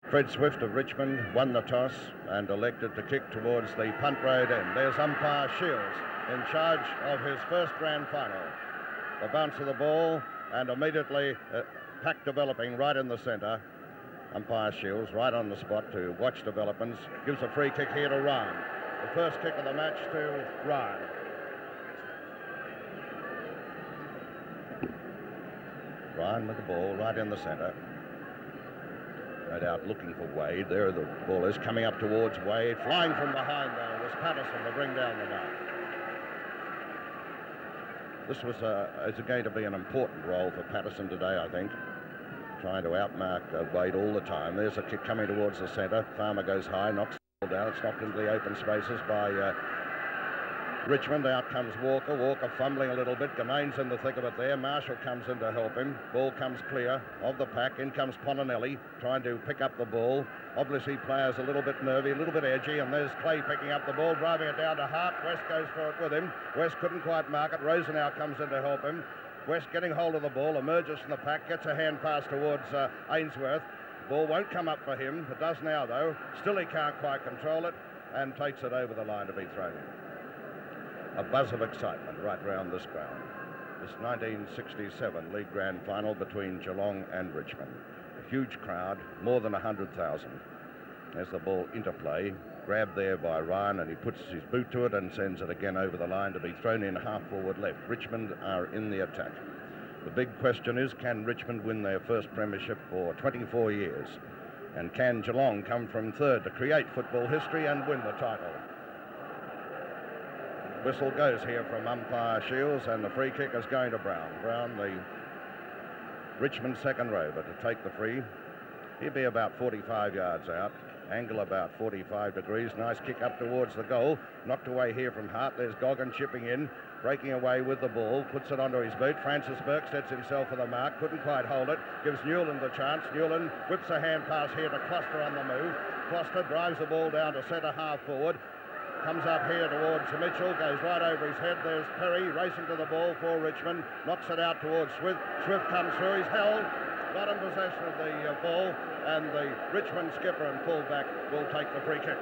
Fred Swift of Richmond won the toss and elected to kick towards the punt road end. There's umpire Shields in charge of his first grand final. The bounce of the ball and immediately pack developing right in the centre. Umpire Shields right on the spot to watch developments. Gives a free kick here to Ryan. The first kick of the match to Ryan. Ryan with the ball right in the centre. No doubt looking for Wade. There the ball is coming up towards Wade. Flying from behind though was Patterson to bring down the mark. This was is going to be an important role for Patterson today, I think. Trying to outmark Wade all the time. There's a kick coming towards the centre. Farmer goes high, knocks the ball down. It's knocked into the open spaces by Richmond. Out comes Walker. Walker fumbling a little bit. Ganane's in the thick of it there. Marshall comes in to help him. Ball comes clear of the pack. In comes Ponanelli trying to pick up the ball. Obviously players a little bit nervy, a little bit edgy, and there's Clay picking up the ball, driving it down to Hart. West goes for it with him. West couldn't quite mark it. Rosenau comes in to help him. West getting hold of the ball, emerges from the pack, gets a hand pass towards Ainsworth. Ball won't come up for him. It does now though. Still he can't quite control it and takes it over the line to be thrown in. A buzz of excitement right round this ground. This 1967 League Grand Final between Geelong and Richmond. A huge crowd, more than 100,000. There's the ball into play, grabbed there by Ryan, and he puts his boot to it and sends it again over the line to be thrown in half forward left. Richmond are in the attack. The big question is, can Richmond win their first premiership for 24 years? And can Geelong come from third to create football history and win the title? Whistle goes here from umpire Shields, and the free kick is going to Brown. Brown, the Richmond second rover, to take the free. He'll be about 45 yards out. Angle about 45 degrees. Nice kick up towards the goal. Knocked away here from Hart. There's Goggin chipping in, breaking away with the ball. Puts it onto his boot. Francis Burke sets himself for the mark. Couldn't quite hold it. Gives Newland the chance. Newland whips a hand pass here to Cluster on the move. Cluster drives the ball down to centre half forward. Comes up here towards Mitchell, goes right over his head. There's Perry racing to the ball for Richmond, knocks it out towards Swift. Swift comes through, he's held, got in possession of the ball, and the Richmond skipper and fullback will take the free kick.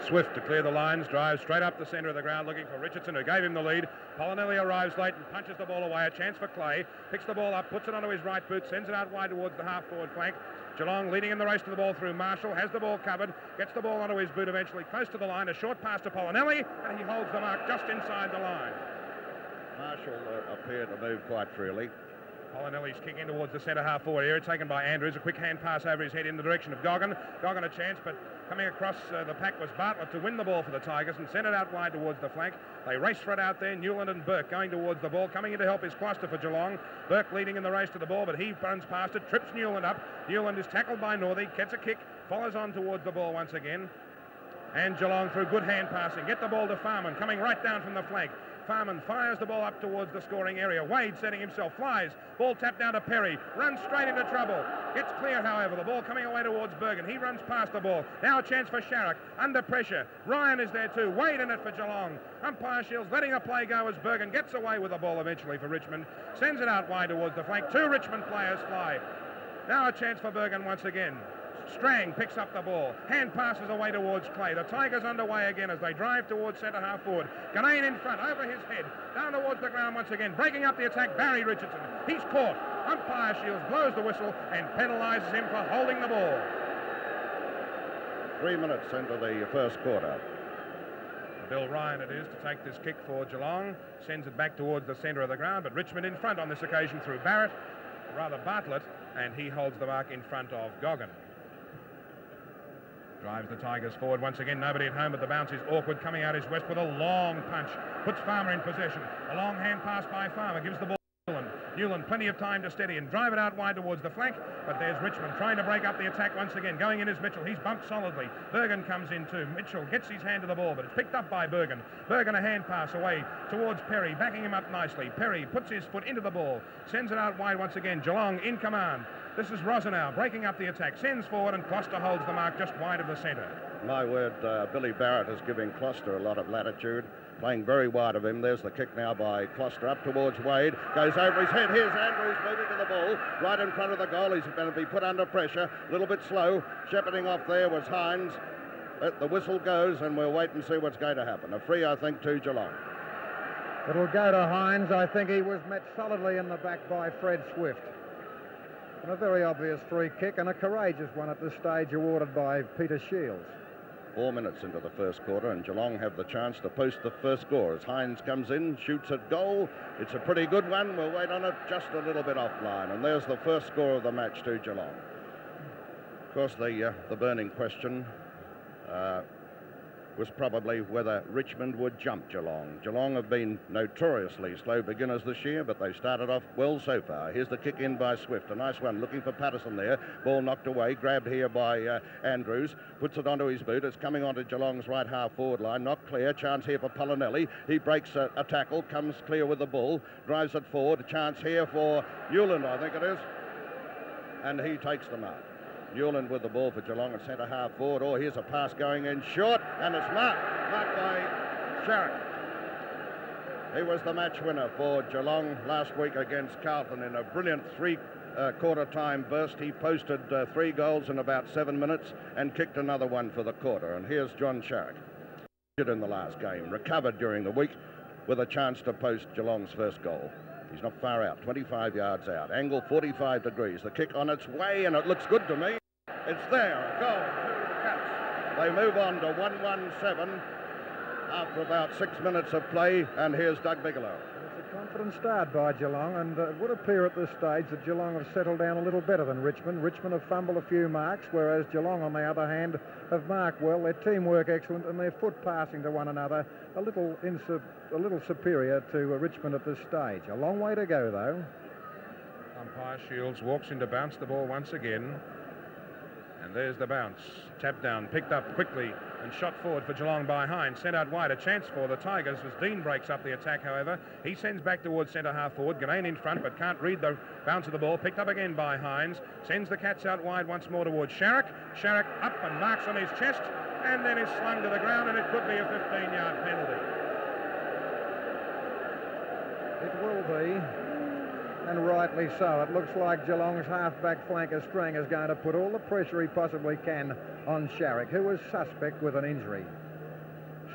Swift to clear the lines, drives straight up the centre of the ground looking for Richardson, who gave him the lead. Polinelli arrives late and punches the ball away. A chance for Clay. Picks the ball up, puts it onto his right boot, sends it out wide towards the half-forward flank. Geelong leading in the race to the ball through Marshall, has the ball covered, gets the ball onto his boot eventually, close to the line, a short pass to Polinelli, and he holds the mark just inside the line. Marshall appeared to move quite freely. Polinelli's kick in towards the centre half-forward area, taken by Andrews. A quick hand pass over his head in the direction of Goggin. Goggin a chance, but coming across the pack was Bartlett to win the ball for the Tigers and send it out wide towards the flank. They race for it out there. Newland and Burke going towards the ball. Coming in to help is Cluster for Geelong. Burke leading in the race to the ball, but he runs past it, trips Newland up. Newland is tackled by Northey, gets a kick, follows on towards the ball once again. And Geelong through good hand passing. Get the ball to Farman, coming right down from the flank. Farman fires the ball up towards the scoring area. Wade setting himself, flies. Ball tapped down to Perry. Runs straight into trouble. Gets clear, however. The ball coming away towards Bergen. He runs past the ball. Now a chance for Sharrock. Under pressure. Ryan is there too. Wade in it for Geelong. Umpire Shields letting the play go as Bergen gets away with the ball eventually for Richmond. Sends it out wide towards the flank. Two Richmond players fly. Now a chance for Bergen once again. Strang picks up the ball. Hand passes away towards Clay. The Tigers underway again as they drive towards centre half forward. Ganane in front, over his head. Down towards the ground once again. Breaking up the attack, Barry Richardson. He's caught. Umpire Shields blows the whistle and penalises him for holding the ball. 3 minutes into the first quarter. Bill Ryan it is to take this kick for Geelong. Sends it back towards the centre of the ground, but Richmond in front on this occasion through Bartlett, and he holds the mark in front of Goggin. Drives the Tigers forward once again. Nobody at home, but the bounce is awkward. Coming out is West with a long punch. Puts Farmer in possession. A long hand pass by Farmer. Gives the ball to Newland. Newland plenty of time to steady and drive it out wide towards the flank. But there's Richmond trying to break up the attack once again. Going in is Mitchell. He's bumped solidly. Bergen comes in too. Mitchell gets his hand to the ball, but it's picked up by Bergen. Bergen a hand pass away towards Perry. Backing him up nicely. Perry puts his foot into the ball. Sends it out wide once again. Geelong in command. This is Rosenau breaking up the attack, sends forward, and Cluster holds the mark just wide of the centre. My word, Billy Barrett is giving Cluster a lot of latitude. playing very wide of him. There's the kick now by Closter up towards Wade. Goes over his head. Here's Andrews moving to the ball. Right in front of the goal. He's going to be put under pressure. A little bit slow. Shepherding off there was Hines. The whistle goes and we'll wait and see what's going to happen. A free, I think, to Geelong. It'll go to Hines. I think he was met solidly in the back by Fred Swift. And a very obvious free kick and a courageous one at this stage awarded by Peter Shields. 4 minutes into the first quarter and Geelong have the chance to post the first score as Hines comes in, shoots at goal. It's a pretty good one. We'll wait on it just a little bit offline. And there's the first score of the match to Geelong. Of course, the burning question was probably whether Richmond would jump Geelong. Geelong have been notoriously slow beginners this year, but they've started off well so far. Here's the kick in by Swift. A nice one, looking for Patterson there. Ball knocked away, grabbed here by Andrews. Puts it onto his boot. It's coming onto Geelong's right half forward line. Not clear. Chance here for Polinelli. He breaks a tackle, comes clear with the ball, drives it forward. A chance here for Newland, I think it is. And he takes the mark. Newland with the ball for Geelong at centre half forward. Oh, here's a pass going in short, and it's marked by Sharrock. He was the match winner for Geelong last week against Carlton in a brilliant three-quarter time burst. He posted 3 goals in about 7 minutes and kicked another one for the quarter. And here's John Sharrock. In the last game, recovered during the week with a chance to post Geelong's first goal. He's not far out, 25 yards out. Angle 45 degrees. The kick on its way, and it looks good to me. It's there. A goal to the Cats. They move on to 1-1-7 after about 6 minutes of play, and here's Doug Bigelow. It's a confident start by Geelong, and it would appear at this stage that Geelong have settled down a little better than Richmond. Richmond have fumbled a few marks, whereas Geelong, on the other hand, have marked well. Their teamwork excellent, and their foot passing to one another a little superior to Richmond at this stage. A long way to go, though. Umpire Shields walks in to bounce the ball once again. And there's the bounce. Tap down, picked up quickly and shot forward for Geelong by Hines. Sent out wide, a chance for the Tigers as Dean breaks up the attack, however. He sends back towards centre half forward. Ganane in front, but can't read the bounce of the ball. Picked up again by Hines. Sends the Cats out wide once more towards Sharrock. Sharrock up and marks on his chest and then is slung to the ground, and it could be a 15-yard penalty. It will be, and rightly so. It looks like Geelong's half-back flanker Strang is going to put all the pressure he possibly can on Sharrock, who is suspect with an injury.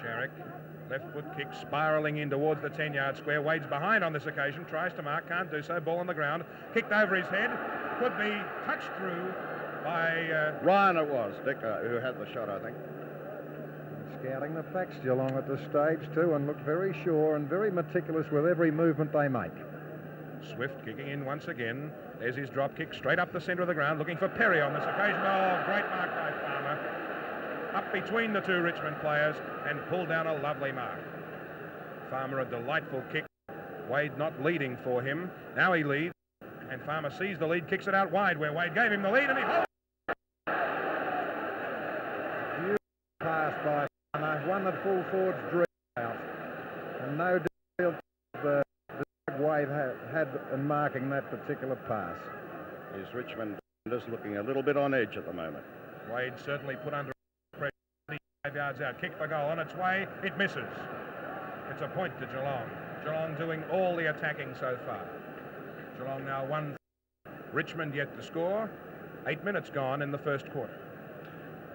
Sharrock, left foot kick, spiralling in towards the 10-yard square. Wade's behind on this occasion, tries to mark, can't do so. Ball on the ground, kicked over his head, could be touched through by... Ryan it was, Dick, who had the shot, I think. Scouting the facts, Geelong, at this stage, too, and look very sure and very meticulous with every movement they make. Swift kicking in once again. There's his drop kick straight up the centre of the ground, looking for Perry on this occasion. Oh, great mark by Farmer. Up between the 2 Richmond players and pulled down a lovely mark. Farmer, a delightful kick. Wade not leading for him. Now he leads, and Farmer sees the lead, kicks it out wide where Wade gave him the lead, and he holds. Pass by Farmer, one that full forwards drew out. And no deal the Wade had in marking that particular pass. Is Richmond just looking a little bit on edge at the moment? Wade certainly put under pressure. 5 yards out, kick the goal on its way. It misses. It's a point to Geelong. Geelong doing all the attacking so far. Geelong now 1. Richmond yet to score. 8 minutes gone in the first quarter.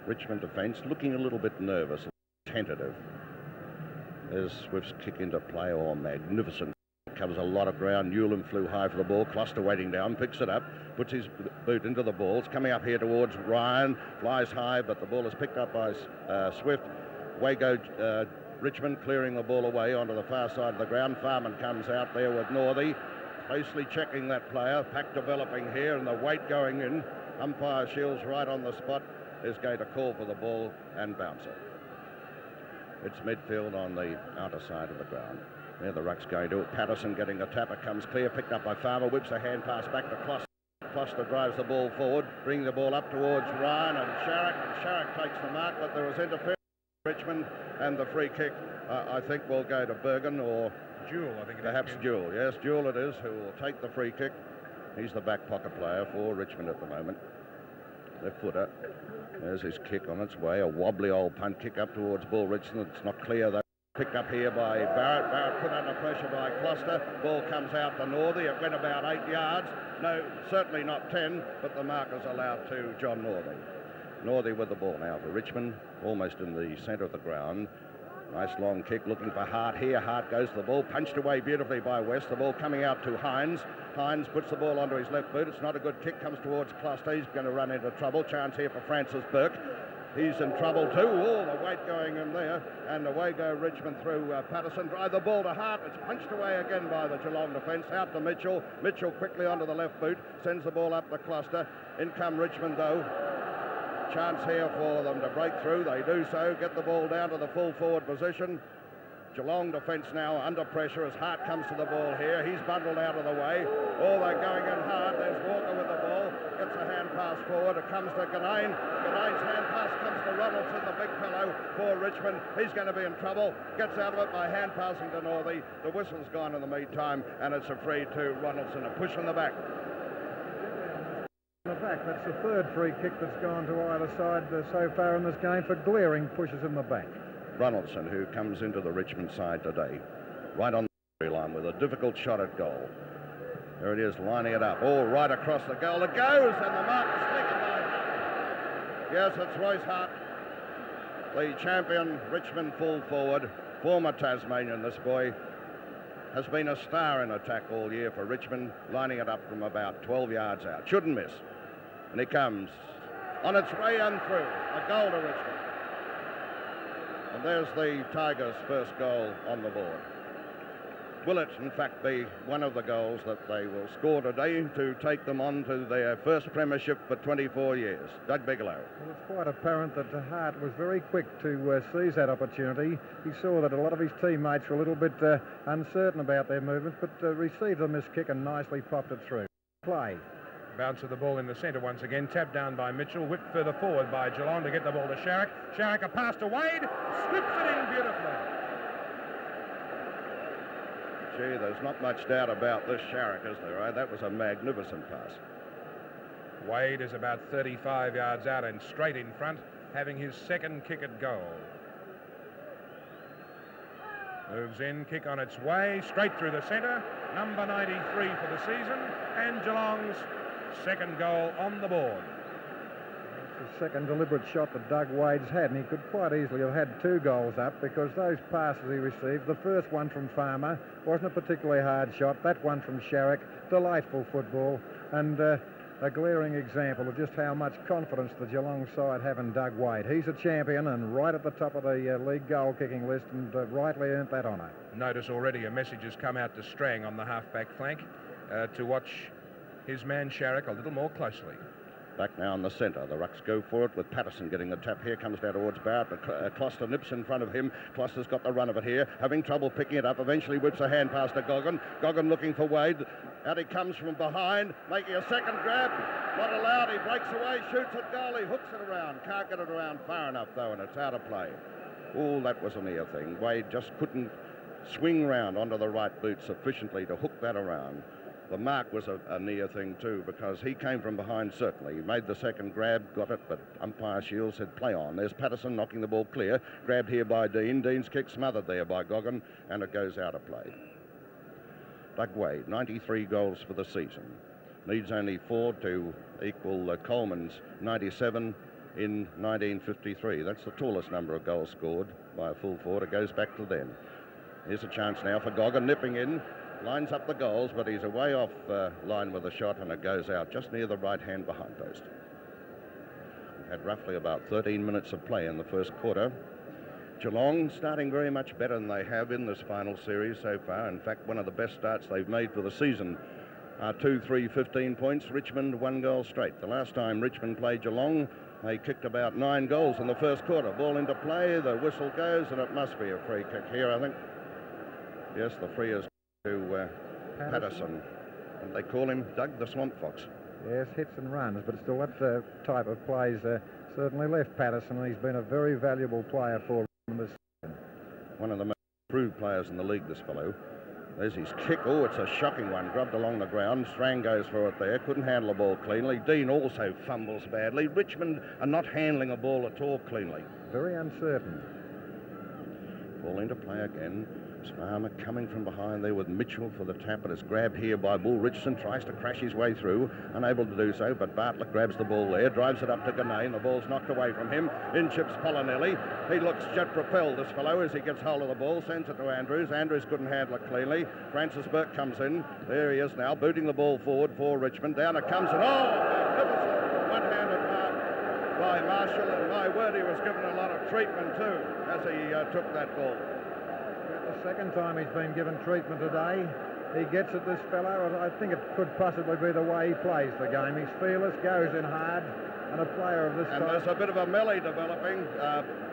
Richmond defence looking a little bit nervous, tentative. There's Swift's kick into play. Oh, magnificent. Covers a lot of ground. Newland flew high for the ball. Closter waiting down, picks it up, puts his boot into the ball. It's coming up here towards Ryan. Flies high, but the ball is picked up by Swift. Away go Richmond, clearing the ball away onto the far side of the ground. Farman comes out there with Northey, closely checking that player. Pack developing here, and the weight going in. Umpire Shields right on the spot is going to call for the ball and bounce it. It's midfield on the outer side of the ground. There the ruck's going to it. Patterson getting the tapper, comes clear, picked up by Farmer, whips a hand pass back to Closter. Closter drives the ball forward, bringing the ball up towards Ryan and Sharrock. Sharrock takes the mark, but there was interference with Richmond, and the free kick, I think, will go to Bergen or Jewell, I think it perhaps Jewell. Yes, Jewell it is, who will take the free kick. He's the back pocket player for Richmond at the moment. Left footer. There's his kick on its way. A wobbly old punt kick up towards Bull Richmond. It's not clear, though. Picked up here by Barrett. Barrett put under pressure by Cluster. Ball comes out to Northey. It went about 8 yards. No, certainly not 10, but the mark is allowed to John Northey. Northey with the ball now for Richmond, almost in the centre of the ground. Nice long kick, looking for Hart here. Hart goes to the ball, punched away beautifully by West. The ball coming out to Hines. Hines puts the ball onto his left boot. It's not a good kick, comes towards Cluster. He's going to run into trouble. Chance here for Francis Burke. He's in trouble too. All the weight going in there. And away go Richmond through Patterson. Drive the ball to Hart. It's punched away again by the Geelong defence. Out to Mitchell. Mitchell quickly onto the left boot. Sends the ball up the Cluster. In come Richmond though. Chance here for them to break through. They do so. Get the ball down to the full forward position. Geelong defence now under pressure as Hart comes to the ball here. He's bundled out of the way. Oh, they're going in hard. There's Walker with the ball. Gets a hand pass forward. It comes to Ganane. Ganane's hand pass comes to Ronaldson, the big fellow for Richmond. He's going to be in trouble. Gets out of it by hand passing to Northey. The whistle's gone in the meantime, and it's a free to Ronaldson. A push from the back. The back, that's the third free kick that's gone to either side so far in this game for glaring pushes in the back. Ronaldson, who comes into the Richmond side today, right on the line with a difficult shot at goal. There it is, lining it up. Oh, right across the goal. It goes, and the mark is taken by Hart. Yes, it's Royce Hart, the champion Richmond full forward, former Tasmanian, this boy. Has been a star in attack all year for Richmond, lining it up from about 12 yards out. Shouldn't miss. And he comes on its way and through. A goal to Richmond. And there's the Tigers' first goal on the board. Will it, in fact, be one of the goals that they will score today to take them on to their first premiership for 24 years? Doug Bigelow. Well, it's quite apparent that Hart was very quick to seize that opportunity. He saw that a lot of his teammates were a little bit uncertain about their movements, but received a missed kick and nicely popped it through. Play. Bounce of the ball in the centre once again. Tapped down by Mitchell. Whipped further forward by Geelong to get the ball to Sharrock. Sharrock a pass to Wade. Scoops it in beautifully. Gee, there's not much doubt about this Sharrock, is there? That was a magnificent pass. Wade is about 35 yards out and straight in front, having his second kick at goal. Moves in, kick on its way, straight through the centre. Number 93 for the season, and Geelong's second goal on the board. It's the second deliberate shot that Doug Wade's had, and he could quite easily have had 2 goals up because those passes he received, the first one from Farmer, wasn't a particularly hard shot. That one from Sharrock, delightful football, and a glaring example of just how much confidence the Geelong side have in Doug Wade. He's a champion and right at the top of the league goal-kicking list, and rightly earned that honour. Notice already a message has come out to Strang on the half-back flank to watch his man Sharrock a little more closely. Back now in the centre. The Rucks go for it with Patterson getting the tap here. Comes down towards Barrett, but Cluster nips in front of him. Cluster's got the run of it here. Having trouble picking it up. Eventually whips a hand pass to Goggin. Goggin looking for Wade. Out he comes from behind, making a second grab. Not allowed. He breaks away, shoots at goal. He hooks it around. Can't get it around far enough, though, and it's out of play. Oh, that was a near thing. Wade just couldn't swing round onto the right boot sufficiently to hook that around. The mark was a near thing too, because he came from behind certainly. He made the second grab, got it, but umpire Shields said play on. There's Patterson knocking the ball clear. Grabbed here by Dean. Dean's kick smothered there by Goggin, and it goes out of play. Doug Wade, 93 goals for the season. Needs only 4 to equal Coleman's 97 in 1953. That's the tallest number of goals scored by a full forward. It goes back to then. Here's a chance now for Goggin, nipping in. Lines up the goals, but he's away off line with a shot, and it goes out just near the right-hand behind post. We've had roughly about 13 minutes of play in the first quarter. Geelong starting very much better than they have in this final series so far. In fact, one of the best starts they've made for the season. 2-3, 15 points. Richmond 1 goal straight. The last time Richmond played Geelong, they kicked about 9 goals in the first quarter. Ball into play, the whistle goes, and it must be a free kick here, I think. Yes, the free is to Patterson. And they call him Doug the Swamp Fox. Yes, hits and runs, but still that type of plays certainly left Patterson, and he's been a very valuable player for this season. One of the most improved players in the league, this fellow. There's his kick. Oh, it's a shocking one. Grubbed along the ground. Strang goes for it there. Couldn't handle the ball cleanly. Dean also fumbles badly. Richmond are not handling a ball at all cleanly. Very uncertain. Ball into play again. Farmer coming from behind there with Mitchell for the tap, but it's grabbed here by Bull. Richardson tries to crash his way through, unable to do so, but Bartlett grabs the ball there, drives it up to Ganane. The ball's knocked away from him. In chips Polinelli. He looks jet propelled, this fellow, as he gets hold of the ball, sends it to Andrews. Andrews couldn't handle it cleanly. Francis Burke comes in. There he is now, booting the ball forward for Richmond. Down it comes, and magnificent one-handed mark by Marshall, and my word, he was given a lot of treatment too as he took that ball. The second time he's been given treatment today. He gets at this fellow, and I think it could possibly be the way he plays the game. He's fearless, goes in hard, and a player of this type. And there's a bit of a melee developing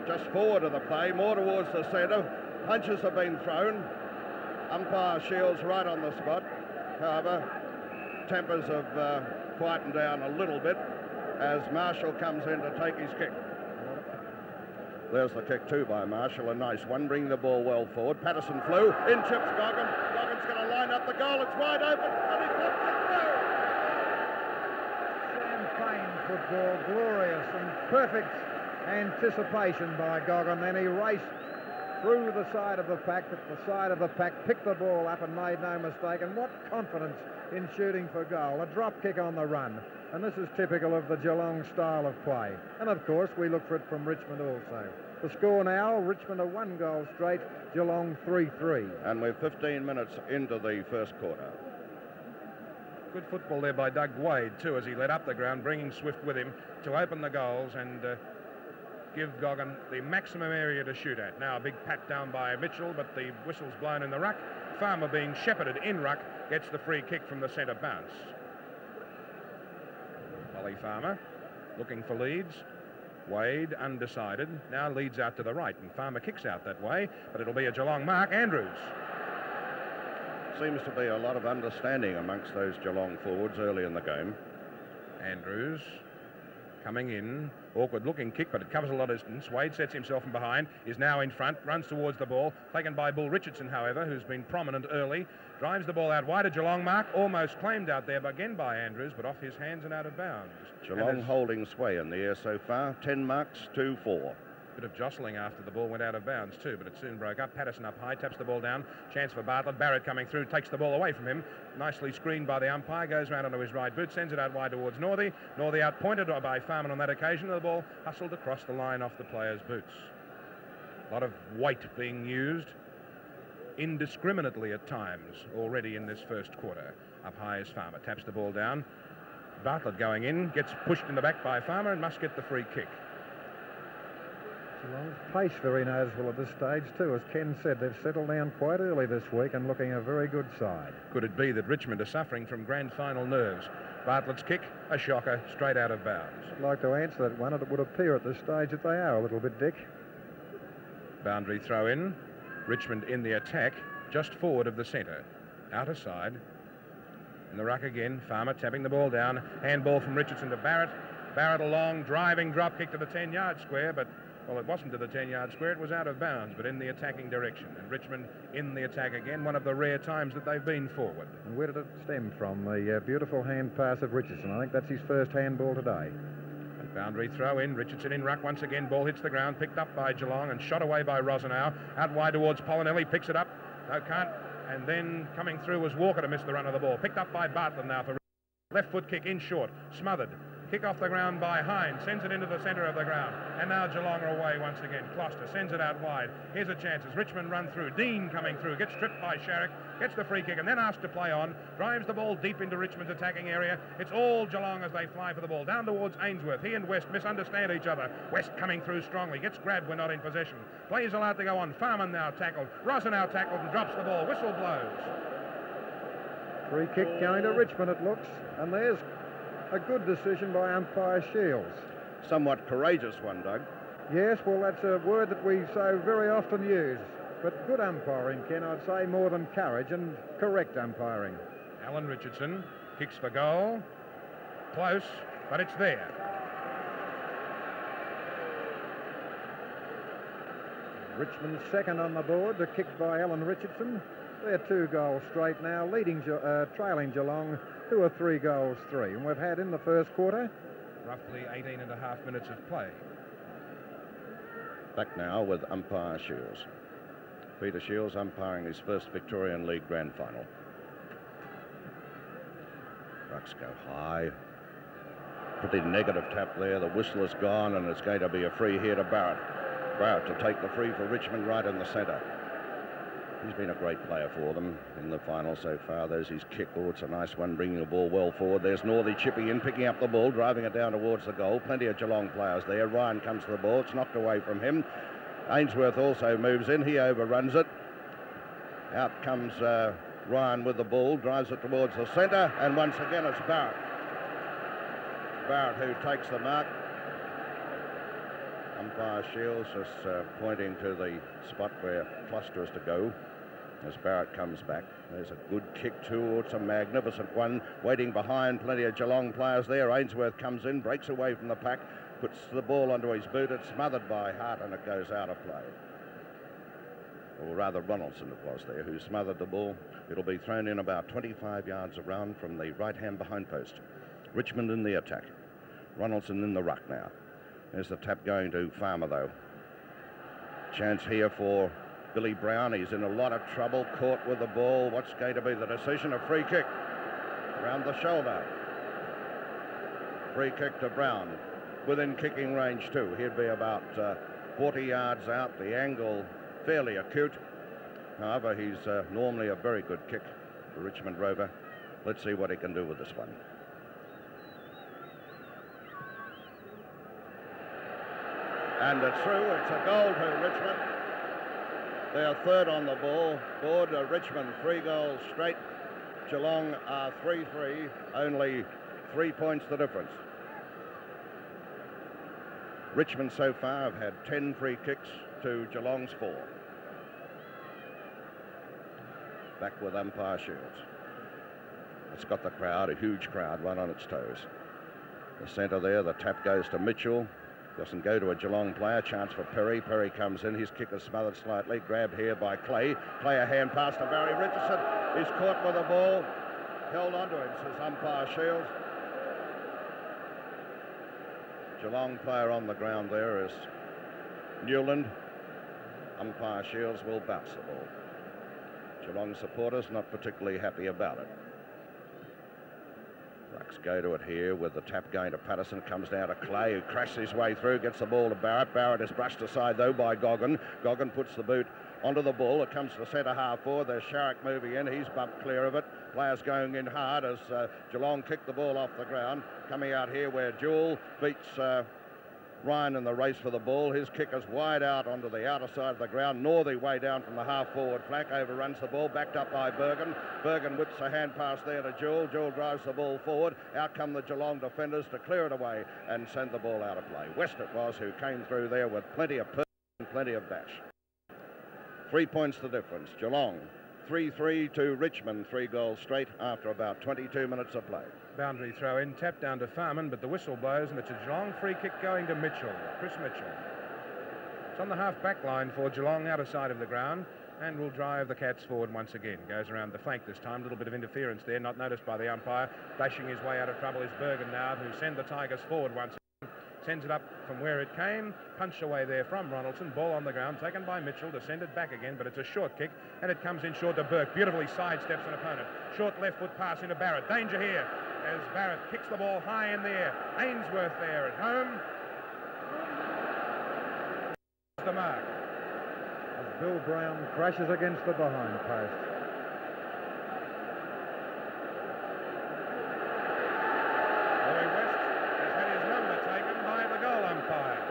just forward of the play, more towards the centre. Punches have been thrown. Umpire Shields right on the spot. However, tempers have quietened down a little bit as Marshall comes in to take his kick. There's the kick too by Marshall, a nice one, bringing the ball well forward. Patterson flew, in chips Goggin. Goggin's going to line up the goal, it's wide open, and he popped it through. Champagne football, glorious and perfect anticipation by Goggin. Then he raced through the side of the pack, at the side of the pack, picked the ball up and made no mistake. And what confidence in shooting for goal. A drop kick on the run. And this is typical of the Geelong style of play. And of course, we look for it from Richmond also. The score now, Richmond are 1 goal straight, Geelong 3-3. And we're 15 minutes into the first quarter. Good football there by Doug Wade, too, as he led up the ground, bringing Swift with him to open the goals and give Goggin the maximum area to shoot at. Now a big pat down by Mitchell, but the whistle's blown in the ruck. Farmer, being shepherded in ruck, gets the free kick from the centre bounce. Ollie Farmer looking for leads. Wade undecided, now leads out to the right, and Farmer kicks out that way, but it'll be a Geelong mark. Andrews. Seems to be a lot of understanding amongst those Geelong forwards early in the game. Andrews coming in, awkward looking kick, but it covers a lot of distance. Wade sets himself from behind, is now in front, runs towards the ball, taken by Bull Richardson, however, who's been prominent early, drives the ball out wide. A Geelong mark, almost claimed out there again by Andrews, but off his hands and out of bounds. Geelong holding sway in the air so far, 10 marks to 4. Bit of jostling after the ball went out of bounds too, but it soon broke up. Patterson up high, taps the ball down, chance for Bartlett. Barrett coming through, takes the ball away from him, nicely screened by the umpire, goes round onto his right boot, sends it out wide towards Northey. Northey out pointed by Farman on that occasion, and the ball hustled across the line off the player's boots. A lot of weight being used indiscriminately at times already in this first quarter. Up high is Farmer, taps the ball down. Bartlett going in, gets pushed in the back by Farmer and must get the free kick. Geelong's pace very noticeable at this stage too. As Ken said, they've settled down quite early this week and looking a very good side. Could it be that Richmond are suffering from grand final nerves? Bartlett's kick, a shocker, straight out of bounds. I'd like to answer that one. It would appear at this stage that they are a little bit, Dick. Boundary throw in. Richmond in the attack, just forward of the centre. Outer side. In the ruck again, Farmer tapping the ball down. Handball from Richardson to Barrett. Barrett along, driving drop kick to the 10-yard square, but well, it wasn't to the 10-yard square, it was out of bounds, but in the attacking direction. And Richmond in the attack again, one of the rare times that they've been forward. And where did it stem from? The beautiful hand pass of Richardson. I think that's his first handball today. And boundary throw in, Richardson in ruck once again, ball hits the ground, picked up by Geelong and shot away by Rosenau. Out wide towards Polinelli, picks it up, no can't, and then coming through was Walker to miss the run of the ball. Picked up by Bartlett now for left foot kick in short, smothered. Kick off the ground by Hines, sends it into the centre of the ground. And now Geelong are away once again. Gloucester sends it out wide. Here's a chance as Richmond run through. Dean coming through, gets tripped by Sharrock, gets the free kick and then asked to play on. Drives the ball deep into Richmond's attacking area. It's all Geelong as they fly for the ball. Down towards Ainsworth. He and West misunderstand each other. West coming through strongly, gets grabbed when not in possession. Plays allowed to go on. Farman now tackled. Rosenau tackled and drops the ball. Whistle blows. Free kick going to Richmond, it looks. And there's a good decision by umpire Shields. Somewhat courageous one, Doug. Yes, well, that's a word that we so very often use. But good umpiring, Ken, I'd say more than courage, and correct umpiring. Alan Richardson kicks for goal. Close, but it's there. Richmond second on the board, the kick by Alan Richardson. They're 2 goals straight now, trailing Geelong 2 or 3 goals 3. And we've had in the first quarter roughly 18 and a half minutes of play. Back now with umpire Shields. Peter Shields umpiring his first Victorian League Grand Final. Rucks go high. Pretty negative tap there. The whistle is gone, and it's going to be a free here to Barrett. Barrett to take the free for Richmond right in the centre. He's been a great player for them in the final so far. There's his kick. Oh, it's a nice one, bringing the ball well forward. There's Northey chipping in, picking up the ball, driving it down towards the goal. Plenty of Geelong players there. Ryan comes to the ball. It's knocked away from him. Ainsworth also moves in. He overruns it. Out comes Ryan with the ball, drives it towards the centre, and once again it's Barrett. Barrett who takes the mark. Umpire Shields just pointing to the spot where Cluster is to go as Barrett comes back. There's a good kick too. It's a magnificent one. Waiting behind, plenty of Geelong players there. Ainsworth comes in, breaks away from the pack, puts the ball onto his boot. It's smothered by Hart and it goes out of play. Or rather Ronaldson it was there who smothered the ball. It'll be thrown in about 25 yards around from the right-hand behind post. Richmond in the attack. Ronaldson in the ruck now. There's the tap going to Farmer though. Chance here for Billy Brown. He's in a lot of trouble, caught with the ball. What's going to be the decision? A free kick round the shoulder. Free kick to Brown. Within kicking range too. He'd be about 40 yards out. The angle fairly acute. However, he's normally a very good kick for Richmond Rover. Let's see what he can do with this one. And it's through. It's a goal to Richmond. They're third on the board. Richmond 3 goals straight. Geelong are 3-3. Only 3 points the difference. Richmond so far have had 10 free kicks to Geelong's 4. Back with umpire Shields. It's got the crowd, a huge crowd, right on its toes. The centre there, the tap goes to Mitchell. Doesn't go to a Geelong player. Chance for Perry. Perry comes in. His kick is smothered slightly. Grabbed here by Clay. Clay a hand pass to Barry Richardson. He's caught with the ball. Held onto him, says umpire Shields. Geelong player on the ground there is Newland. Umpire Shields will bounce the ball. Geelong supporters not particularly happy about it. Rucks go to it here with the tap going to Patterson. Comes down to Clay, who crashes his way through, gets the ball to Barrett. Barrett is brushed aside though by Goggin. Goggin puts the boot onto the ball. It comes to the centre half forward. There's Sharrock moving in. He's bumped clear of it. Players going in hard as Geelong kick the ball off the ground. Coming out here where Jewell beats Ryan in the race for the ball. His kick is wide out onto the outer side of the ground. Northey way down from the half-forward flank. Overruns the ball, backed up by Bergen. Bergen whips a hand pass there to Jewell. Jewell drives the ball forward. Out come the Geelong defenders to clear it away and send the ball out of play. West it was who came through there with plenty of purpose and plenty of bash. 3 points the difference. Geelong 3-3 to Richmond, 3 goals straight after about 22 minutes of play. Boundary throw in, tap down to Farman, but the whistle blows and it's a Geelong free kick going to Mitchell, Chris Mitchell. It's on the half-back line for Geelong, outer side of the ground, and will drive the Cats forward once again. Goes around the flank this time, a little bit of interference there, not noticed by the umpire. Dashing his way out of trouble is Bergen now, who send the Tigers forward once again. Sends it up from where it came, punched away there from Ronaldson, ball on the ground, taken by Mitchell, to send it back again, but it's a short kick, and it comes in short to Burke. Beautifully sidesteps an opponent. Short left foot pass into Barrett. Danger here as Barrett kicks the ball high in the air. Ainsworth there at home. The mark. As Bill Brown crashes against the behind post. Roy West has had his number taken by the goal umpire.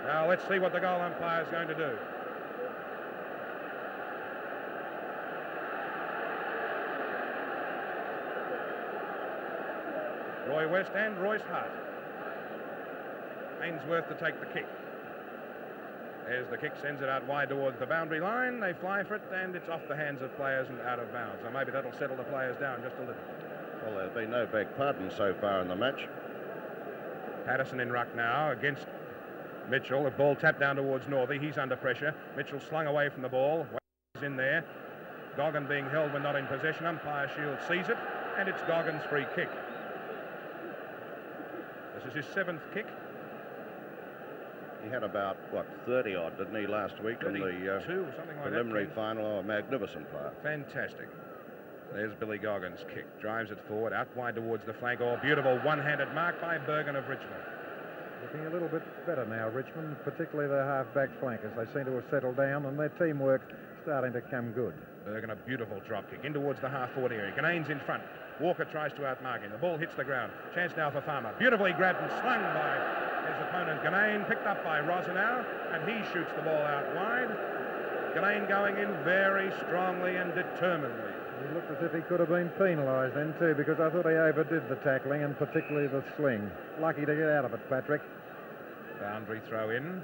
Now let's see what the goal umpire is going to do. Roy West and Royce Hart. Ainsworth to take the kick. As the kick sends it out wide towards the boundary line, they fly for it, and it's off the hands of players and out of bounds. So maybe that'll settle the players down just a little. Well, there's been no big pardon so far in the match. Patterson in ruck now against Mitchell. The ball tapped down towards Northey. He's under pressure. Mitchell slung away from the ball. Is in there. Goggin being held when not in possession. Umpire Shields sees it, and it's Goggin's free kick. This is his 7th kick. He had about, what, 30 odd, didn't he, last week in the something like preliminary that, final? Oh, a magnificent player. Fantastic. There's Billy Goggins' kick. Drives it forward, out wide towards the flank. Oh, beautiful one-handed mark by Bergen of Richmond. Looking a little bit better now, Richmond, particularly their half-back flankers. They seem to have settled down and their teamwork starting to come good. Bergen, a beautiful drop kick in towards the half-forward area. Ganane's in front. Walker tries to outmark him. The ball hits the ground. Chance now for Farmer. Beautifully grabbed and slung by his opponent Ganane, picked up by Rosenau, and he shoots the ball out wide. Ganane going in very strongly and determinedly. He looked as if he could have been penalised then too, because I thought he overdid the tackling and particularly the sling. Lucky to get out of it, Patrick. Boundary throw in.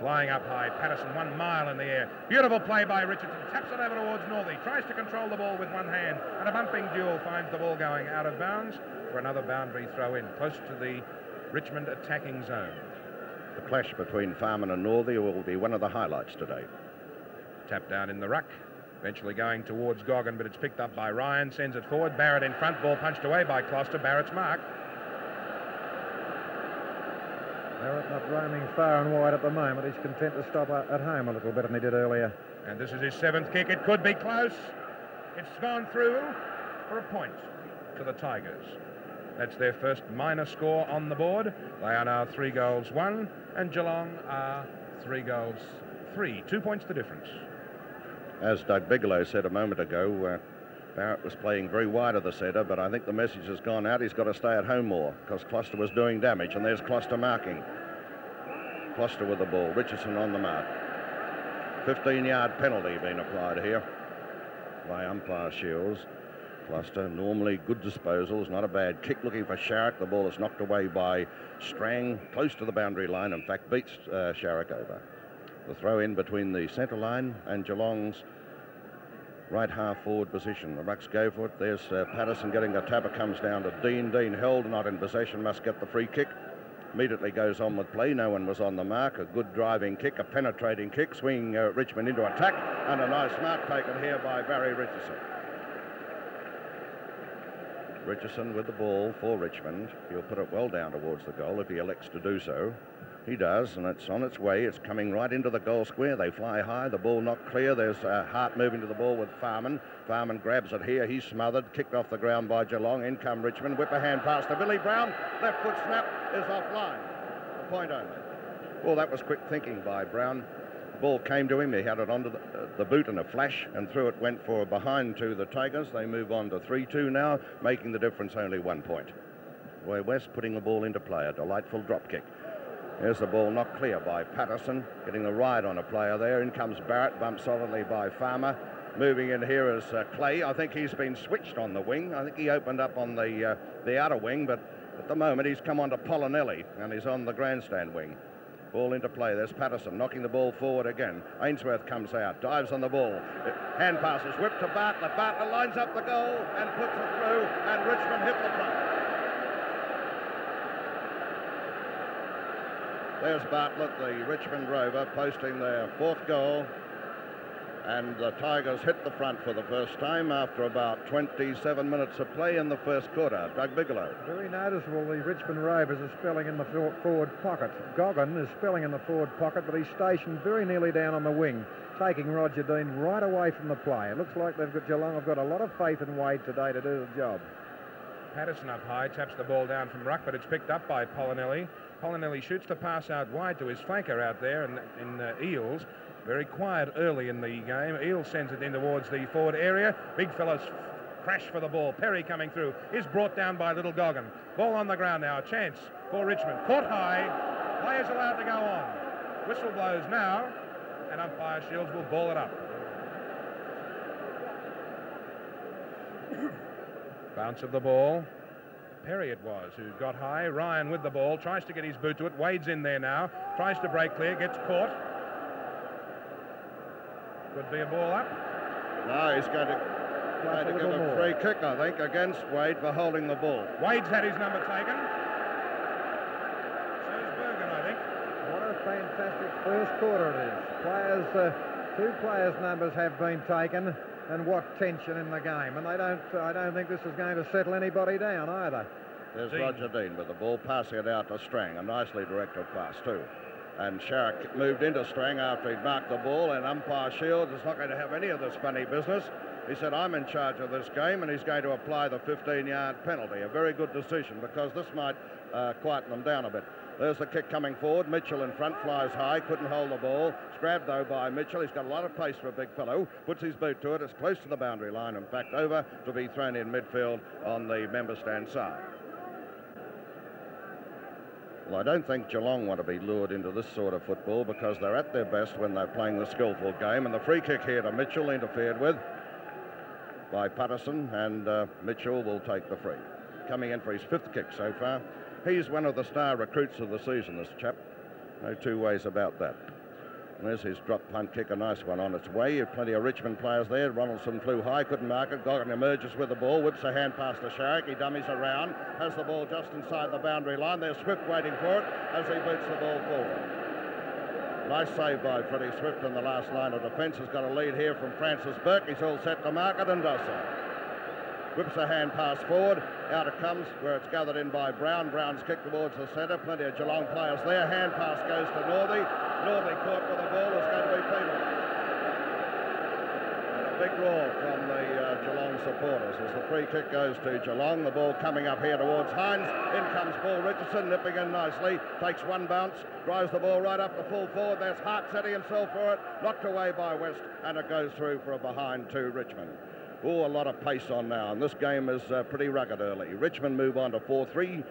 Flying up high, Patterson 1 mile in the air. Beautiful play by Richardson. Taps it over towards Northey. Tries to control the ball with one hand. And a bumping duel finds the ball going out of bounds for another boundary throw in, close to the Richmond attacking zone. The clash between Farman and Northey will be one of the highlights today. Tap down in the ruck. Eventually going towards Goggin, but it's picked up by Ryan. Sends it forward. Barrett in front. Ball punched away by Closter. Barrett's mark. Barrett not roaming far and wide at the moment. He's content to stop at home a little bit than he did earlier. And this is his 7th kick. It could be close. It's gone through for a point to the Tigers. That's their first minor score on the board. They are now 3 goals 1, and Geelong are 3 goals 3. 2 points the difference. As Doug Bigelow said a moment ago, Barrett was playing very wide of the centre, but I think the message has gone out. He's got to stay at home more because Closter was doing damage, and there's Closter marking. Closter with the ball. Richardson on the mark. 15-yard penalty being applied here by umpire Shields. Closter, normally good disposals, not a bad kick looking for Sharrock. The ball is knocked away by Strang, close to the boundary line, in fact beats Sharrock over. The throw in between the centre line and Geelong's right half forward position. The rucks go for it. There's Patterson getting the tap. It comes down to Dean. Dean held, not in possession, must get the free kick. Immediately goes on with play. No one was on the mark. A good driving kick, a penetrating kick, swinging Richmond into attack, and a nice mark taken here by Barry Richardson. Richardson with the ball for Richmond. He'll put it well down towards the goal if he elects to do so. He does, and it's on its way. It's coming right into the goal square. They fly high. The ball knocked clear. There's Hart moving to the ball with Farman. Farman grabs it here. He's smothered. Kicked off the ground by Geelong. In come Richmond. Whip a hand pass to Billy Brown. Left foot snap is offline. A point only. Well, that was quick thinking by Brown. The ball came to him. He had it onto the boot in a flash, and through it went for behind to the Tigers. They move on to 3-2 now, making the difference only 1 point. Roy West putting the ball into play. A delightful drop kick. There's the ball knocked clear by Patterson, getting the ride on a player there. In comes Barrett, bumped solidly by Farmer. Moving in here is Clay. I think he's been switched on the wing. I think he opened up on the outer wing, but at the moment he's come on to Polinelli, and he's on the grandstand wing. Ball into play. There's Patterson knocking the ball forward again. Ainsworth comes out, dives on the ball. Hand passes, whipped to Bartlett. Bartlett lines up the goal and puts it through, and Richmond hit the front. There's Bartlett, the Richmond Rover, posting their 4th goal. And the Tigers hit the front for the first time after about 27 minutes of play in the first quarter. Doug Bigelow. Very noticeable, the Richmond Rovers are spelling in the forward pocket. Goggin is spelling in the forward pocket, but he's stationed very nearly down on the wing, taking Roger Dean right away from the play. It looks like Geelong have got a lot of faith in Wade today to do the job. Patterson up high, taps the ball down from ruck, but it's picked up by Polinelli. Polinelli shoots the pass out wide to his flanker out there in Eels. Very quiet early in the game. Eels sends it in towards the forward area. Big fellas crash for the ball. Perry coming through is brought down by Little Goggin. Ball on the ground now. A chance for Richmond. Caught high. Players allowed to go on. Whistle blows now, and umpire Shields will ball it up. Bounce of the ball. Perry it was who got high. Ryan with the ball, tries to get his boot to it. Wade's in there now, tries to break clear, gets caught. Could be a ball up. No, he's going to give a free kick, I think, against Wade for holding the ball. Wade's had his number taken. So's Bergen, I think. What a fantastic first quarter it is. 2 players' numbers have been taken. And what tension in the game. And I don't think this is going to settle anybody down either. There's Roger Dean with the ball, passing it out to Strang. A nicely directed pass too. And Sharrock moved into Strang after he'd marked the ball, and umpire Shields is not going to have any of this funny business. He said, I'm in charge of this game, and he's going to apply the 15-yard penalty. A very good decision, because this might quieten them down a bit. There's the kick coming forward. Mitchell in front, flies high, couldn't hold the ball. It's grabbed, though, by Mitchell. He's got a lot of pace for a big fellow. Puts his boot to it. It's close to the boundary line. In fact, over to be thrown in midfield on the member stand side. Well, I don't think Geelong want to be lured into this sort of football, because they're at their best when they're playing the skillful game. And the free kick here to Mitchell, interfered with by Patterson, and Mitchell will take the free. Coming in for his 5th kick so far. He's one of the star recruits of the season, this chap. No two ways about that. And there's his drop punt kick, a nice one on its way. You have plenty of Richmond players there. Ronaldson flew high, couldn't mark it. Goggin emerges with the ball, whips a hand past to Sharrock. He dummies around, has the ball just inside the boundary line. There's Swift waiting for it as he boots the ball forward. Nice save by Freddie Swift in the last line of defence. Has got a lead here from Francis Burke. He's all set to mark it and does so. Whips a hand pass forward. Out it comes, where it's gathered in by Brown. Brown's kick towards the centre. Plenty of Geelong players there. Hand pass goes to Northey. Northey caught with the ball. Is going to be penalised. And a big roar from the Geelong supporters as the free kick goes to Geelong. The ball coming up here towards Hines. In comes Paul Richardson, nipping in nicely. Takes one bounce. Drives the ball right up to full forward. There's Hart setting himself for it. Knocked away by West. And it goes through for a behind to Richmond. Oh, a lot of pace on now, and this game is pretty rugged early. Richmond move on to 4-3,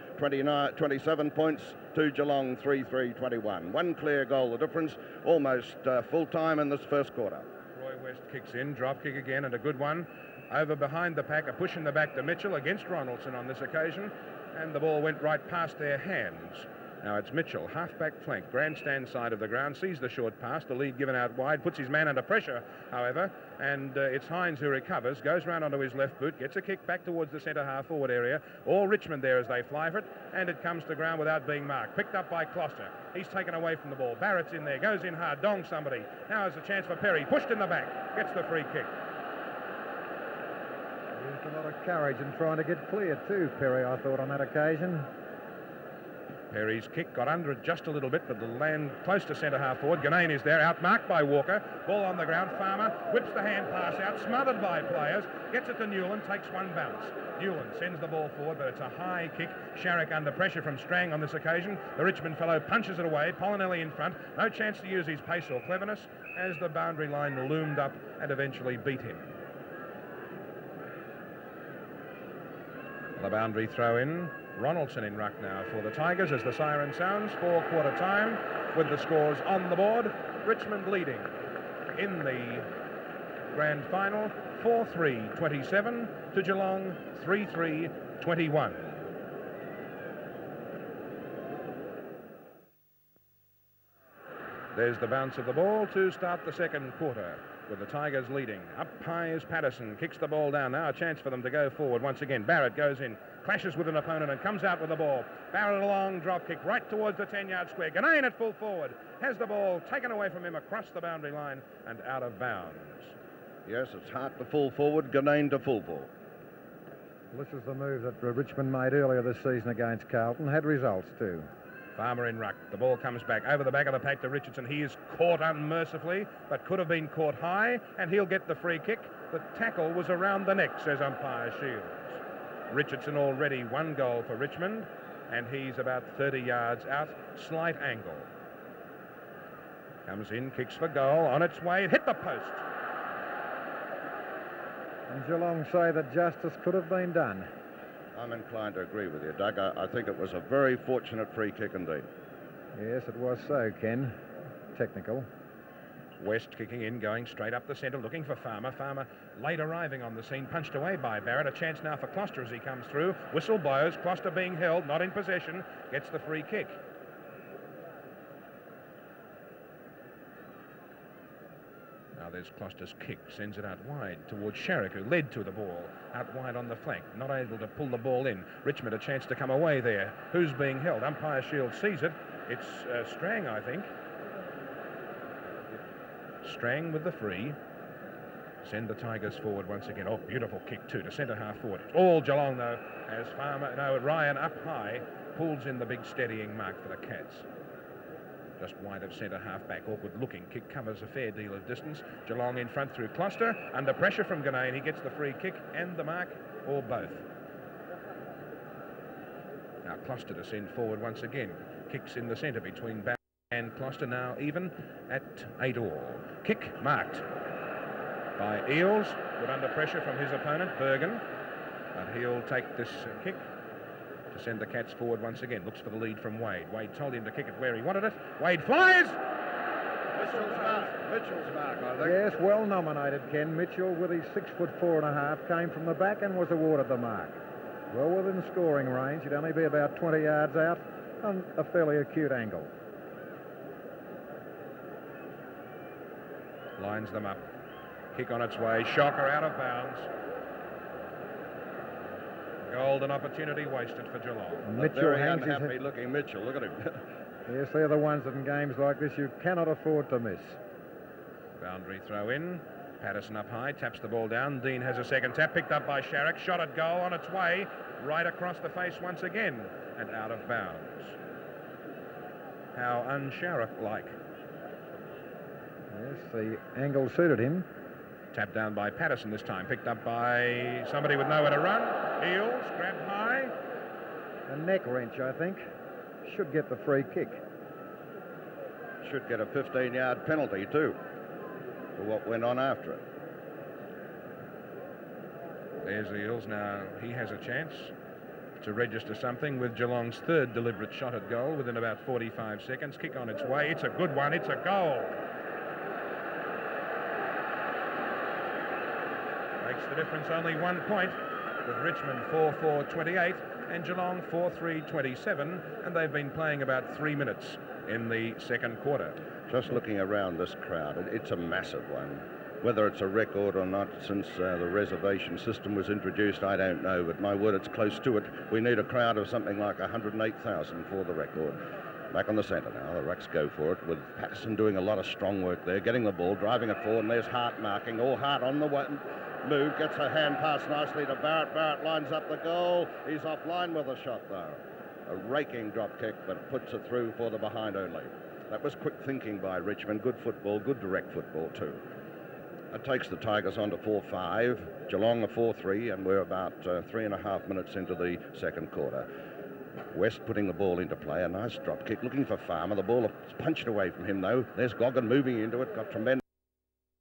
27 points to Geelong 3-3, 21. One clear goal, the difference, almost full time in this first quarter. Roy West kicks in, drop kick again, and a good one. Over behind the pack, a push in the back to Mitchell against Ronaldson on this occasion, and the ball went right past their hands. Now it's Mitchell, half-back flank, grandstand side of the ground, sees the short pass, the lead given out wide, puts his man under pressure, however, and it's Hines who recovers, goes round onto his left boot, gets a kick back towards the centre half-forward area. All Richmond there as they fly for it, and it comes to ground without being marked. Picked up by Closter. He's taken away from the ball. Barrett's in there, goes in hard, dongs somebody. Now is a chance for Perry, pushed in the back, gets the free kick. Used a lot of courage in trying to get clear too, Perry, I thought, on that occasion. Perry's kick got under it just a little bit, but the land close to centre half forward. Ganane is there, outmarked by Walker. Ball on the ground. Farmer whips the hand pass out, smothered by players. Gets it to Newland, takes one bounce. Newland sends the ball forward, but it's a high kick. Sharrock under pressure from Strang on this occasion. The Richmond fellow punches it away. Polinelli in front. No chance to use his pace or cleverness as the boundary line loomed up and eventually beat him. The boundary throw in. Ronaldson in ruck now for the Tigers as the siren sounds for quarter time with the scores on the board. Richmond leading in the grand final 4-3-27 to Geelong 3-3-21. There's the bounce of the ball to start the second quarter with the Tigers leading. Up high is Patterson, kicks the ball down. Now a chance for them to go forward once again. Barrett goes in, clashes with an opponent and comes out with the ball. Barrett a long drop kick right towards the 10-yard square. Ganane at full forward has the ball taken away from him across the boundary line and out of bounds. Yes, it's Hart to full forward, Ganane to full forward. This is the move that Richmond made earlier this season against Carlton. Had results too. Farmer in ruck. The ball comes back over the back of the pack to Richardson. He is caught unmercifully, but could have been caught high, and he'll get the free kick. The tackle was around the neck, says umpire Shields. Richardson already one goal for Richmond, and he's about 30 yards out, slight angle. Comes in, kicks for goal, on its way, hit the post. And Geelong say that justice could have been done. I'm inclined to agree with you, Doug. I think it was a very fortunate free kick indeed. Yes, it was so, Ken. Technical. West kicking in, going straight up the centre, looking for Farmer. Farmer late arriving on the scene, punched away by Barrett. A chance now for Closter as he comes through. Whistle blows, Closter being held, not in possession, gets the free kick. Now there's Closter's kick, sends it out wide towards Sharrock, who led to the ball, out wide on the flank, not able to pull the ball in. Richmond a chance to come away there. Who's being held? Umpire Shields sees it. It's Strang, I think. Strang with the free. Send the Tigers forward once again. Oh, beautiful kick too to centre half forward. It's all Geelong though, as Ryan up high pulls in the big steadying mark for the Cats. just wide of centre half-back. Awkward looking kick, covers a fair deal of distance. Geelong in front through Closter. Under pressure from Ganane, he gets the free kick and the mark, or both. Now Closter to send forward once again. Kicks in the centre between Barry and Closter, now even at 8 all. Kick marked by Eales, put under pressure from his opponent, Bergen. But he'll take this kick to send the Cats forward once again. Looks for the lead from Wade. Wade told him to kick it where he wanted it. Wade flies! Mitchell's mark, I think. Yes, well nominated, Ken. Mitchell, with his 6'4.5", came from the back and was awarded the mark. Well within scoring range. He'd only be about 20 yards out on a fairly acute angle. Lines them up. Kick on its way. Shocker out of bounds. Golden opportunity wasted for Geelong. Mitchell, very unhappy looking Mitchell. Look at him. Yes, they're the ones that in games like this you cannot afford to miss. Boundary throw in. Patterson up high, taps the ball down. Dean has a second tap, picked up by Sharrock. Shot at goal on its way, right across the face once again, and out of bounds. How un-Sharrock-like. Yes, the angle suited him. Tapped down by Patterson this time, picked up by somebody with nowhere to run. Eales, grabbed high. A neck wrench, I think. Should get the free kick. Should get a 15-yard penalty, too, for what went on after it. There's Eales now. He has a chance to register something with Geelong's third deliberate shot at goal within about 45 seconds. Kick on its way. It's a good one. It's a goal. Makes the difference only 1 point, with Richmond 4-4-28 and Geelong 4-3-27, and they've been playing about 3 minutes in the second quarter. Just looking around this crowd, it's a massive one. Whether it's a record or not since the reservation system was introduced, I don't know, but my word, it's close to it. We need a crowd of something like 108,000 for the record. Back on the centre now, the Rucks go for it, with Patterson doing a lot of strong work there, getting the ball, driving it forward, and there's Hart marking. All Hart on the move, gets a hand pass nicely to Barrett. Barrett lines up the goal. He's offline with a shot, though. A raking drop kick, but puts it through for the behind only. That was quick thinking by Richmond. Good football, good direct football, too. It takes the Tigers on to 4-5. Geelong a 4-3, and we're about 3.5 minutes into the second quarter. West putting the ball into play. A nice drop kick, looking for Farmer. The ball is punched away from him, though. There's Goggin moving into it. Got tremendous.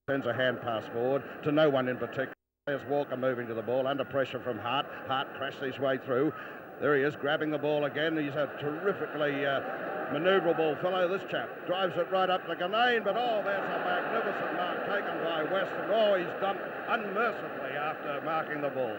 Sends a hand pass forward to no one in particular. There's Walker moving to the ball, under pressure from Hart. Hart crashed his way through. There he is, grabbing the ball again. He's a terrifically manoeuvrable fellow, this chap. Drives it right up to Ganane, but oh, there's a magnificent mark taken by West. And oh, he's done unmercifully after marking the ball.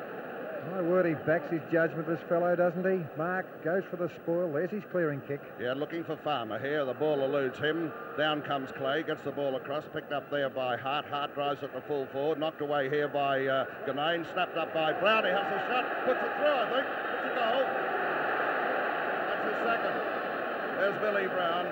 My word, he backs his judgment, this fellow, doesn't he? Mark goes for the spoil. There's his clearing kick. Yeah, looking for Farmer here. The ball eludes him. Down comes Clay, gets the ball across, picked up there by Hart. Hart drives it to full forward, knocked away here by Ganane, snapped up by Brown. He has a shot, puts it through, I think. It's a goal. That's his second. There's Billy Brown.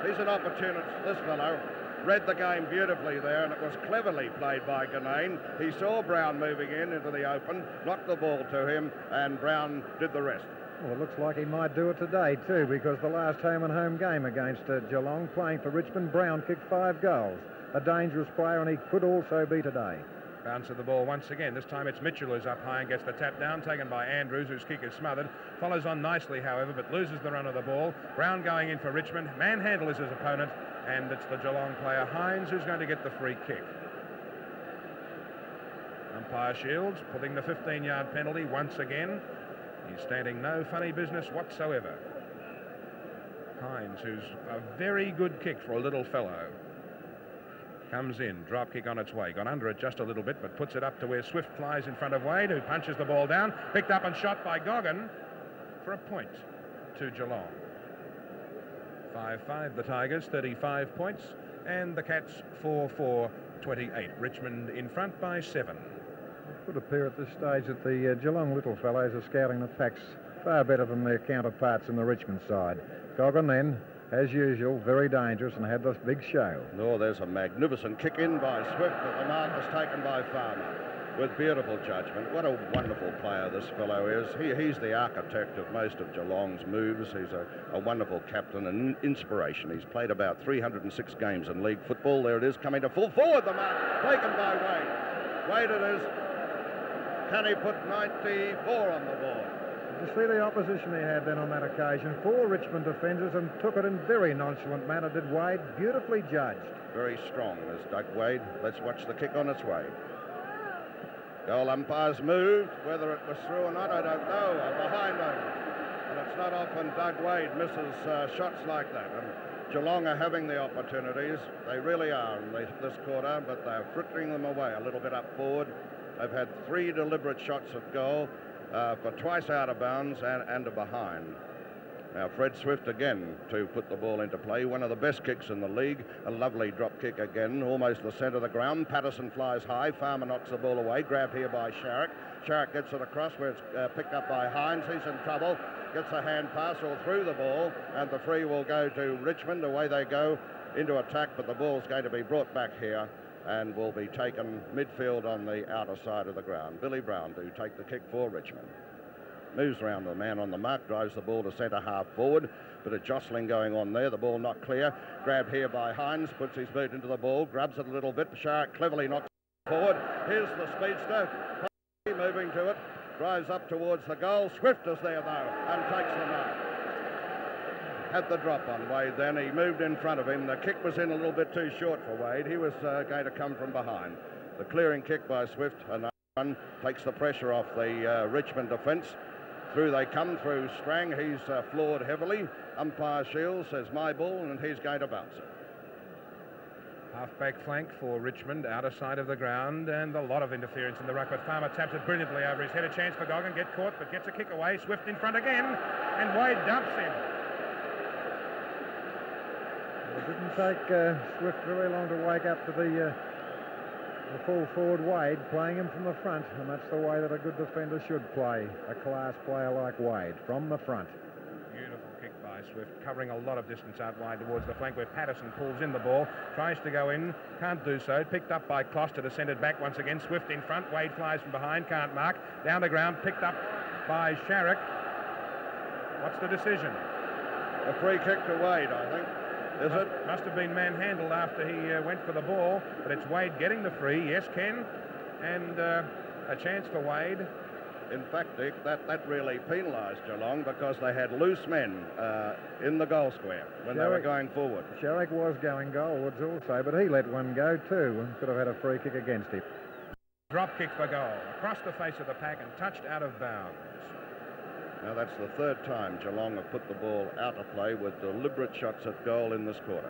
He's an opportunist, this fellow. Read the game beautifully there, and it was cleverly played by Ganane. He saw Brown moving into the open, knocked the ball to him, and Brown did the rest. Well, it looks like he might do it today, too, because the last home-and-home game against Geelong, playing for Richmond, Brown kicked 5 goals. A dangerous player, and he could also be today. Bounce of the ball once again. This time it's Mitchell who's up high and gets the tap down, taken by Andrews, whose kick is smothered. Follows on nicely, however, but loses the run of the ball. Brown going in for Richmond. Manhandle is his opponent, and it's the Geelong player Hines who's going to get the free kick. Umpire Shields putting the 15-yard penalty once again. He's standing no funny business whatsoever. Hines, who's a very good kick for a little fellow. Comes in, drop kick on its way. Got under it just a little bit, but puts it up to where Swift flies in front of Wade, who punches the ball down. Picked up and shot by Goggin for a point to Geelong. 5-5 the Tigers, 35 points, and the Cats 4-4-28. Richmond in front by 7. It could appear at this stage that the Geelong little fellows are scouting the facts far better than their counterparts in the Richmond side. Goggin then, as usual, very dangerous and had this big show. No, there's a magnificent kick in by Swift, but the mark was taken by Farmer. with beautiful judgment. What a wonderful player this fellow is. He's the architect of most of Geelong's moves. He's a wonderful captain and inspiration. He's played about 306 games in league football. There it is, coming to full forward, the mark, taken by Wade. Wade it is. Can he put 94 on the board? You see the opposition he had then on that occasion. 4 Richmond defenders and took it in very nonchalant manner, did Wade. Beautifully judged. Very strong is Doug Wade. Let's watch the kick on its way. Goal umpires moved. Whether it was through or not, I don't know. Behind them. And it's not often Doug Wade misses shots like that. And Geelong are having the opportunities. They really are in this quarter, but they're frittering them away a little bit up forward. They've had 3 deliberate shots at goal for twice out of bounds and a behind. Now Fred Swift again to put the ball into play. One of the best kicks in the league. A lovely drop kick again, almost the centre of the ground. Patterson flies high. Farmer knocks the ball away. Grabbed here by Sharrock. Sharrock gets it across where it's picked up by Hines. He's in trouble. Gets a hand pass all through the ball, and the free will go to Richmond. Away they go into attack, but the ball's going to be brought back here and will be taken midfield on the outer side of the ground. Billy Brown to take the kick for Richmond. Moves around the man on the mark, drives the ball to centre half forward. Bit of jostling going on there, the ball not clear. Grabbed here by Hines, puts his boot into the ball, grabs it a little bit. Sharrock cleverly knocks it forward. Here's the speedster, moving to it, drives up towards the goal. Swift is there though, and takes the mark. Had the drop on Wade then, he moved in front of him. The kick was in a little bit too short for Wade. He was going to come from behind. The clearing kick by Swift, and one takes the pressure off the Richmond defence. Through they come through Strang. He's floored heavily. Umpire Shields says my ball, and he's going to bounce it. Half-back flank for Richmond, outer side of the ground, and a lot of interference in the ruck, but Farmer taps it brilliantly over his head. A chance for Goggin, get caught, but gets a kick away. Swift in front again, and Wade dumps him. It didn't take Swift very long to wake up to the full forward Wade, playing him from the front, and that's the way that a good defender should play, a class player like Wade, from the front. Beautiful kick by Swift, covering a lot of distance out wide towards the flank where Patterson pulls in the ball, tries to go in, can't do so. Picked up by Kloster, descended back once again. Swift in front, Wade flies from behind, can't mark. Down the ground, picked up by Sharrock. What's the decision? A free kick to Wade, I think. Is it? Must have been manhandled after he went for the ball, but it's Wade getting the free. Yes, Ken, and a chance for Wade. In fact, Dick, that really penalised Geelong because they had loose men in the goal square when they were going forward. Sharrock was going goalwards also, but he let one go too and could have had a free kick against him. Drop kick for goal, across the face of the pack and touched out of bounds. Now that's the 3rd time Geelong have put the ball out of play with deliberate shots at goal in this quarter.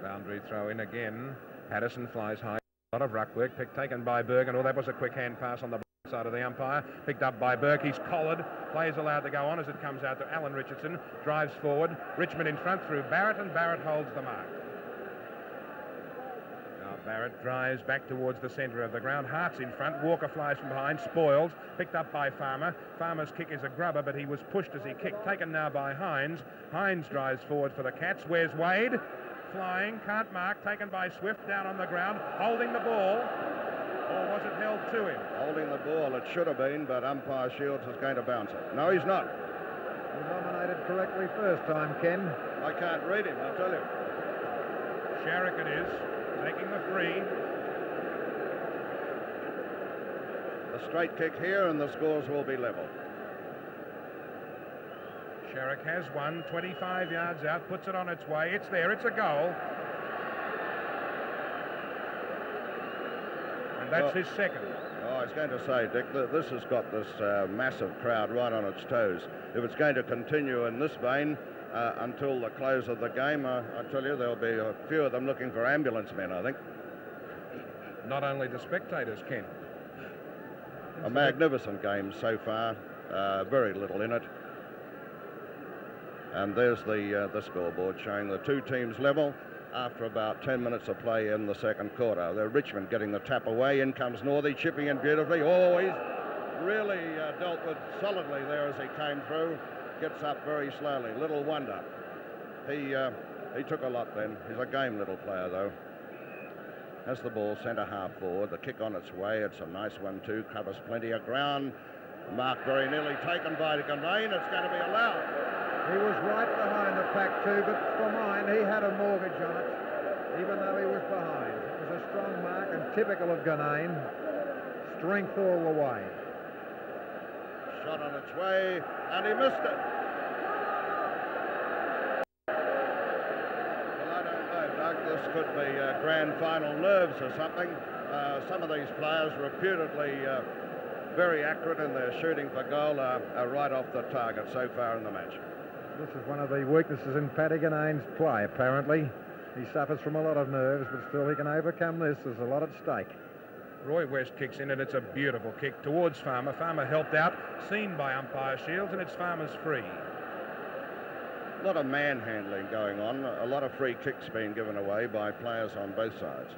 Boundary throw in again. Patterson flies high. A lot of ruck work. Taken by Bergen. Oh, that was a quick hand pass on the side of the umpire. Picked up by Burke. He's collared. Players allowed to go on as it comes out to Alan Richardson. Drives forward. Richmond in front through Barrett, and Barrett holds the mark. Barrett drives back towards the centre of the ground. Hart's in front. Walker flies from behind. Spoils. Picked up by Farmer. Farmer's kick is a grubber, but he was pushed as he kicked. Taken now by Hines. Hines drives forward for the Cats. Where's Wade? Flying. Can't mark. Taken by Swift down on the ground. Holding the ball. Or was it held to him? Holding the ball. It should have been, but umpire Shields is going to bounce it. No, he's not. He nominated correctly first time, Ken. I can't read him, I'll tell you. Sharrock it is. Taking the free. A straight kick here and the scores will be level. Sharrock has one, 25 yards out, puts it on its way. It's there, it's a goal. And that's his second. Oh, I was going to say, Dick, this has got this massive crowd right on its toes. If it's going to continue in this vein, until the close of the game, I tell you, there'll be a few of them looking for ambulance men, I think. Not only the spectators, Ken. A magnificent game so far, very little in it. And there's the scoreboard showing the 2 teams level after about 10 minutes of play in the second quarter. They're Richmond getting the tap away. In comes Northey, chipping in beautifully. Oh, he's really dealt with solidly there as he came through. Gets up very slowly. Little wonder. He took a lot then. He's a game little player, though. Has the ball centre half forward. The kick on its way. It's a nice one too. Covers plenty of ground. Mark very nearly taken by the Gain. It's going to be allowed. He was right behind the pack too, but for mine, he had a mortgage on it, even though he was behind. It was a strong mark and typical of Gain. Strength all the way. Shot on its way, and he missed it. Well, I don't know, Doug. This could be grand final nerves or something. Some of these players, reputedly very accurate in their shooting for goal, are right off the target so far in the match. This is one of the weaknesses in Paddy Gain's play, apparently. He suffers from a lot of nerves, but still he can overcome this. There's a lot at stake. Roy West kicks in, and it's a beautiful kick towards Farmer. Farmer helped out, seen by umpire Shields, and it's Farmer's free. A lot of manhandling going on. A lot of free kicks being given away by players on both sides.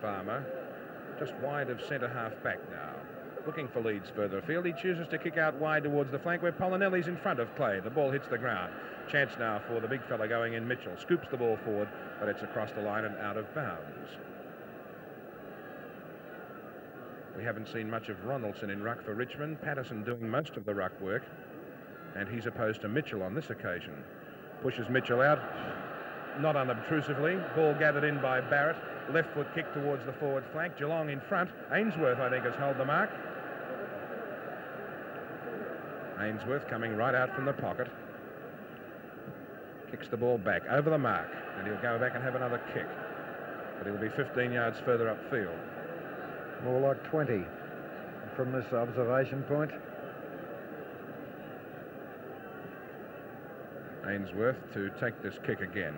Farmer just wide of centre half back now. Looking for leads further afield. He chooses to kick out wide towards the flank where Polinelli's in front of Clay. The ball hits the ground. Chance now for the big fella going in, Mitchell. Scoops the ball forward, but it's across the line and out of bounds. We haven't seen much of Ronaldson in ruck for Richmond. Patterson doing most of the ruck work, and he's opposed to Mitchell on this occasion. Pushes Mitchell out, not unobtrusively. Ball gathered in by Barrett. Left foot kick towards the forward flank. Geelong in front. Ainsworth, I think, has held the mark. Ainsworth coming right out from the pocket. Kicks the ball back over the mark, and he'll go back and have another kick. But he'll be 15 yards further upfield. More like 20 from this observation point. Ainsworth to take this kick again.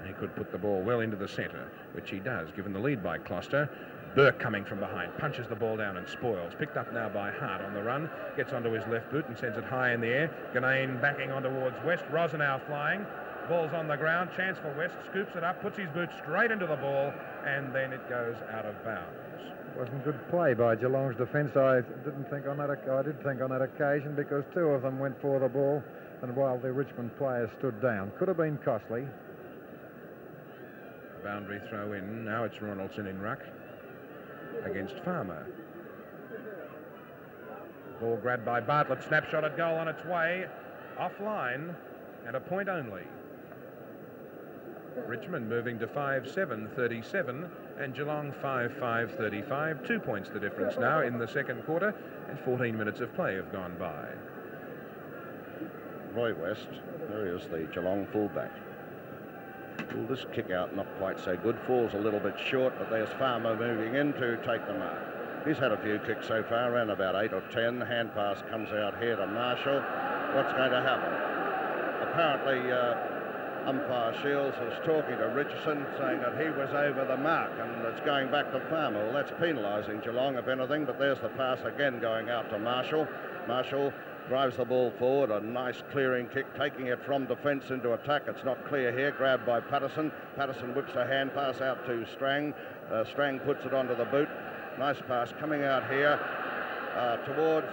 He could put the ball well into the centre, which he does, given the lead by Closter. Burke coming from behind, punches the ball down and spoils. Picked up now by Hart on the run, gets onto his left boot and sends it high in the air. Gain backing on towards West. Rosenau flying. Ball's on the ground. Chance for West. Scoops it up, puts his boot straight into the ball, and then it goes out of bounds. Wasn't good play by Geelong's defence. I did think on that occasion, because two of them went for the ball, and while the Richmond players stood down. Could have been costly. Boundary throw in. Now it's Ronaldson in ruck against Farmer. Ball grabbed by Bartlett. Snapshot at goal on its way. Offline and a point only. Richmond moving to 5-7-37 and Geelong 5-5-35. 2 points the difference now in the second quarter, and 14 minutes of play have gone by. Roy West, there he is, the Geelong fullback. Well, this kick out not quite so good. Falls a little bit short, but there's Farmer moving in to take the mark. He's had a few kicks so far, around about 8 or 10. Hand pass comes out here to Marshall. What's going to happen? Apparently, umpire Shields is talking to Richardson, saying that he was over the mark, and it's going back to Farmer. Well, that's penalising Geelong, if anything, but there's the pass again going out to Marshall. Marshall drives the ball forward, a nice clearing kick, taking it from defence into attack. It's not clear here, grabbed by Patterson. Patterson whips a hand pass out to Strang. Strang puts it onto the boot. Nice pass coming out here towards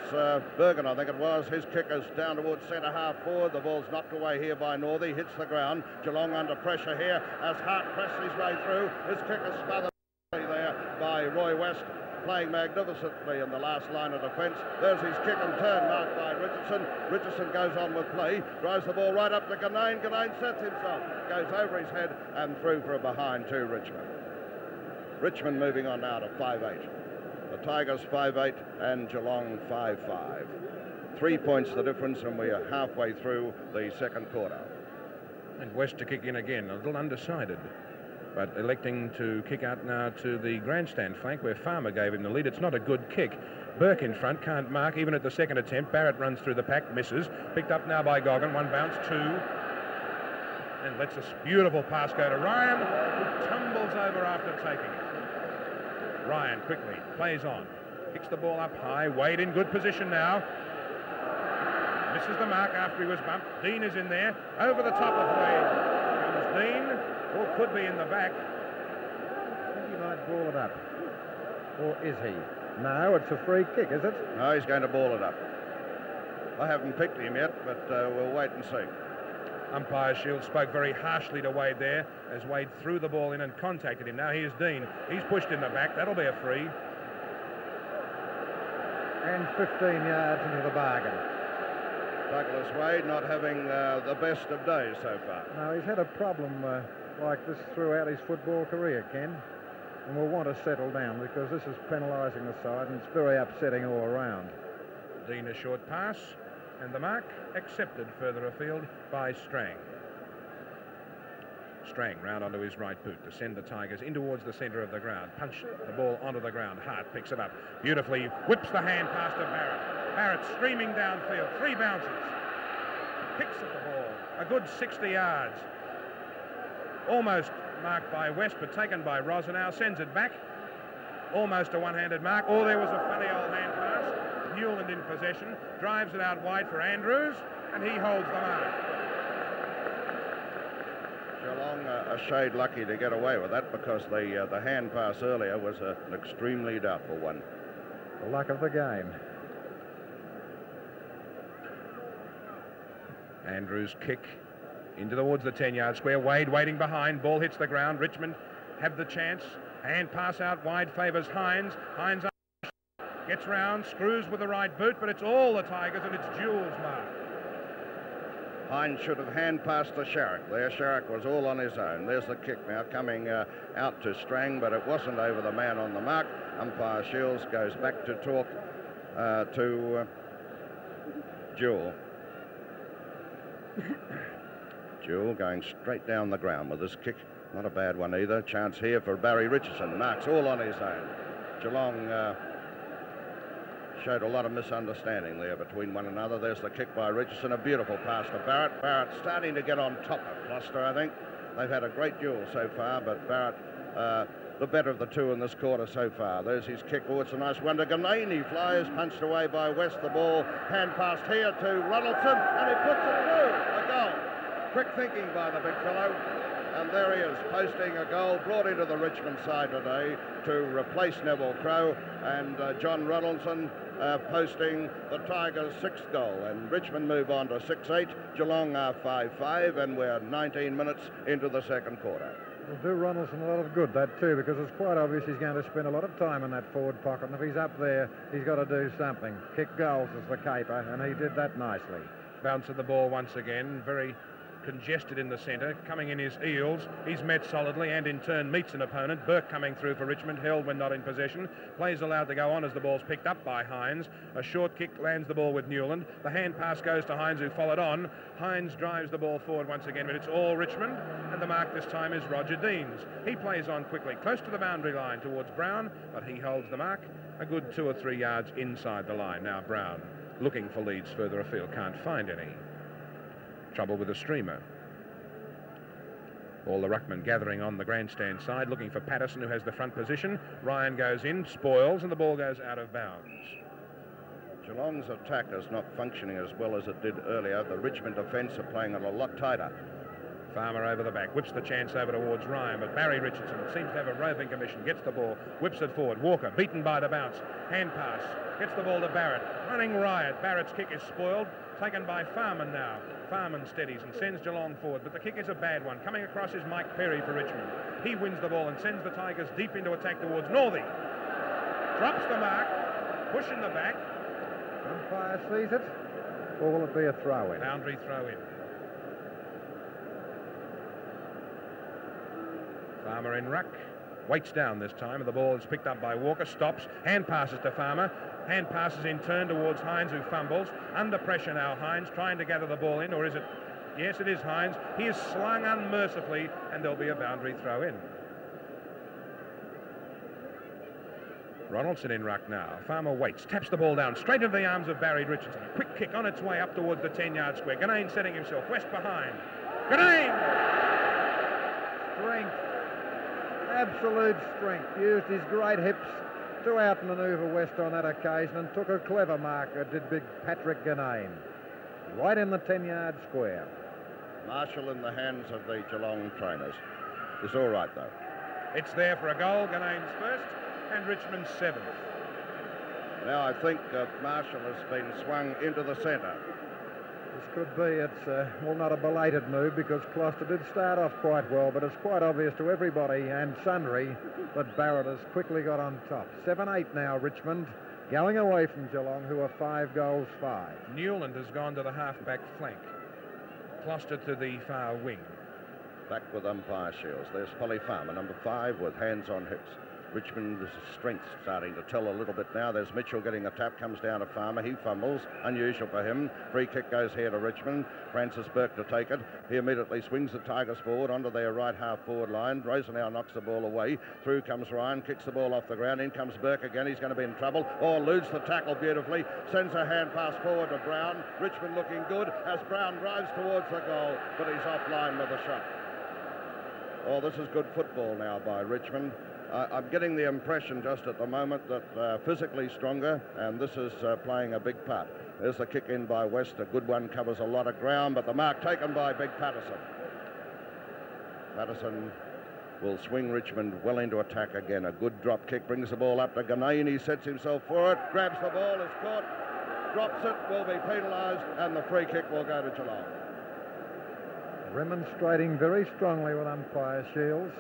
Bergen, I think it was. His kick is down towards centre half forward. The ball's knocked away here by Northey, hits the ground. Geelong under pressure here as Hart presses his way through. His kick is smothered there by Roy West, playing magnificently in the last line of defence. There's his kick and turn marked by Richardson. Richardson goes on with play, drives the ball right up to Gain. Gain sets himself, goes over his head and through for a behind to Richmond. Richmond moving on now to 5-8. The Tigers 5-8 and Geelong 5-5. 3 points the difference, and we are halfway through the second quarter. And West to kick in again, a little undecided, but electing to kick out now to the grandstand flank where Farmer gave him the lead. It's not a good kick. Burke in front, can't mark even at the second attempt. Barrett runs through the pack, misses. Picked up now by Goggin. One bounce, two. And lets this beautiful pass go to Ryan, who tumbles over after taking it. Ryan quickly plays on. Kicks the ball up high. Wade in good position now. Misses the mark after he was bumped. Dean is in there. Over the top of Wade comes Dean. Or could be in the back. I think he might ball it up. Or is he? No, it's a free kick, is it? No, he's going to ball it up. I haven't picked him yet, but we'll wait and see. Umpire Shields spoke very harshly to Wade there as Wade threw the ball in and contacted him. Now here's Dean. He's pushed in the back. That'll be a free. And 15 yards into the bargain. Douglas Wade not having the best of days so far. No, he's had a problem like this throughout his football career, Ken. And will want to settle down because this is penalising the side and it's very upsetting all around. Dean a short pass. And the mark accepted further afield by Strang. Strang round onto his right boot to send the Tigers in towards the centre of the ground. Punch the ball onto the ground. Hart picks it up beautifully. Whips the hand pass to Barrett. Barrett streaming downfield. 3 bounces. Picks at the ball. A good 60 yards. Almost marked by West, but taken by Rosenau. Sends it back. Almost a one-handed mark. Oh, there was a funny old hand pass. Newland in possession, drives it out wide for Andrews, and he holds the mark. Geelong a shade lucky to get away with that because the hand pass earlier was an extremely doubtful one. The luck of the game. Andrews kick into towards the 10-yard square. Wade waiting behind. Ball hits the ground. Richmond have the chance. Hand pass out wide favours Hines. Hines gets round, screws with the right boot, but it's all the Tigers and it's Jules' mark. Hines should have hand passed to Sharrock there. Sharrock was all on his own. There's the kick now coming out to Strang, but it wasn't over the man on the mark. Umpire Shields goes back to talk to Jewell. Jewell going straight down the ground with this kick. Not a bad one either. Chance here for Barry Richardson. Marks all on his own. Geelong showed a lot of misunderstanding there between one another. There's the kick by Richardson. A beautiful pass to Barrett. Barrett starting to get on top of Gloucester, I think. They've had a great duel so far, but Barrett the better of the two in this quarter so far. There's his kick. Oh, it's a nice one to Ganane. He flies, punched away by West. The ball hand passed here to Ronaldson, and he puts it through. A goal. Quick thinking by the big fellow. And there he is, posting a goal brought into the Richmond side today to replace Neville Crowe, and John Ronaldson posting the Tigers' 6th goal. And Richmond move on to 6-8. Geelong are 5-5, and we're 19 minutes into the second quarter. It'll do Ronaldson a lot of good, that too, because it's quite obvious he's going to spend a lot of time in that forward pocket, and if he's up there, he's got to do something. Kick goals is the caper, and he did that nicely. Bounce of the ball once again, very congested in the centre, coming in his Eels. He's met solidly and in turn meets an opponent. Burke coming through for Richmond, held when not in possession. Plays allowed to go on as the ball's picked up by Hines. A short kick lands the ball with Newland. The hand pass goes to Hines, who followed on. Hines drives the ball forward once again, but it's all Richmond, and the mark this time is Roger Deans. He plays on quickly, close to the boundary line towards Brown, but he holds the mark a good 2 or 3 yards inside the line. Now Brown looking for leads further afield, can't find any. Trouble with the streamer. All the ruckmen gathering on the grandstand side, looking for Patterson, who has the front position. Ryan goes in, spoils, and the ball goes out of bounds. Geelong's attack is not functioning as well as it did earlier. The Richmond defence are playing it a lot tighter. Farmer over the back, whips the chance over towards Ryan, but Barry Richardson seems to have a roving commission, gets the ball, whips it forward. Walker, beaten by the bounce, hand pass, gets the ball to Barrett, running riot. Barrett's kick is spoiled, taken by Farman now. Farman steadies and sends Geelong forward, but the kick is a bad one. Coming across is Mike Perry for Richmond. He wins the ball and sends the Tigers deep into attack towards Northey. Drops the mark, push in the back. Umpire sees it, or will it be a throw-in? Boundary throw-in. Farmer in ruck, waits down this time, and the ball is picked up by Walker, stops, hand passes to Farmer, hand passes in turn towards Hines, who fumbles. Under pressure now, Hines trying to gather the ball in, or is it? Yes, it is Hines. He is slung unmercifully, and there'll be a boundary throw-in. Ronaldson in ruck now. Farmer waits, taps the ball down, straight into the arms of Barry Richardson. Quick kick on its way up towards the 10-yard square. Ganane setting himself, West behind. Ganane! Strength. Absolute strength. Used his great hips to outmaneuver West on that occasion and took a clever marker, did big Patrick Ganane. Right in the 10-yard square. Marshall in the hands of the Geelong trainers. It's all right, though. It's there for a goal. Ganane's first and Richmond's 7th. Now I think Marshall has been swung into the centre. could be. It's, well, not a belated move because Gloucester did start off quite well, but it's quite obvious to everybody and sundry that Barrett has quickly got on top. 7-8 now, Richmond, going away from Geelong, who are 5 goals 5. Newland has gone to the half-back flank. Gloucester to the far wing. Back with umpire Shields. There's Polly Farmer, number 5, with hands on hips. Richmond's strength starting to tell a little bit now. There's Mitchell getting a tap, comes down to Farmer. He fumbles, unusual for him. Free kick goes here to Richmond. Francis Burke to take it. He immediately swings the Tigers forward onto their right half forward line. Rosenau knocks the ball away. Through comes Ryan, kicks the ball off the ground. In comes Burke again. He's going to be in trouble. Oh, eludes the tackle beautifully. Sends a hand pass forward to Brown. Richmond looking good as Brown drives towards the goal, but he's offline with a shot. Oh, this is good football now by Richmond. I'm getting the impression just at the moment that they're physically stronger, and this is playing a big part. There's the kick in by West. A good one, covers a lot of ground, but the mark taken by Big Patterson. Patterson will swing Richmond well into attack again. A good drop kick brings the ball up to Ganane. He sets himself for it, grabs the ball, is caught, drops it, will be penalised, and the free kick will go to Geelong. Remonstrating very strongly with umpire Shields,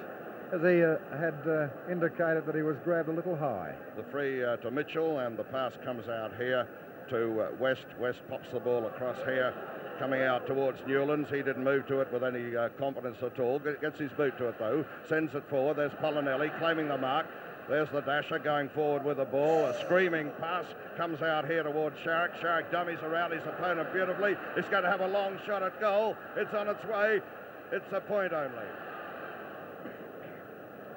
as he had indicated that he was grabbed a little high. The free to Mitchell, and the pass comes out here to West. West pops the ball across here, coming out towards Newlands. He didn't move to it with any confidence at all. Gets his boot to it, though. Sends it forward. There's Polinelli claiming the mark. There's the dasher going forward with the ball. A screaming pass comes out here towards Sharrock. Sharrock dummies around his opponent beautifully. He's going to have a long shot at goal. It's on its way. It's a point only.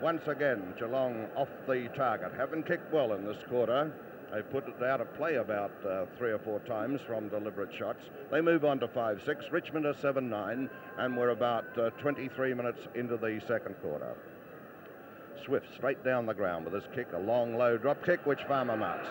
Once again, Geelong off the target. Haven't kicked well in this quarter. They put it out of play about 3 or 4 times from deliberate shots. They move on to 5-6. Richmond are 7-9, and we're about 23 minutes into the second quarter. Swift straight down the ground with his kick, a long, low drop kick, which Farmer marks.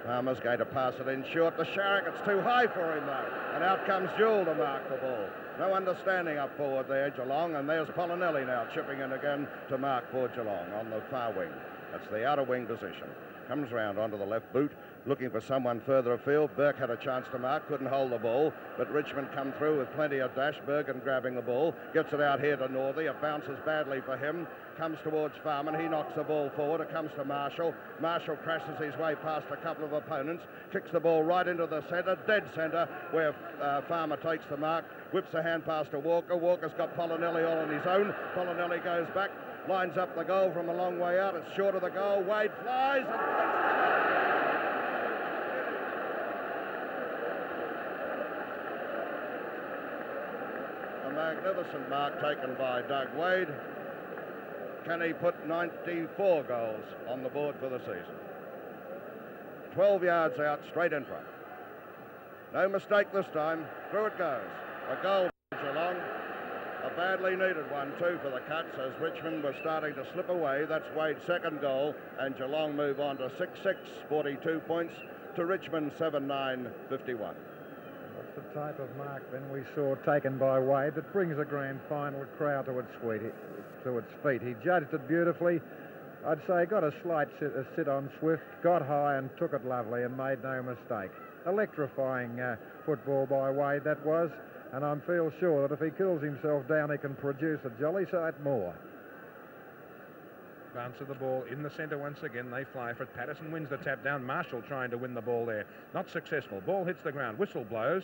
Farmer's going to pass it in short to Sharrock. It's too high for him, though. And out comes Jewell to mark the ball. No understanding up forward there, Geelong. And there's Polinelli now chipping in again to mark for Geelong on the far wing. That's the outer wing position. Comes round onto the left boot, looking for someone further afield. Burke had a chance to mark, couldn't hold the ball, but Richmond come through with plenty of dash. Bergen grabbing the ball, gets it out here to Northey. It bounces badly for him. Comes towards Farman. He knocks the ball forward. It comes to Marshall. Marshall crashes his way past a couple of opponents, kicks the ball right into the centre, dead centre, where Farmer takes the mark, whips a hand pass to Walker. Walker's got Polinelli all on his own. Polinelli goes back, lines up the goal from a long way out. It's short of the goal. Wade flies and a magnificent mark taken by Doug Wade. Can he put 94 goals on the board for the season? 12 yards out, straight in front. No mistake this time. Through it goes. A goal for Geelong. A badly needed one, too, for the Cats, as Richmond was starting to slip away. That's Wade's second goal, and Geelong move on to 6-6, 42 points, to Richmond 7-9, 51. That's the type of mark then we saw taken by Wade that brings a grand final crowd to its feet. He judged it beautifully. I'd say got a slight sit on Swift, got high and took it lovely and made no mistake. Electrifying football by Wade that was, and I feel sure that if he cools himself down he can produce a jolly sight more. Bounce of the ball in the centre once again. They fly for it. Patterson wins the tap down. Marshall trying to win the ball there. Not successful. Ball hits the ground. Whistle blows.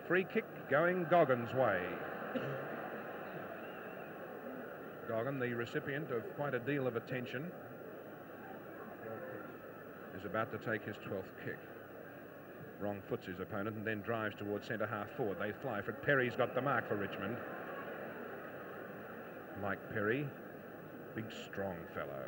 Free kick going Goggins' way. Goggin, the recipient of quite a deal of attention, is about to take his 12th kick. Wrong foots his opponent and then drives towards centre half forward. They fly for it. Perry's got the mark for Richmond. Mike Perry, big strong fellow.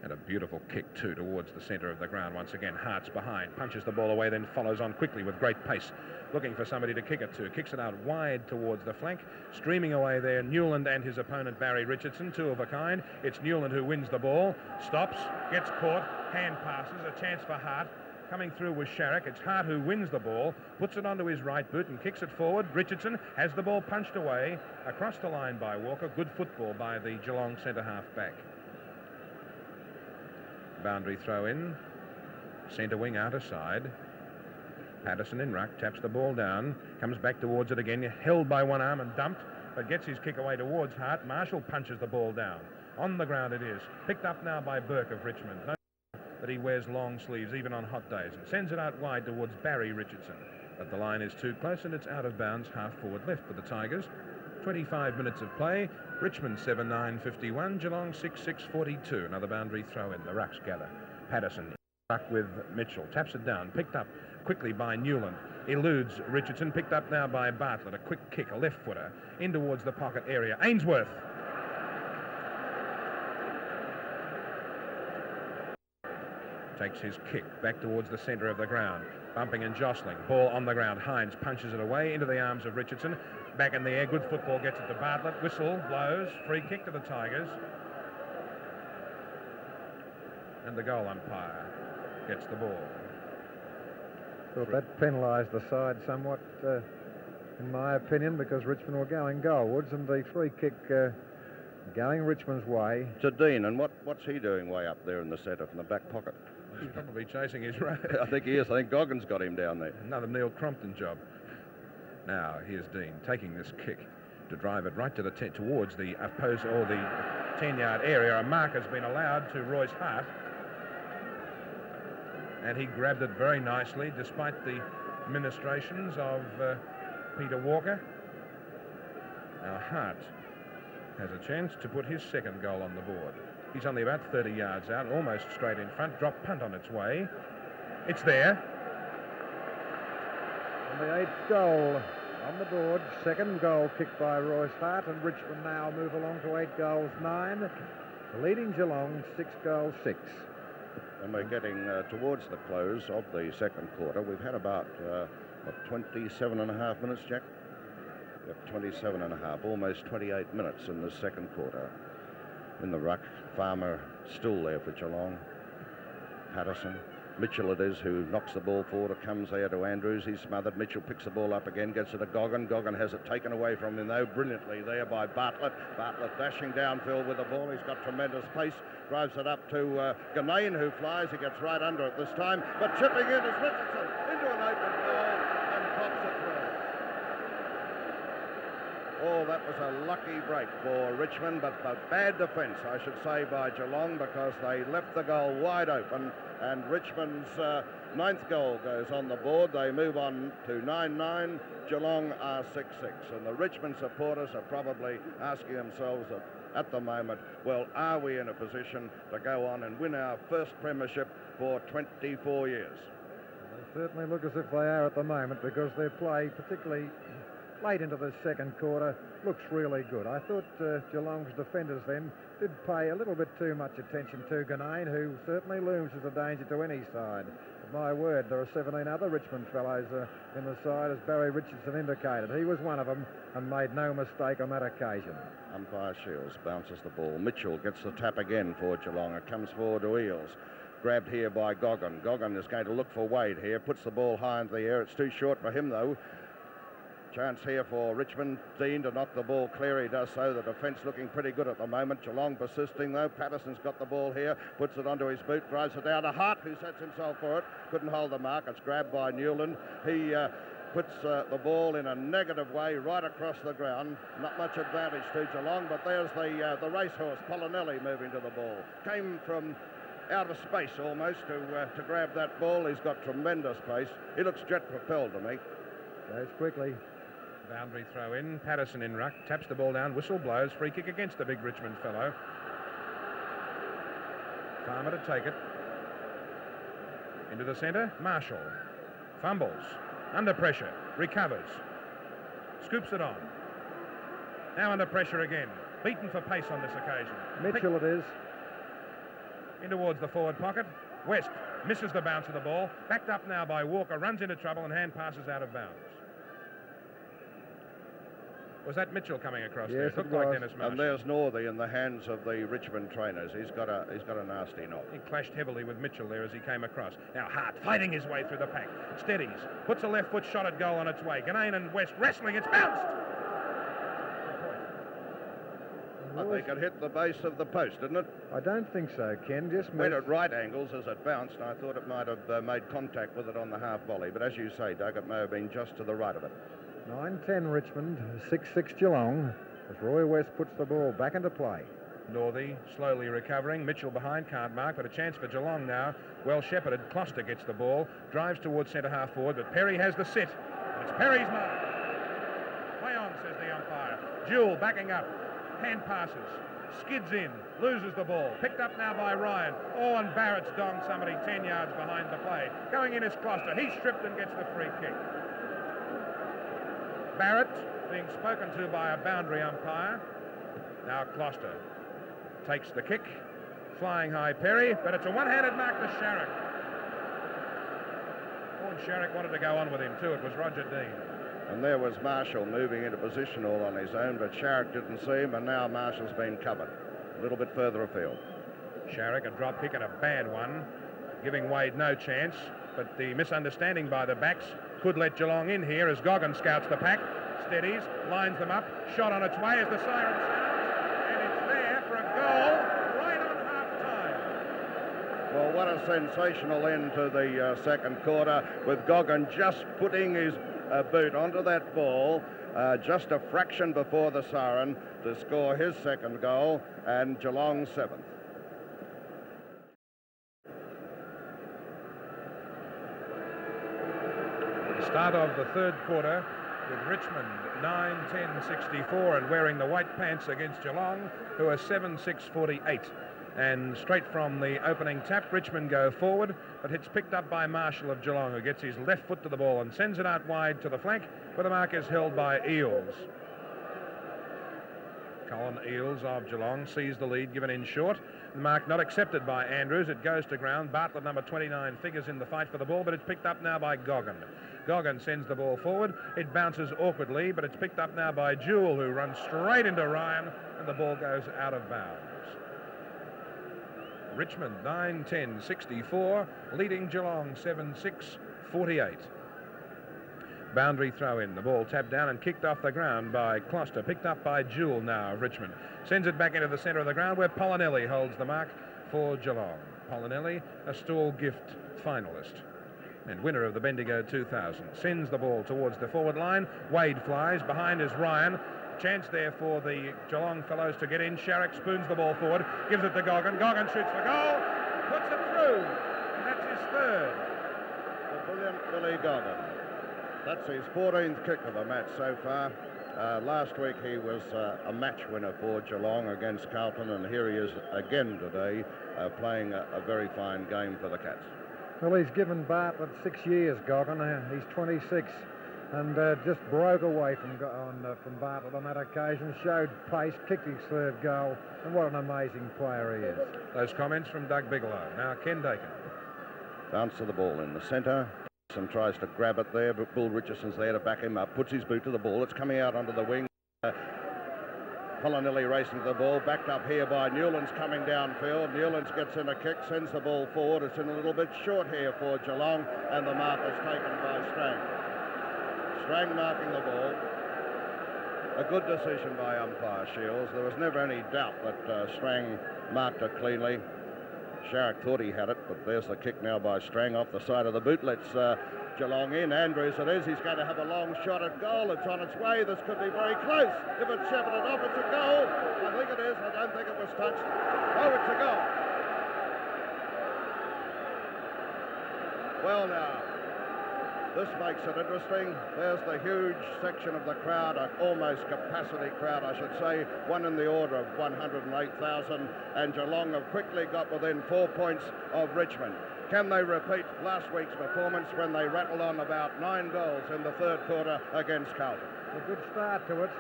And a beautiful kick too towards the centre of the ground once again. Hart's behind, punches the ball away, then follows on quickly with great pace, looking for somebody to kick it to. Kicks it out wide towards the flank. Streaming away there, Newland and his opponent Barry Richardson, 2 of a kind. It's Newland who wins the ball, stops, gets caught, hand passes, a chance for Hart. Coming through with Sharrock. It's Hart who wins the ball, puts it onto his right boot and kicks it forward. Richardson has the ball punched away across the line by Walker. Good football by the Geelong centre half back. Boundary throw in, centre wing outer side. Patterson in ruck, taps the ball down, comes back towards it again, held by one arm and dumped, but gets his kick away towards Hart. Marshall punches the ball down. On the ground it is. Picked up now by Burke of Richmond. No that he wears long sleeves even on hot days, and sends it out wide towards Barry Richardson. But the line is too close and it's out of bounds, half forward left for the Tigers. 25 minutes of play. Richmond 7-9-51, Geelong 6-6-42. Another boundary throw in. The rucks gather. Patterson ruck with Mitchell. Taps it down. Picked up quickly by Newland. Eludes Richardson. Picked up now by Bartlett. A quick kick, a left footer, in towards the pocket area. Ainsworth. Takes his kick back towards the centre of the ground. Bumping and jostling. Ball on the ground. Hines punches it away into the arms of Richardson. Back in the air. Good football. Gets it to Bartlett. Whistle blows. Free kick to the Tigers. And the goal umpire gets the ball. Thought that penalised the side somewhat, in my opinion, because Richmond were going goalwards, and the free kick going Richmond's way. To Dean, and what's he doing way up there in the centre from the back pocket? He's probably chasing his race. I think he is. I think Goggins got him down there. Another Neil Crompton job. Now, here's Dean taking this kick to drive it right to the towards the opposed or the 10-yard area. A mark has been allowed to Royce Hart. And he grabbed it very nicely, despite the ministrations of Peter Walker. Now, Hart has a chance to put his second goal on the board. He's only about 30 yards out, almost straight in front. Drop punt on its way. It's there. And the 8th goal on the board. Second goal kicked by Royce Hart, and Richmond now move along to 8 goals 9. Leading Geelong 6 goals 6. And we're getting towards the close of the second quarter. We've had about, 27 and a half minutes, Jack? Yep, 27 and a half, almost 28 minutes in the second quarter. In the ruck, Farmer still there for Geelong. Patterson. Mitchell it is who knocks the ball forward. It comes there to Andrews. He's smothered. Mitchell picks the ball up again, gets it to Goggin. Goggin has it taken away from him, though, brilliantly there by Bartlett. Bartlett dashing downfield with the ball. He's got tremendous pace. Drives it up to Ganane, who flies. He gets right under it this time. But chipping in is Richardson into an open goal and pops it through. Oh, that was a lucky break for Richmond, but a bad defence, I should say, by Geelong, because they left the goal wide open, and Richmond's 9th goal goes on the board. They move on to 9-9. Geelong are 6-6, and the Richmond supporters are probably asking themselves at the moment, well, are we in a position to go on and win our first premiership for 24 years? They certainly look as if they are at the moment, because their play, particularly late into the second quarter, looks really good. I thought Geelong's defenders then did pay a little bit too much attention to Ganane, who certainly looms as a danger to any side. But my word, there are 17 other Richmond fellows in the side, as Barry Richardson indicated. He was one of them and made no mistake on that occasion. Umpire Shields bounces the ball. Mitchell gets the tap again for Geelong. It comes forward to Eales. Grabbed here by Goggin. Goggin is going to look for Wade here. Puts the ball high into the air. It's too short for him, though. Chance here for Richmond. Dean to knock the ball clear. He does so. The defence looking pretty good at the moment. Geelong persisting, though. Patterson's got the ball here. Puts it onto his boot. Drives it down to Hart, who sets himself for it. Couldn't hold the mark. It's grabbed by Newland. He puts the ball in a negative way right across the ground. Not much advantage to Geelong, but there's the racehorse, Polinelli, moving to the ball. Came from out of space almost to grab that ball. He's got tremendous pace. He looks jet propelled to me. Goes quickly. Boundary throw in. Patterson in ruck. Taps the ball down. Whistle blows. Free kick against the big Richmond fellow. Farmer to take it. Into the centre. Marshall. Fumbles. Under pressure. Recovers. Scoops it on. Now under pressure again. Beaten for pace on this occasion. Mitchell it is. In towards the forward pocket. West misses the bounce of the ball. Backed up now by Walker. Runs into trouble and hand passes out of bounds. Was that Mitchell coming across there? Yes, It looked like Dennis Marshall. And there's Northey in the hands of the Richmond trainers. He's got a nasty knock. He clashed heavily with Mitchell there as he came across. Now Hart fighting his way through the pack. Steadies. Puts a left foot shot at goal on its way. Ganane and West wrestling. It's bounced. I think it hit the base of the post, didn't it? I don't think so, Ken. Just Went at right angles as it bounced, and I thought it might have made contact with it on the half volley. But as you say, Doug, it may have been just to the right of it. 9-10 Richmond, 6-6 Geelong, as Roy West puts the ball back into play. Northey slowly recovering. Mitchell behind, can't mark, but a chance for Geelong now. Well shepherded. Closter gets the ball, drives towards centre half forward, but Perry has the sit. It's Perry's mark. Play on, says the umpire. Jewell backing up. Hand passes. Skids in. Loses the ball. Picked up now by Ryan. Oh, and Barrett's donged somebody 10 yards behind the play. Going in is Closter. He's stripped and gets the free kick. Barrett being spoken to by a boundary umpire. Now Closter takes the kick. Flying high Perry, but it's a one-handed mark to Sharrock. Oh, and Sharrock wanted to go on with him too. It was Roger Dean. And there was Marshall moving into position all on his own, but Sharrock didn't see him, and now Marshall's been covered a little bit further afield. Sharrock, a drop kick and a bad one, giving Wade no chance, but the misunderstanding by the backs could let Geelong in here as Goggin scouts the pack, steadies, lines them up, shot on its way as the siren sounds, and it's there for a goal right on half-time. Well, what a sensational end to the second quarter, with Goggin just putting his boot onto that ball just a fraction before the siren to score his second goal, and Geelong's seventh. The start of the third quarter with Richmond 9-10-64 and wearing the white pants against Geelong, who are 7-6-48. And straight from the opening tap, Richmond go forward, but it's picked up by Marshall of Geelong, who gets his left foot to the ball and sends it out wide to the flank, where the mark is held by Eales. Colin Eales of Geelong sees the lead given in short. The mark not accepted by Andrews. It goes to ground. Bartlett, number 29, figures in the fight for the ball, but it's picked up now by Goggin. Goggin sends the ball forward. It bounces awkwardly, but it's picked up now by Jewell, who runs straight into Ryan, and the ball goes out of bounds. Richmond 9-10-64, leading Geelong 7-6-48. Boundary throw in. The ball tapped down and kicked off the ground by Closter. Picked up by Jewell now of Richmond. Sends it back into the centre of the ground where Polinelli holds the mark for Geelong. Polinelli, a Stawell gift finalist and winner of the Bendigo 2000. Sends the ball towards the forward line. Wade flies. Behind is Ryan. Chance there for the Geelong fellows to get in. Sharrock spoons the ball forward. Gives it to Goggin. Goggin shoots for goal. Puts it through. And that's his third. The brilliant Billy Goggin. That's his 14th kick of the match so far. Last week he was a match winner for Geelong against Carlton, and here he is again today playing a very fine game for the Cats. Well, he's given Bartlett 6 years, Goggin. He's 26 and just broke away from Bartlett on that occasion, showed pace, kicked his third goal, and what an amazing player he is. Those comments from Doug Bigelow. Now Ken Dakin. Bounce of the ball in the centre. And tries to grab it there, but Bull Richardson's there to back him up. Puts his boot to the ball. It's coming out onto the wing. Polinelli racing to the ball. Backed up here by Newlands coming downfield. Newlands gets in a kick, sends the ball forward. It's in a little bit short here for Geelong, and the mark is taken by Strang. Strang marking the ball. A good decision by umpire Shields. There was never any doubt that Strang marked it cleanly. Sharrock thought he had it, but there's the kick now by Strang off the side of the boot. Let's Geelong in. Andrews it is. He's going to have a long shot at goal. It's on its way. This could be very close. If it's shepherded off, it's a goal. I think it is. I don't think it was touched. Oh, it's a goal. Well, now, this makes it interesting. There's the huge section of the crowd, an almost capacity crowd, I should say, one in the order of 108,000, and Geelong have quickly got within 4 points of Richmond. Can they repeat last week's performance when they rattled on about 9 goals in the third quarter against Carlton? A good start to it.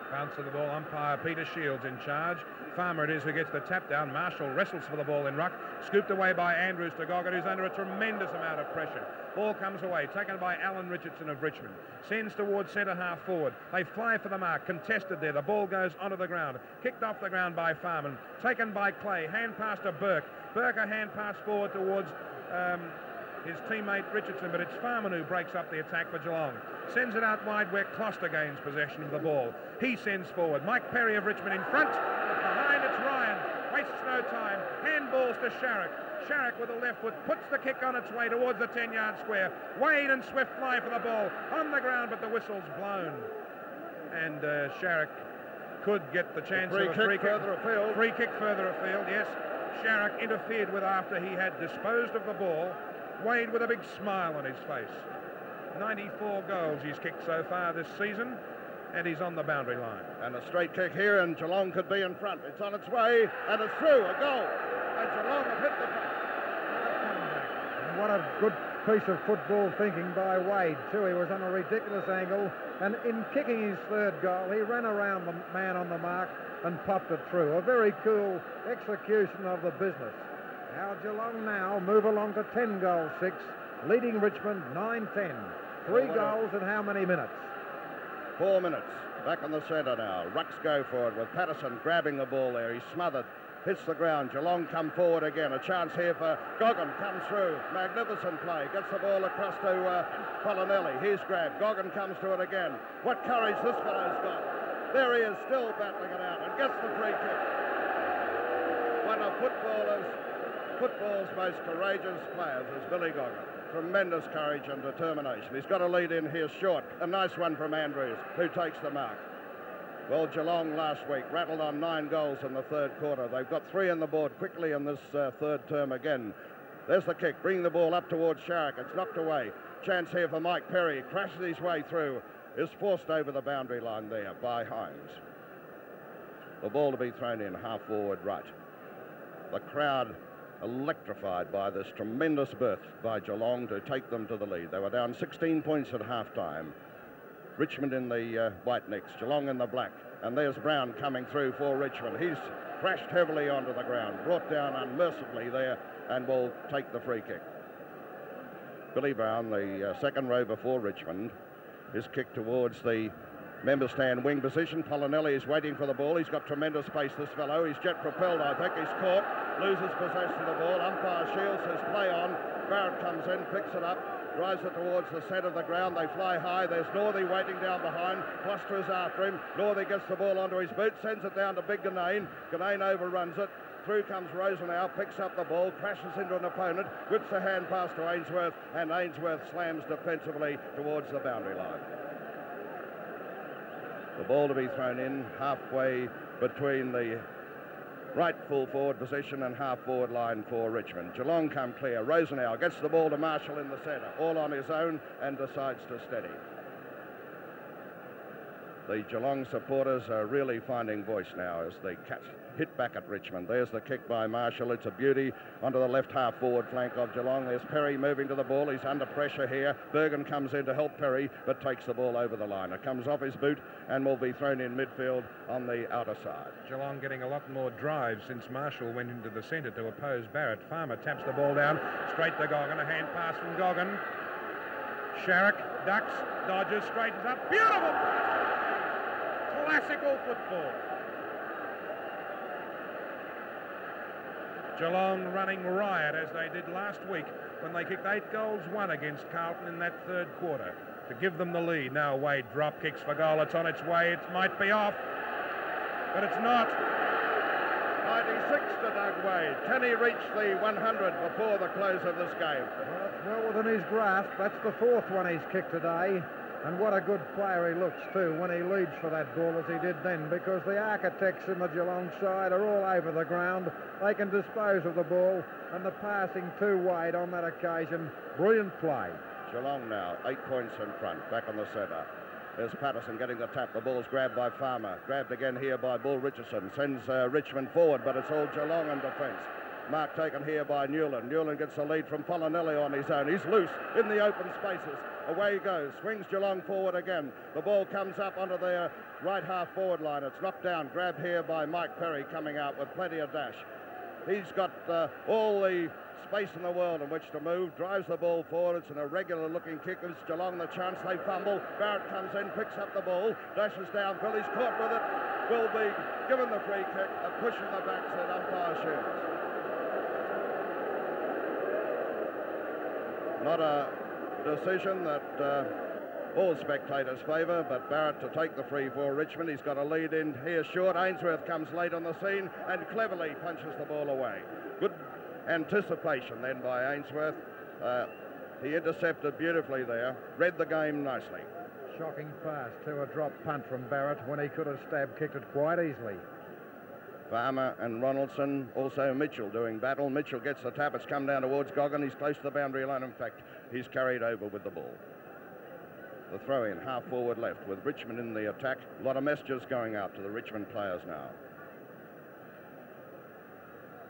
Bounce of the ball, umpire Peter Shields in charge. Farmer it is who gets the tap down. Marshall wrestles for the ball in ruck. Scooped away by Andrews to Goggin, who's under a tremendous amount of pressure. Ball comes away, taken by Alan Richardson of Richmond. Sends towards centre half forward. They fly for the mark, contested there. The ball goes onto the ground. Kicked off the ground by Farman. Taken by Clay. Hand pass to Burke. Burke a hand pass forward towards his teammate Richardson, but it's Farman who breaks up the attack for Geelong. Sends it out wide where Closter gains possession of the ball. He sends forward. Mike Perry of Richmond in front. Behind it's Ryan. Wastes no time. Handballs to Sharrock. Sharrock with the left foot puts the kick on its way towards the 10-yard square. Wade and Swift fly for the ball. On the ground, but the whistle's blown. And Sharrock could get the chance of a free kick. Further afield. Free kick further afield, yes. Sharrock interfered with after he had disposed of the ball. Wade with a big smile on his face. 94 goals he's kicked so far this season, and he's on the boundary line. And a straight kick here, and Geelong could be in front. It's on its way, and it's through, a goal. And Geelong have hit the... And what a good piece of football thinking by Wade, too. He was on a ridiculous angle, and in kicking his third goal, he ran around the man on the mark and popped it through. A very cool execution of the business. Now Geelong now move along to 10 goals 6, leading Richmond 9-10. 3 goals in how many minutes? 4 minutes. Back on the centre now. Rucks go for it with Patterson grabbing the ball there. He's smothered. Hits the ground. Geelong come forward again. A chance here for Goggin. Comes through. Magnificent play. Gets the ball across to Polinelli. He's grabbed. Goggin comes to it again. What courage this fellow's got. There he is, still battling it out, and gets the free kick. One of football's most courageous players is Billy Goggin. Tremendous courage and determination. He's got a lead in here short. A nice one from Andrews, who takes the mark. Well, Geelong last week rattled on 9 goals in the third quarter. They've got 3 on the board quickly in this third term again. There's the kick. Bring the ball up towards Sharrock. It's knocked away. Chance here for Mike Perry. Crashes his way through. Is forced over the boundary line there by Hines. The ball to be thrown in half-forward right. The crowd electrified by this tremendous burst by Geelong to take them to the lead. They were down 16 points at half-time. Richmond in the white nicks, Geelong in the black. And there's Brown coming through for Richmond. He's crashed heavily onto the ground, brought down unmercifully there, and will take the free kick. Billy Brown, the second rover for Richmond, is kicked towards the member stand wing position. Polinelli is waiting for the ball. He's got tremendous pace, this fellow. He's jet propelled, I think. He's caught, loses possession of the ball. Umpire Shields says play on. Barrett comes in, picks it up, drives it towards the centre of the ground. They fly high. There's Northey waiting down behind. Foster is after him. Northey gets the ball onto his boot, sends it down to Big Ganane. Ganane overruns it. Through comes Rosenau, picks up the ball, crashes into an opponent, gets the hand pass to Ainsworth, and Ainsworth slams defensively towards the boundary line. The ball to be thrown in halfway between the right full forward position and half forward line for Richmond. Geelong come clear. Rosenau gets the ball to Marshall in the centre, all on his own, and decides to steady. The Geelong supporters are really finding voice now as they hit back at Richmond. There's the kick by Marshall. It's a beauty onto the left half forward flank of Geelong. There's Perry moving to the ball. He's under pressure here. Bergen comes in to help Perry, but takes the ball over the line. It comes off his boot and will be thrown in midfield on the outer side. Geelong getting a lot more drive since Marshall went into the centre to oppose Barrett. Farmer taps the ball down straight to Goggin. A hand pass from Goggin. Sharrock ducks, dodges, straightens up. Beautiful pass! Classical football. Geelong running riot as they did last week when they kicked 8 goals 1 against Carlton in that third quarter to give them the lead. Now Wade drop kicks for goal. It's on its way. It might be off, but it's not. 96 to Doug Wade. Can he reach the 100 before the close of this game? Well, it's well within his grasp. That's the 4th one he's kicked today. And what a good player he looks, too, when he leads for that ball as he did then, because the architects in the Geelong side are all over the ground. They can dispose of the ball, and the passing to Wade on that occasion, brilliant play. Geelong now, 8 points in front, back on the centre. There's Patterson getting the tap. The ball's grabbed by Farmer. Grabbed again here by Bull Richardson. Sends Richmond forward, but it's all Geelong in defence. Mark taken here by Newland. Newland gets the lead from Polinelli on his own. He's loose in the open spaces. Away he goes. Swings Geelong forward again. The ball comes up onto their right half forward line. It's knocked down. Grabbed here by Mike Perry coming out with plenty of dash. He's got all the space in the world in which to move. Drives the ball forward. It's an irregular looking kick. Gives Geelong the chance. They fumble. Barrett comes in, picks up the ball, dashes down. Billy's caught with it. Will be given the free kick. A push in the back, said umpire Shields. Not a decision that all spectators favour, but Barrett to take the free for Richmond. He's got a lead in here short. Ainsworth comes late on the scene and cleverly punches the ball away. Good anticipation then by Ainsworth. He intercepted beautifully there, read the game nicely. Shocking pass to a drop punt from Barrett when he could have kicked it quite easily. Farmer and Ronaldson, also Mitchell doing battle. Mitchell gets the tap. It's come down towards Goggin. He's close to the boundary line. In fact, he's carried over with the ball. The throw in, half forward left, with Richmond in the attack. A lot of messages going out to the Richmond players now.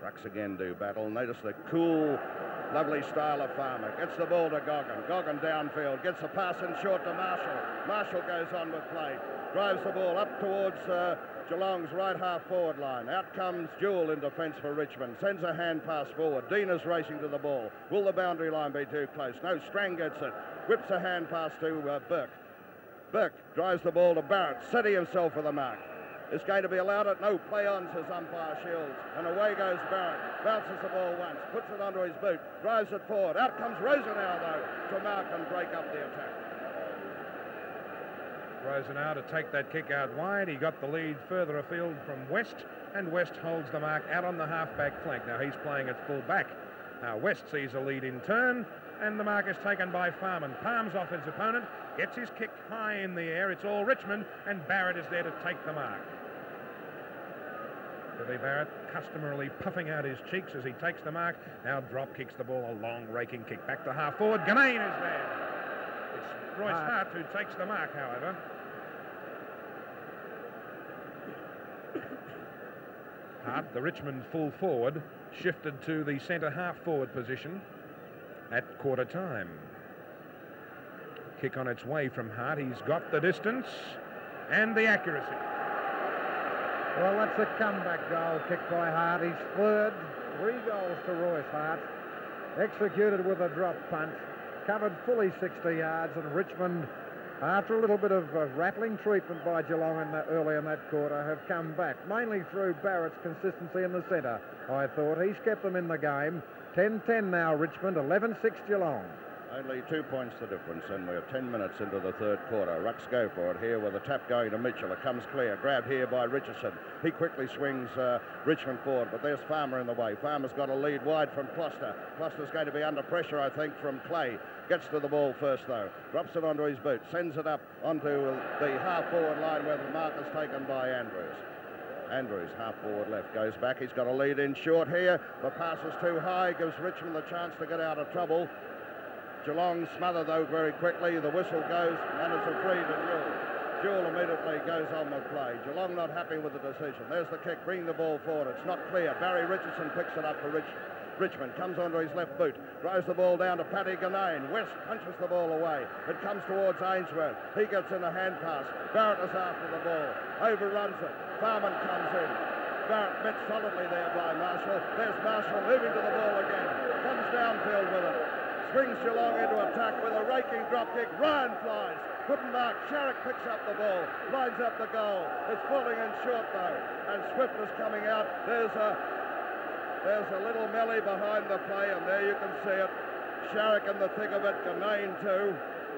Rucks again do battle. Notice the cool, lovely style of Farmer. Gets the ball to Goggin. Goggin downfield. Gets the pass in short to Marshall. Marshall goes on with play. Drives the ball up towards Geelong's right half forward line. Out comes Jewell in defence for Richmond. Sends a hand pass forward. Dina's racing to the ball. Will the boundary line be too close? No, Strang gets it. Whips a hand pass to Burke. Burke drives the ball to Barrett. Setting himself for the mark. Is going to be allowed it. No, play on, says umpire Shields. And away goes Barrett. Bounces the ball once. Puts it onto his boot. Drives it forward. Out comes Rosenau, though, to mark and break up the attack. Rosenau to take that kick out wide. He got the lead further afield from West, and West holds the mark out on the half-back flank. Now he's playing at full back. Now West sees a lead in turn, and the mark is taken by Farman. Palms off his opponent, gets his kick high in the air. It's all Richmond, and Barrett is there to take the mark. Billy Barrett customarily puffing out his cheeks as he takes the mark. Now drop kicks the ball, a long raking kick back to half forward. Ganane is there. It's Royce Hart who takes the mark, however. Hart, the Richmond full forward, shifted to the centre half forward position at quarter time. Kick on its way from Hart. He's got the distance and the accuracy. Well, that's a comeback goal kicked by Hart. He's third. 3 goals to Royce Hart. Executed with a drop punt. Covered fully 60 yards, and Richmond, after a little bit of rattling treatment by Geelong early in that quarter, have come back, mainly through Barrett's consistency in the centre, I thought. He's kept them in the game. 10-10 now, Richmond, 11-6 Geelong. Only 2 points the difference, and we're 10 minutes into the third quarter. Rucks go for it here with a tap going to Mitchell. It comes clear. Grab here by Richardson. He quickly swings Richmond forward, but there's Farmer in the way. Farmer's got a lead wide from Closter. Closter's going to be under pressure, I think, from Clay. Gets to the ball first, though. Drops it onto his boot. Sends it up onto the half-forward line where the mark is taken by Andrews. Andrews, half forward left, goes back. He's got a lead in short here. The pass is too high. Gives Richmond the chance to get out of trouble. Geelong smother, though, very quickly. The whistle goes, and it's a free to Jewell. Jewell immediately goes on with play. Geelong not happy with the decision. There's the kick, bringing the ball forward. It's not clear. Barry Richardson picks it up for Richmond. Comes onto his left boot. Drives the ball down to Paddy Ganane. West punches the ball away. It comes towards Ainsworth. He gets in a hand pass. Barrett is after the ball. Overruns it. Farman comes in. Barrett met solidly there by Marshall. There's Marshall moving to the ball again. Comes downfield with it. Swings Geelong into attack with a raking drop kick. Ryan flies. Couldn't mark. Sharrock picks up the ball. Lines up the goal. It's falling in short, though. And Swift is coming out. There's a little melee behind the play, and there you can see it. Sharrock in the thick of it. Ganane too.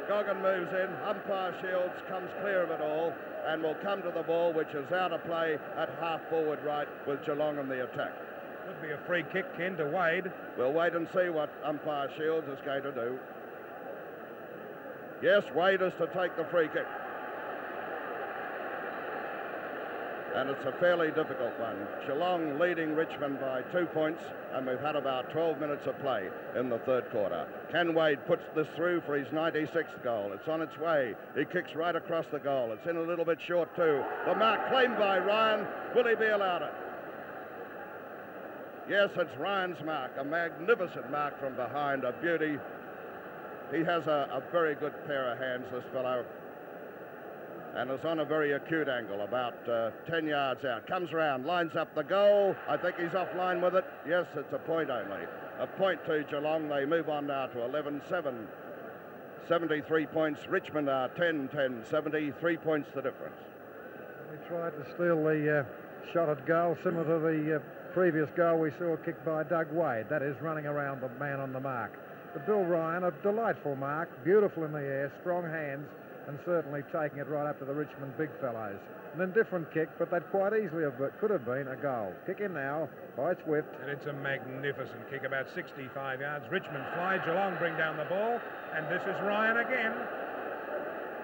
Goggin moves in. Umpire Shields comes clear of it all and will come to the ball, which is out of play at half forward right with Geelong in the attack. Could be a free kick, Ken, to Wade. We'll wait and see what umpire Shields is going to do. Yes, Wade is to take the free kick. And it's a fairly difficult one. Geelong leading Richmond by 2 points, and we've had about 12 minutes of play in the third quarter. Can Wade puts this through for his 96th goal. It's on its way. He kicks right across the goal. It's in a little bit short too. The mark claimed by Ryan. Will he be allowed it? Yes, it's Ryan's mark, a magnificent mark from behind, a beauty. He has a very good pair of hands, this fellow, and is on a very acute angle, about 10 yards out. Comes around, lines up the goal. I think he's offline with it. Yes, it's a point only. A point to Geelong. They move on now to 11-7. 73 points. Richmond are 10-10, 73 points the difference. He tried to steal the shot at goal, similar to the previous goal we saw kicked by Doug Wade. That is running around the man on the mark. The Bill Ryan, a delightful mark, beautiful in the air, strong hands, and certainly taking it right up to the Richmond big fellows. An indifferent kick, but that quite easily could have been a goal. Kick in now by Swift. And it's a magnificent kick, about 65 yards. Richmond fly, Geelong bring down the ball, and this is Ryan again.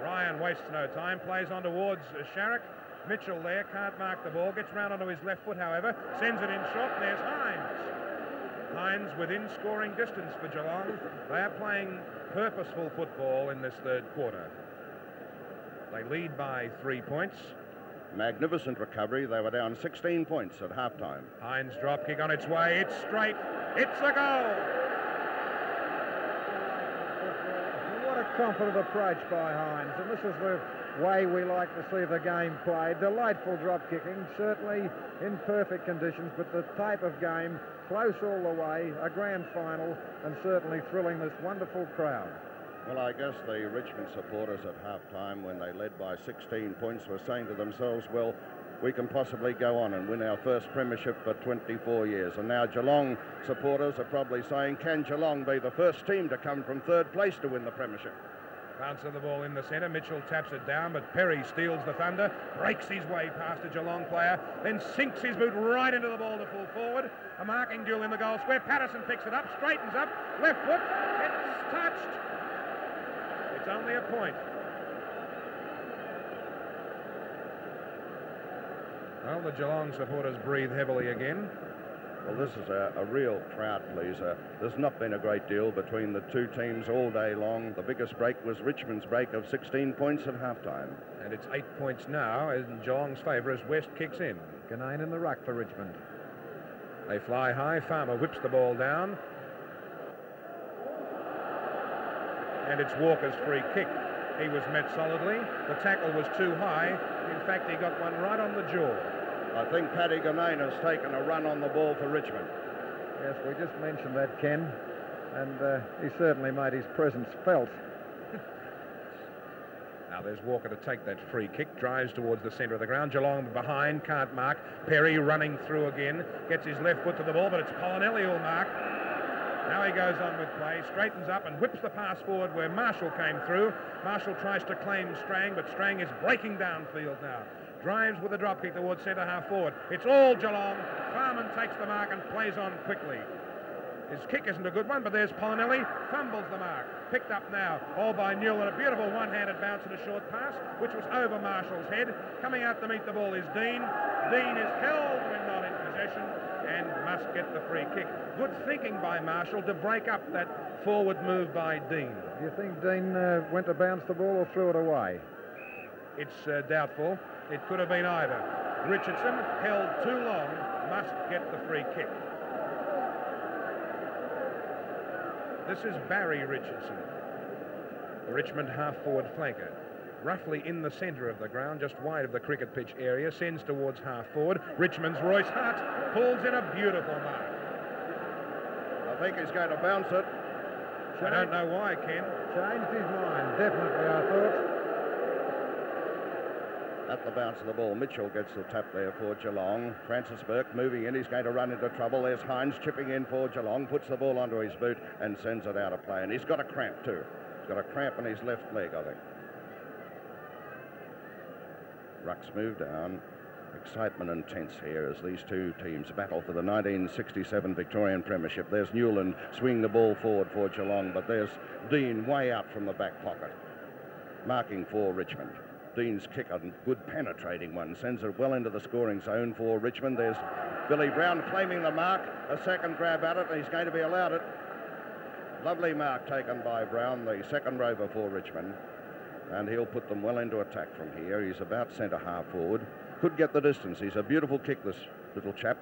Ryan wastes no time, plays on towards Sharrock. Mitchell there, can't mark the ball, gets round onto his left foot, however, sends it in short, and there's Hines. Hines within scoring distance for Geelong. They are playing purposeful football in this third quarter. They lead by 3 points. Magnificent recovery. They were down 16 points at half-time. Hines' drop kick on its way. It's straight. It's a goal. What a confident approach by Hines. And this is the way we like to see the game played. Delightful drop kicking, certainly in perfect conditions, but the type of game, close all the way, a grand final, and certainly thrilling this wonderful crowd. Well, I guess the Richmond supporters at half-time, when they led by 16 points, were saying to themselves, well, we can possibly go on and win our first premiership for 24 years. And now Geelong supporters are probably saying, can Geelong be the first team to come from third place to win the premiership? Bounce of the ball in the centre. Mitchell taps it down, but Perry steals the thunder, breaks his way past a Geelong player, then sinks his boot right into the ball to full forward. A marking duel in the goal square. Patterson picks it up, straightens up, left foot. It's touched. It's only a point. Well, the Geelong supporters breathe heavily again. Well, this is a real crowd pleaser. There's not been a great deal between the two teams all day long. The biggest break was Richmond's break of 16 points at half-time. And it's 8 points now in Geelong's favour as West kicks in. Ganane in the ruck for Richmond. They fly high. Farmer whips the ball down. And it's Walker's free kick. He was met solidly. The tackle was too high. In fact, he got one right on the jaw. I think Paddy Ganane has taken a run on the ball for Richmond. Yes, we just mentioned that, Ken, and he certainly made his presence felt. Now there's Walker to take that free kick, drives towards the centre of the ground. Geelong behind, can't mark. Perry running through again, gets his left foot to the ball, but it's Polinelli who'll mark. Now he goes on with play, straightens up and whips the pass forward where Marshall came through. Marshall tries to claim Strang, but Strang is breaking downfield now. Drives with a drop kick towards centre half forward. It's all Geelong. Farman takes the mark and plays on quickly. His kick isn't a good one, but there's Polinelli, fumbles the mark. Picked up now, all by Newell, and a beautiful one-handed bounce and a short pass, which was over Marshall's head. Coming out to meet the ball is Dean. Dean is held when not in possession and must get the free kick. Good thinking by Marshall to break up that forward move by Dean. Do you think Dean went to bounce the ball or threw it away? It's doubtful. It could have been either. Richardson, held too long, must get the free kick. This is Barry Richardson, the Richmond half-forward flanker. Roughly in the centre of the ground, just wide of the cricket pitch area, sends towards half-forward. Richmond's Royce Hart pulls in a beautiful mark. I think he's going to bounce it. I don't know why, Ken. Changed his mind, definitely, I thought. At the bounce of the ball, Mitchell gets the tap there for Geelong. Francis Burke moving in. He's going to run into trouble. There's Hines chipping in for Geelong, puts the ball onto his boot and sends it out of play. And he's got a cramp too. He's got a cramp in his left leg, I think. Rucks move down. Excitement intense here as these two teams battle for the 1967 Victorian Premiership. There's Newland swinging the ball forward for Geelong, but there's Dean way out from the back pocket, marking for Richmond. Dean's kick, a good penetrating one, sends it well into the scoring zone for Richmond. There's Billy Brown claiming the mark, a second grab at it, and he's going to be allowed it. Lovely mark taken by Brown, the second rover for Richmond, and he'll put them well into attack from here. He's about centre half forward, could get the distance. He's a beautiful kick, this little chap.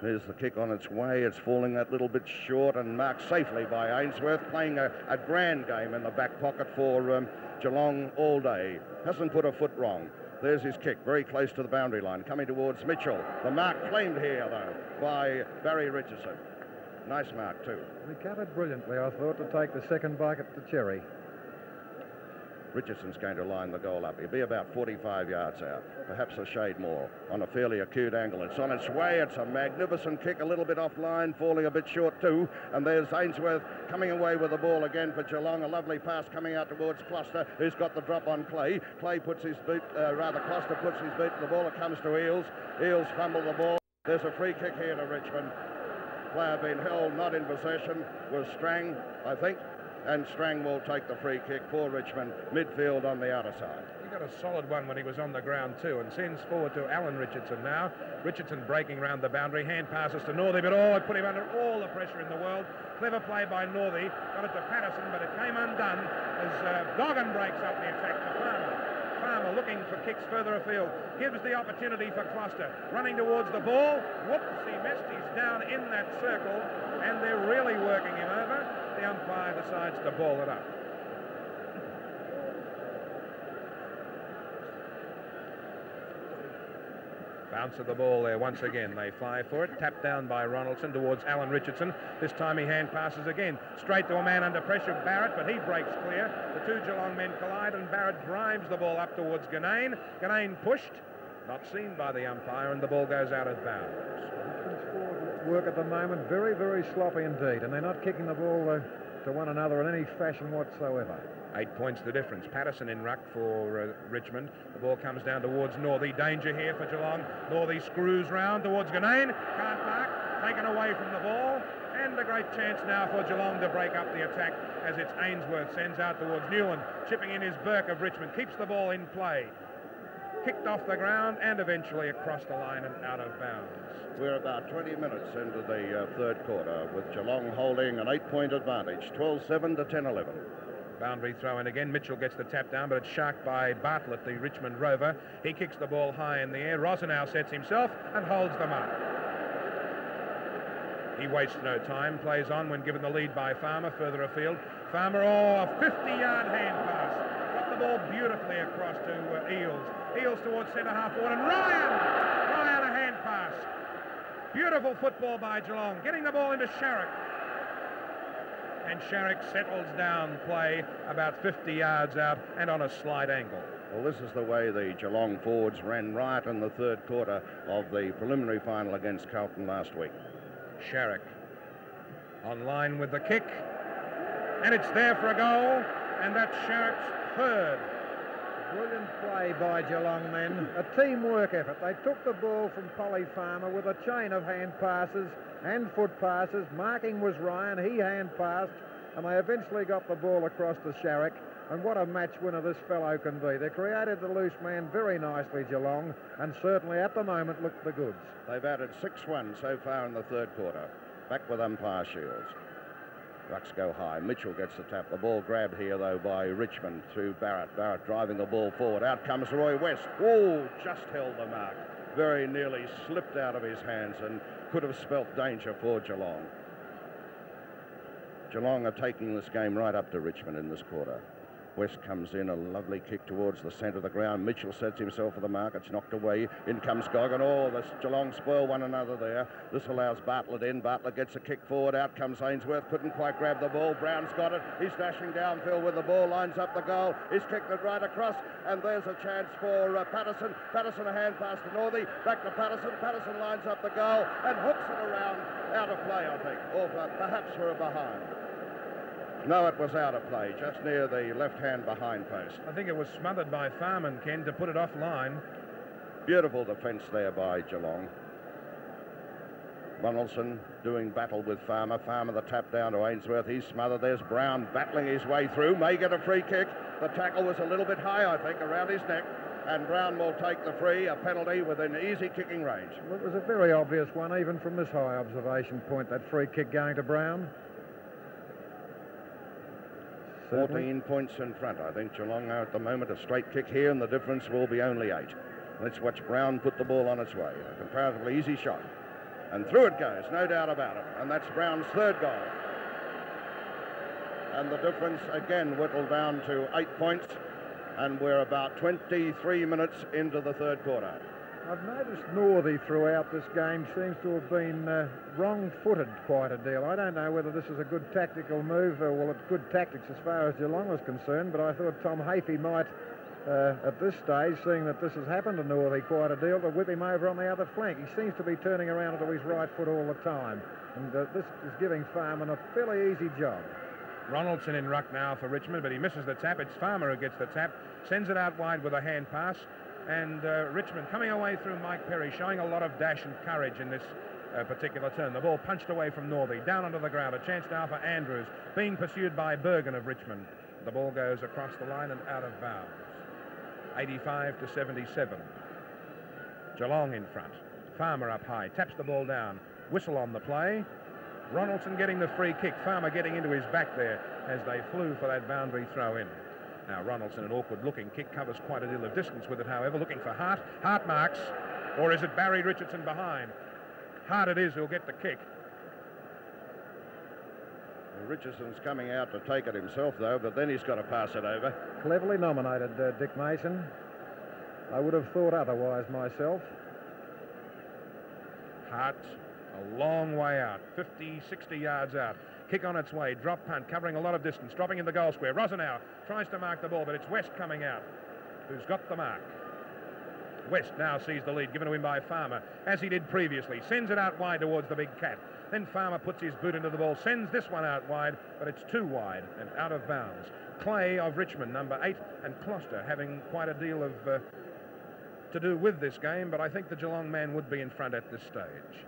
There's the kick on its way. It's falling that little bit short and marked safely by Ainsworth, playing a grand game in the back pocket for Geelong all day. Hasn't put a foot wrong. There's his kick, very close to the boundary line, coming towards Mitchell. The mark claimed here, though, by Barry Richardson. Nice mark, too. He covered brilliantly, I thought, to take the second bite at the cherry. Richardson's going to line the goal up. He'll be about 45 yards out, perhaps a shade more, on a fairly acute angle. It's on its way. It's a magnificent kick, a little bit offline, falling a bit short too. And there's Ainsworth coming away with the ball again for Geelong. A lovely pass coming out towards Cluster, who's got the drop on Clay. Clay puts his boot, Cluster puts his boot to the ball. It comes to Eales. Eales fumble the ball. There's a free kick here to Richmond. Player being held, not in possession, was Strang, I think. And Strang will take the free kick for Richmond, midfield on the outer side. He got a solid one when he was on the ground too, and sends forward to Alan Richardson now. Richardson breaking round the boundary, hand passes to Northey, but it put him under all the pressure in the world. Clever play by Northey, got it to Patterson, but it came undone as Dakin breaks up the attack to Farmer. Farmer looking for kicks further afield, gives the opportunity for Cluster, running towards the ball. Whoops, he missed, he's down in that circle, and they're really working him over. The umpire decides to ball it up. Bounce of the ball there once again. They fly for it. Tapped down by Ronaldson towards Alan Richardson. This time he hand passes again. Straight to a man under pressure, Barrett, but he breaks clear. The two Geelong men collide and Barrett drives the ball up towards Ganane. Ganane pushed, not seen by the umpire, and the ball goes out of bounds. Work at the moment, very, very sloppy indeed, and they're not kicking the ball to one another in any fashion whatsoever. 8 points the difference. Patterson in ruck for Richmond. The ball comes down towards Northey. Danger here for Geelong. Northey screws round towards Ganane. Can't mark. Taken away from the ball. And a great chance now for Geelong to break up the attack as it's Ainsworth sends out towards Newland. Chipping in his Burke of Richmond. Keeps the ball in play. Kicked off the ground and eventually across the line and out of bounds. We're about 20 minutes into the third quarter with Geelong holding an 8-point advantage, 12-7 to 10-11. Boundary throw in again. Mitchell gets the tap down, but it's sharked by Bartlett, the Richmond rover. He kicks the ball high in the air. Rosenau sets himself and holds the mark. He wastes no time, plays on when given the lead by Farmer further afield. Farmer, a 50-yard hand pass. Got the ball beautifully across to Eales. Eales towards centre half forward, and Ryan a hand pass. Beautiful football by Geelong, getting the ball into Sharrock. And Sharrock settles down play about 50 yards out and on a slight angle. Well, this is the way the Geelong forwards ran right in the third quarter of the preliminary final against Carlton last week. Sharrock on line with the kick, and it's there for a goal, and that's Sharrock's third. Brilliant play by Geelong men. A teamwork effort. They took the ball from Polly Farmer with a chain of hand passes and foot passes. Marking was Ryan. He hand passed, and they eventually got the ball across to Sharrock. And what a match winner this fellow can be. They created the loose man very nicely, Geelong, and certainly at the moment looked the goods. They've added 6-1 so far in the third quarter. Back with umpire Shields. Rucks go high. Mitchell gets the tap. The ball grabbed here, though, by Richmond to Barrett. Barrett driving the ball forward. Out comes Roy West. Oh, just held the mark. Very nearly slipped out of his hands and could have spelt danger for Geelong. Geelong are taking this game right up to Richmond in this quarter. West comes in, a lovely kick towards the centre of the ground. Mitchell sets himself for the mark. It's knocked away. In comes Goggin. Oh, the Geelong spoil one another there. This allows Bartlett in. Bartlett gets a kick forward. Out comes Ainsworth. Couldn't quite grab the ball. Brown's got it. He's dashing downfield with the ball. Lines up the goal. He's kicked it right across. And there's a chance for Patterson. Patterson a hand pass to Northey. Back to Patterson. Patterson lines up the goal and hooks it around. Out of play, I think. Or perhaps for a behind. No, it was out of play, just near the left-hand behind post. I think it was smothered by Farman, Ken, to put it offline. Beautiful defence there by Geelong. Ronaldson doing battle with Farmer. Farmer the tap down to Ainsworth. He's smothered. There's Brown battling his way through. May get a free kick. The tackle was a little bit high, I think, around his neck. And Brown will take the free, a penalty within easy kicking range. Well, it was a very obvious one, even from this high observation point, that free kick going to Brown. 14 points in front, I think. Geelong are at the moment a straight kick here, and the difference will be only 8. Let's watch Brown put the ball on its way. A comparatively easy shot. And through it goes, no doubt about it. And that's Brown's third goal. And the difference again whittled down to 8 points. And we're about 23 minutes into the third quarter. I've noticed Northey throughout this game seems to have been wrong-footed quite a deal. I don't know whether this is a good tactical move, well, it's good tactics as far as Geelong was concerned, but I thought Tom Hafey might, at this stage, seeing that this has happened to Northey quite a deal, to whip him over on the other flank. He seems to be turning around to his right foot all the time, and this is giving Farman a fairly easy job. Ronaldson in ruck now for Richmond, but he misses the tap. It's Farmer who gets the tap, sends it out wide with a hand pass. And Richmond coming away through Mike Perry, showing a lot of dash and courage in this particular turn. The ball punched away from Northey, down onto the ground. A chance now for Andrews, being pursued by Bergen of Richmond. The ball goes across the line and out of bounds. 85-77. Geelong in front. Farmer up high, taps the ball down. Whistle on the play. Ronaldson getting the free kick. Farmer getting into his back there as they flew for that boundary throw in. Now, Ronaldson, an awkward-looking kick, covers quite a deal of distance with it, however, looking for Hart. Hart marks, or is it Barry Richardson behind? Hart it is who'll get the kick. Richardson's coming out to take it himself, though, but then he's got to pass it over. Cleverly nominated, Dick Mason. I would have thought otherwise myself. Hart, a long way out, 50, 60 yards out. Kick on its way, drop punt, covering a lot of distance, dropping in the goal square. Rosenau tries to mark the ball, but it's West coming out, who's got the mark. West now sees the lead, given to him by Farmer, as he did previously. Sends it out wide towards the big cat. Then Farmer puts his boot into the ball, sends this one out wide, but it's too wide and out of bounds. Clay of Richmond, number 8, and Closter having quite a deal of to do with this game, but I think the Geelong man would be in front at this stage.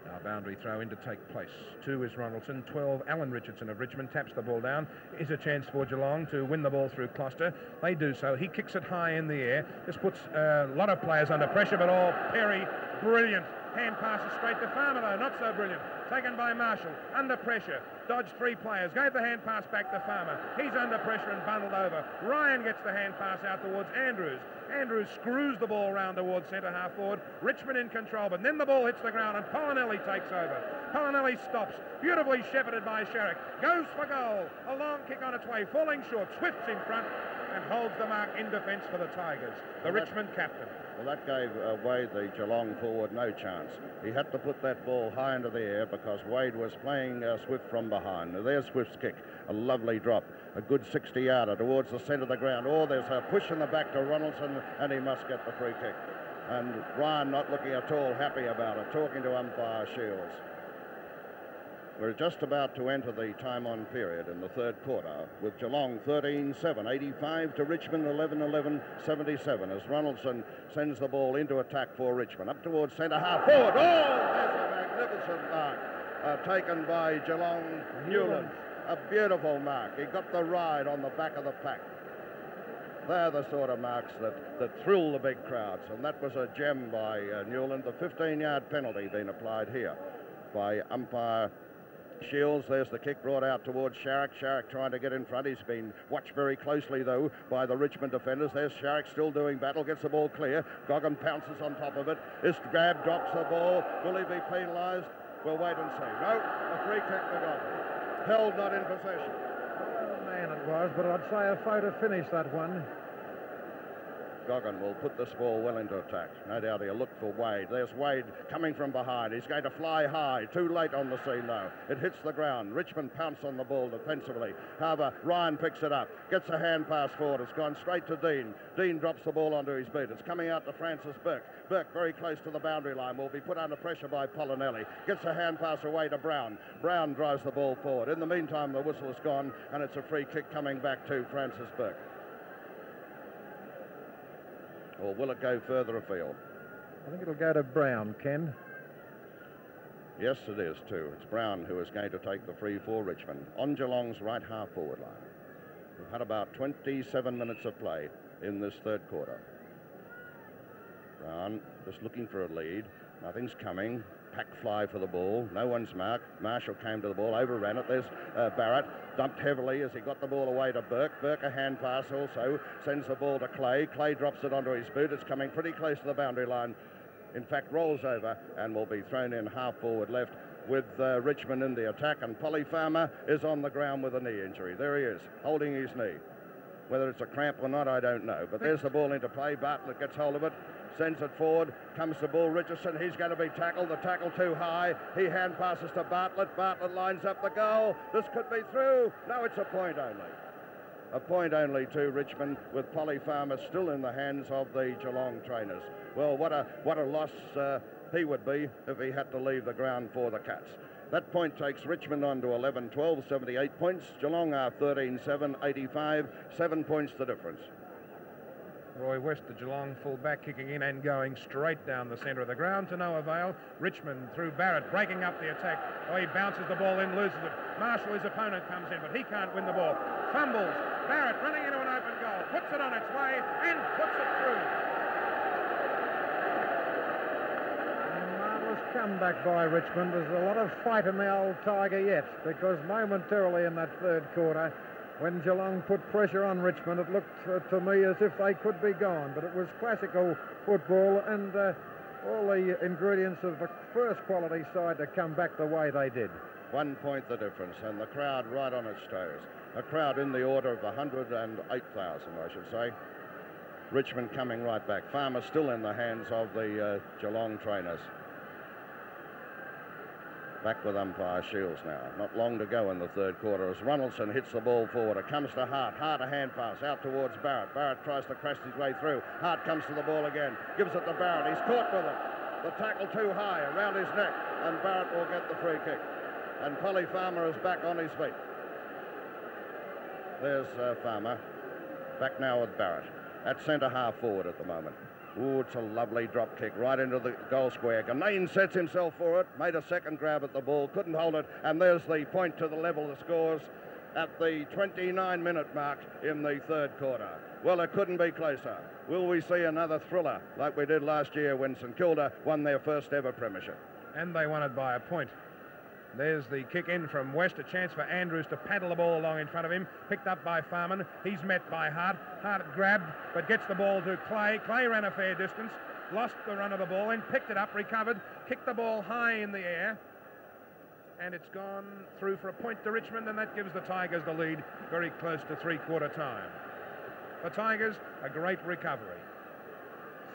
Now boundary throw in to take place. 2 is Ronaldson, 12 Alan Richardson of Richmond taps the ball down. Is a chance for Geelong to win the ball through Closter. They do so. He kicks it high in the air. This puts a lot of players under pressure, but Perry, brilliant. Hand passes straight to Farmer, though, not so brilliant. Taken by Marshall, under pressure. Dodged 3 players, gave the hand pass back to Farmer. He's under pressure and bundled over. Ryan gets the hand pass out towards Andrews. Andrews screws the ball round towards centre-half forward. Richmond in control, but then the ball hits the ground and Polinelli takes over. Polinelli stops, beautifully shepherded by Sherrick. Goes for goal. A long kick on its way, falling short. Swift's in front and holds the mark in defence for the Tigers. The Richmond captain. Well, that gave Wade, the Geelong forward, no chance. He had to put that ball high into the air because Wade was playing Swift from behind. Now, there's Swift's kick, a lovely drop, a good 60-yarder towards the centre of the ground. Oh, there's a push in the back to Ronaldson, and he must get the free kick. And Ryan not looking at all happy about it, talking to umpire Shields. We're just about to enter the time-on period in the third quarter with Geelong 13-7, 85 to Richmond 11-11, 77 as Ronaldson sends the ball into attack for Richmond. Up towards centre-half forward. Oh, there's a magnificent mark taken by Geelong Newland. A beautiful mark. He got the ride on the back of the pack. They're the sort of marks that thrill the big crowds, and that was a gem by Newland. The 15-yard penalty being applied here by umpire Shields. There's the kick brought out towards Sharrock. Sharrock trying to get in front. He's been watched very closely, though, by the Richmond defenders. There's Sharrock still doing battle. Gets the ball clear. Goggin pounces on top of it. This grab drops the ball. Will he be penalised? We'll wait and see. No, a free kick to Goggin. Held not in possession. Oh, man, it was, but I'd say a photo finish, that one. Goggin will put this ball well into attack. No doubt he'll look for Wade. There's Wade coming from behind. He's going to fly high. Too late on the scene, though. It hits the ground. Richmond pounce on the ball defensively. However, Ryan picks it up. Gets a hand pass forward. It's gone straight to Dean. Dean drops the ball onto his boot. It's coming out to Francis Burke. Burke very close to the boundary line. Will be put under pressure by Polinelli. Gets a hand pass away to Brown. Brown drives the ball forward. In the meantime, the whistle is gone, and it's a free kick coming back to Francis Burke. Or will it go further afield? I think it'll go to Brown, Ken. Yes, it is, too. It's Brown who is going to take the free for Richmond on Geelong's right half forward line. We've had about 27 minutes of play in this third quarter. Brown just looking for a lead. Nothing's coming. Pack fly for the ball. No one's marked. Marshall came to the ball, overran it. There's Barrett. Dumped heavily as he got the ball away to Burke. Burke a hand pass also. Sends the ball to Clay. Clay drops it onto his boot. It's coming pretty close to the boundary line. In fact, rolls over and will be thrown in half forward left with Richmond in the attack. And Polly Farmer is on the ground with a knee injury. There he is, holding his knee. Whether it's a cramp or not, I don't know. But there's the ball into play. Bartlett gets hold of it. sends it forward, comes to Bull Richardson, he's going to be tackled, the tackle too high, he hand passes to Bartlett, Bartlett lines up the goal, this could be through, no, it's a point only. A point only to Richmond, with Polly Farmer still in the hands of the Geelong trainers. Well, what a loss he would be if he had to leave the ground for the Cats. That point takes Richmond on to 11-12, 78 points. Geelong are 13-7, 85, 7 points the difference. Roy West, the Geelong full-back, kicking in and going straight down the centre of the ground to no avail. Richmond through Barrett, breaking up the attack. Oh, he bounces the ball in, loses it. Marshall, his opponent, comes in, but he can't win the ball. Fumbles. Barrett running into an open goal, puts it on its way and puts it through. Marvellous comeback by Richmond. There's a lot of fight in the old Tiger yet, because momentarily in that third quarter, when Geelong put pressure on Richmond, it looked to me as if they could be gone. But it was classical football and all the ingredients of the first quality side to come back the way they did. 1 point the difference, and the crowd right on its toes. A crowd in the order of 108,000, I should say. Richmond coming right back. Farmer still in the hands of the Geelong trainers. Back with umpire Shields now. Not long to go in the third quarter as Ronaldson hits the ball forward. It comes to Hart. Hart a hand pass out towards Barrett. Barrett tries to crash his way through. Hart comes to the ball again. Gives it to Barrett. He's caught with it. The tackle too high around his neck, and Barrett will get the free kick. And Polly Farmer is back on his feet. There's Farmer. Back now with Barrett. At centre half forward at the moment. Ooh, it's a lovely drop kick right into the goal square. Ganane sets himself for it, made a second grab at the ball, couldn't hold it, and there's the point to the level of the scores at the 29-minute mark in the third quarter. Well, it couldn't be closer. Will we see another thriller like we did last year when St Kilda won their first ever premiership? And they won it by a point. There's the kick in from West, a chance for Andrews to paddle the ball along in front of him, picked up by Farman. He's met by Hart. Hart grabbed, but gets the ball to Clay. Clay ran a fair distance, lost the run of the ball, and picked it up, recovered, kicked the ball high in the air, and it's gone through for a point to Richmond, and that gives the Tigers the lead very close to three-quarter time. The Tigers, a great recovery.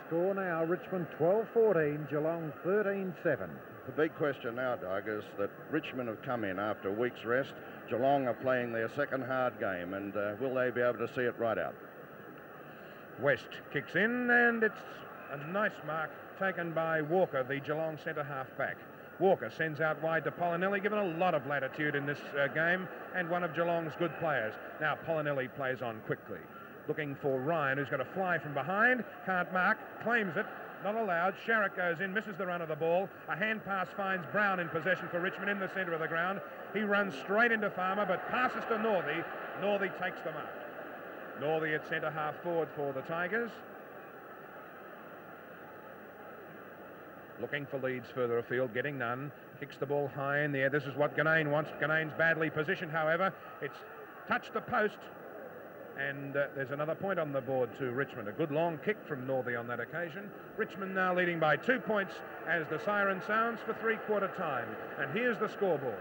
Score now, Richmond 12-14, Geelong 13-7. The big question now, Doug, is that Richmond have come in after a week's rest. Geelong are playing their second hard game, and will they be able to see it right out? West kicks in, and it's a nice mark taken by Walker, the Geelong centre half back. Walker sends out wide to Polinelli, given a lot of latitude in this game, and one of Geelong's good players. Now Polinelli plays on quickly, looking for Ryan, who's going to fly from behind, can't mark, claims it, not allowed. Sharrock goes in, misses the run of the ball. A hand pass finds Brown in possession for Richmond in the centre of the ground. He runs straight into Farmer, but passes to Northey. Northey takes the mark. Northey at centre half forward for the Tigers. Looking for leads further afield, getting none. Kicks the ball high in the air. This is what Ganane wants. Ganane's badly positioned, however. It's touched the post. And there's another point on the board to Richmond. A good long kick from Northey on that occasion. Richmond now leading by 2 points as the siren sounds for three-quarter time. And here's the scoreboard.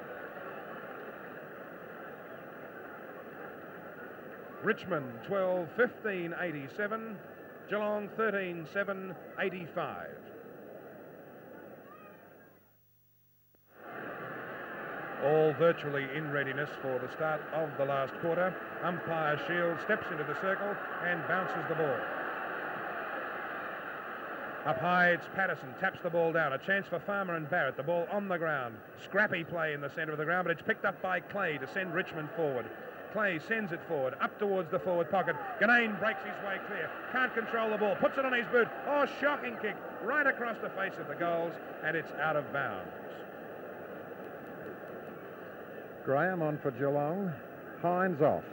Richmond 12-15-87. Geelong 13-7-85. All virtually in readiness for the start of the last quarter. Umpire Shields steps into the circle and bounces the ball. Up high, it's Patterson, taps the ball down. A chance for Farmer and Barrett. The ball on the ground. Scrappy play in the centre of the ground, but it's picked up by Clay to send Richmond forward. Clay sends it forward, up towards the forward pocket. Ganane breaks his way clear. Can't control the ball. Puts it on his boot. Oh, shocking kick right across the face of the goals, and it's out of bounds. Graham on for Geelong. Hines off.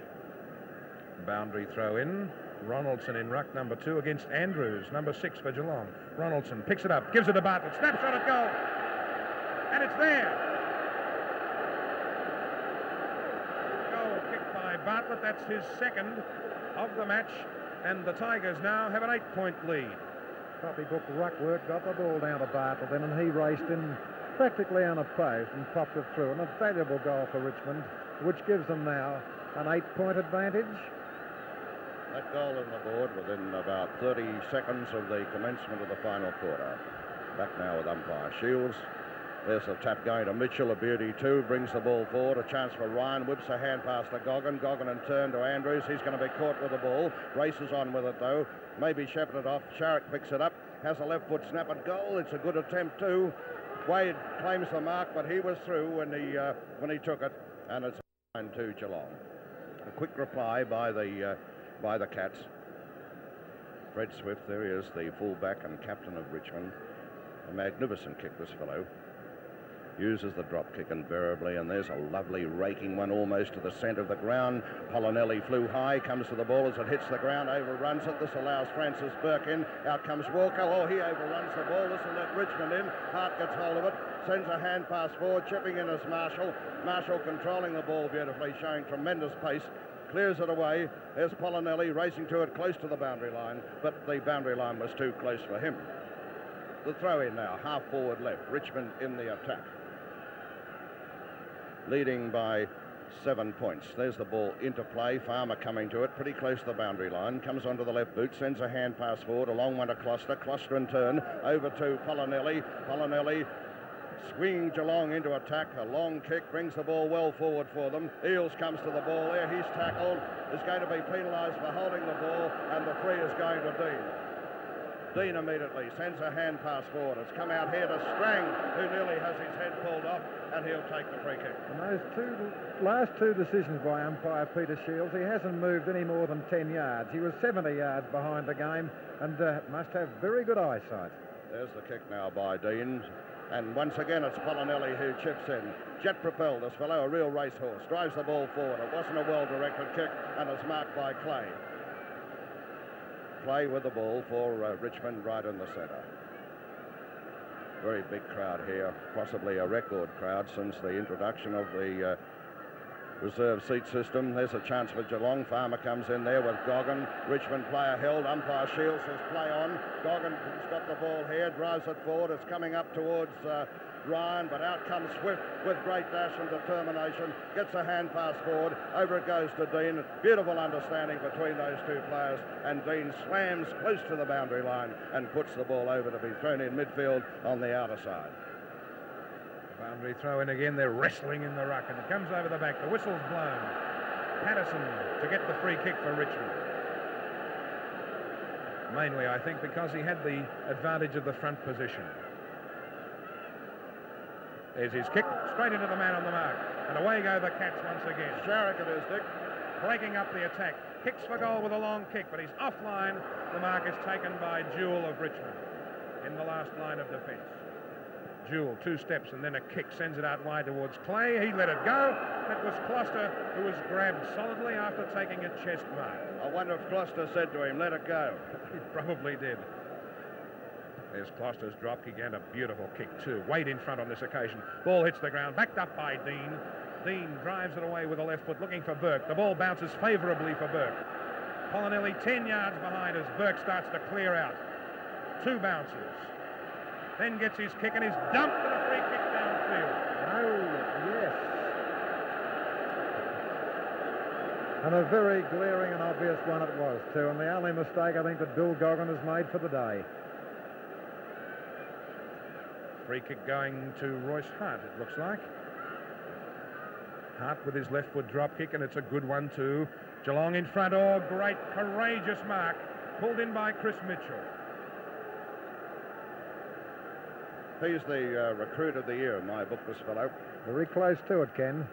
Boundary throw in. Ronaldson in ruck, number 2 against Andrews, number 6 for Geelong. Ronaldson picks it up, gives it to Bartlett, snapshot at goal, and it's there. Goal kicked by Bartlett, that's his second of the match, and the Tigers now have an 8-point lead. Copybook ruck work, got the ball down to Bartlett then, and he raced in practically unopposed and popped it through. And a valuable goal for Richmond, which gives them now an 8-point advantage. That goal on the board within about 30 seconds of the commencement of the final quarter. Back now with umpire Shields. There's a tap going to Mitchell, a beauty too, brings the ball forward, a chance for Ryan, whips a hand pass to Goggin, Goggin in turn to Andrews, he's going to be caught with the ball, races on with it though, maybe shepherded off, Sharrock picks it up, has a left foot snap at goal, it's a good attempt too. Wade claims the mark, but he was through when he took it, and it's 9-2 Geelong. A quick reply by the Cats. Fred Swift, there he is, the fullback and captain of Richmond. A magnificent kick, this fellow. Uses the drop kick invariably, and there's a lovely raking one almost to the centre of the ground. Polinelli flew high, comes to the ball as it hits the ground, overruns it. This allows Francis Burke in. Out comes Walker. Oh, he overruns the ball. This will let Richmond in. Hart gets hold of it, sends a hand pass forward, chipping in as Marshall. Marshall controlling the ball beautifully, showing tremendous pace. Clears it away. There's Polinelli racing to it close to the boundary line, but the boundary line was too close for him. The throw in now, half forward left. Richmond in the attack, leading by 7 points. There's the ball into play. Farmer coming to it, pretty close to the boundary line. Comes onto the left boot, sends a hand pass forward. A long one to Closter. Closter in turn over to Polinelli. Polinelli swinging Geelong into attack. A long kick brings the ball well forward for them. Eales comes to the ball there. He's tackled. Is going to be penalised for holding the ball, and the free is going to Dean. Dean immediately sends a hand pass forward. It's come out here to Strang, who nearly has his head pulled off, and he'll take the free kick. And those last two decisions by umpire Peter Shields, he hasn't moved any more than 10 yards. He was 70 yards behind the game and must have very good eyesight. There's the kick now by Dean. And once again, it's Polinelli who chips in. Jet propelled, this fellow, a real racehorse. Drives the ball forward. It wasn't a well-directed kick, and it's marked by Clay. Clay with the ball for Richmond right in the centre. Very big crowd here, possibly a record crowd since the introduction of the reserve seat system. There's a chance for Geelong. Farmer comes in there with Goggin. Richmond player held. Umpire Shields says play on. Goggin's got the ball here, drives it forward. It's coming up towards Ryan, but out comes Swift with great dash and determination. Gets a hand pass forward. Over it goes to Dean. Beautiful understanding between those two players, and Dean slams close to the boundary line and puts the ball over to be thrown in midfield on the outer side. Boundary throw in again. They're wrestling in the ruck, and it comes over the back. The whistle's blown. Patterson to get the free kick for Richmond. Mainly, I think, because he had the advantage of the front position. There's his kick, straight into the man on the mark. And away go the Cats once again. Sharrock it is, Dick. Breaking up the attack. Kicks for goal with a long kick, but he's offline. The mark is taken by Jewell of Richmond in the last line of defence. Jewell, 2 steps and then a kick, sends it out wide towards Clay. He let it go. That was Closter, who was grabbed solidly after taking a chest mark. I wonder if Closter said to him, let it go. He probably did. There's Closter's drop kick and a beautiful kick too. Wade in front on this occasion. Ball hits the ground, backed up by Dean. Dean drives it away with the left foot, looking for Burke. The ball bounces favourably for Burke. Polinelli 10 yards behind as Burke starts to clear out. 2 bounces. Then gets his kick and is dumped and a free kick downfield. Oh, yes. And a very glaring and obvious one it was too, and the only mistake I think that Bill Goggin has made for the day. Free kick going to Royce Hart, it looks like. Hart with his left foot drop kick, and it's a good one too. Geelong in front. Oh, great, courageous mark. Pulled in by Chris Mitchell. He's the recruit of the year in my book, this fellow. Very close to it, Ken.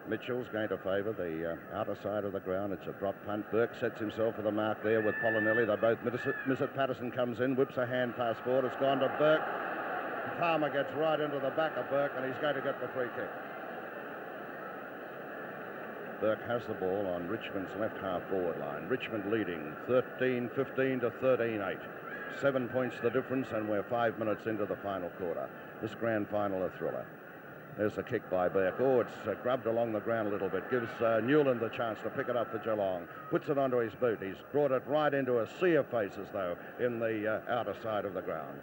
Mitchell's going to favour the outer side of the ground. It's a drop punt. Burke sets himself for the mark there with Polinelli. They both miss it. Patterson comes in, whips a hand pass forward. It's gone to Burke. Palmer gets right into the back of Burke, and he's going to get the free kick. Burke has the ball on Richmond's left half forward line. Richmond leading 13-15 to 13-8. 7 points the difference, and we're 5 minutes into the final quarter. This grand final a thriller. There's a kick by Burke. Oh, it's grubbed along the ground a little bit. Gives Newland the chance to pick it up for Geelong. Puts it onto his boot. He's brought it right into a sea of faces, though, in the outer side of the ground.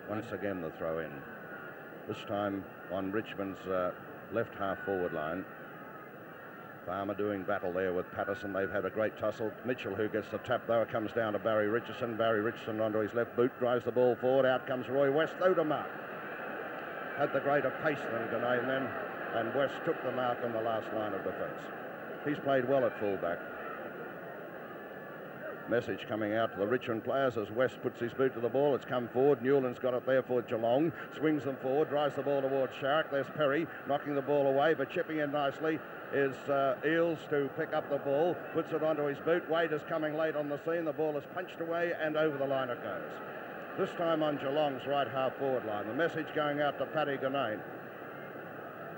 Once again, the throw in. This time on Richmond's left half forward line. Farmer doing battle there with Patterson. They've had a great tussle. Mitchell, who gets the tap, though, it comes down to Barry Richardson. Barry Richardson onto his left boot, drives the ball forward. Out comes Roy West, though, to mark. Had the greater pace than Ganane then, and West took the mark on the last line of defence. He's played well at fullback. Message coming out to the Richmond players as West puts his boot to the ball. It's come forward. Newland's got it there for Geelong. Swings them forward, drives the ball towards Sharrock. There's Perry knocking the ball away, but chipping in nicely is Eales to pick up the ball, puts it onto his boot. Wade is coming late on the scene. The ball is punched away and over the line it goes. This time on Geelong's right half forward line. The message going out to Paddy Ganane.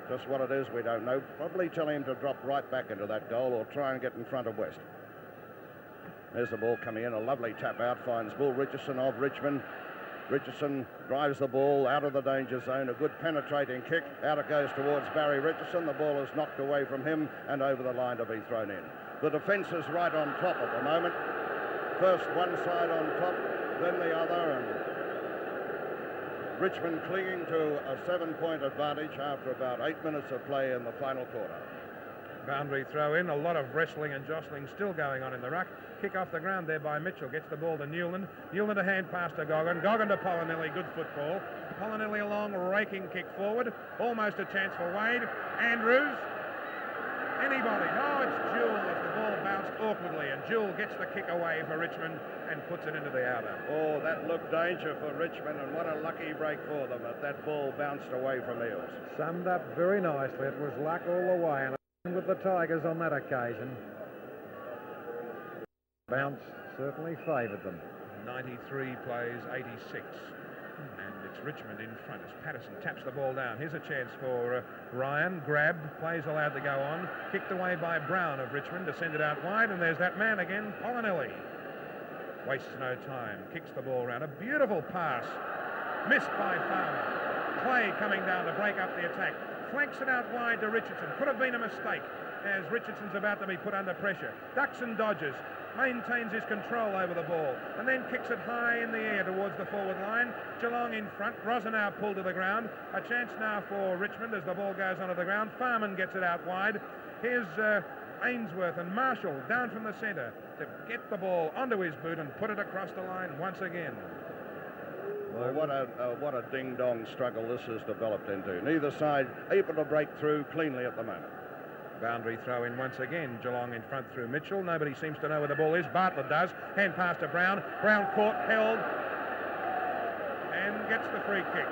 Just what it is, we don't know. Probably tell him to drop right back into that goal or try and get in front of West. There's the ball coming in, a lovely tap out, finds Bull Richardson of Richmond. Richardson drives the ball out of the danger zone, a good penetrating kick. Out it goes towards Barry Richardson. The ball is knocked away from him and over the line to be thrown in. The defence is right on top at the moment. First one side on top, then the other, and Richmond clinging to a 7-point advantage after about 8 minutes of play in the final quarter. Boundary throw in, a lot of wrestling and jostling still going on in the ruck. Kick off the ground there by Mitchell, gets the ball to Newland. Newland a hand pass to Goggin. Goggin to Polinelli, good football. Polinelli a long raking kick forward. Almost a chance for Wade. Andrews. Anybody? No, it's Jewell as the ball bounced awkwardly, and Jewell gets the kick away for Richmond and puts it into the outer. Oh, that looked danger for Richmond, and what a lucky break for them that that ball bounced away from Eales. Summed up very nicely. It was luck all the way, and with the Tigers on that occasion. Bounce certainly favoured them. 93 plays 86. And it's Richmond in front as Patterson taps the ball down. Here's a chance for Ryan. Grabbed, plays allowed to go on. Kicked away by Brown of Richmond to send it out wide. And there's that man again, Polinelli. Wastes no time. Kicks the ball around. A beautiful pass. Missed by Farmer. Clay coming down to break up the attack. Flanks it out wide to Richardson. Could have been a mistake as Richardson's about to be put under pressure. Ducks and dodges. Maintains his control over the ball and then kicks it high in the air towards the forward line. Geelong in front. Rosenau pulled to the ground. A chance now for Richmond as the ball goes onto the ground. Farman gets it out wide. Here's Ainsworth and Marshall down from the centre to get the ball onto his boot and put it across the line once again. Well, what a ding-dong struggle this has developed into. Neither side able to break through cleanly at the moment. Boundary throw in once again. Geelong in front through Mitchell. Nobody seems to know where the ball is. Bartlett does. Hand pass to Brown. Brown caught, held, and gets the free kick.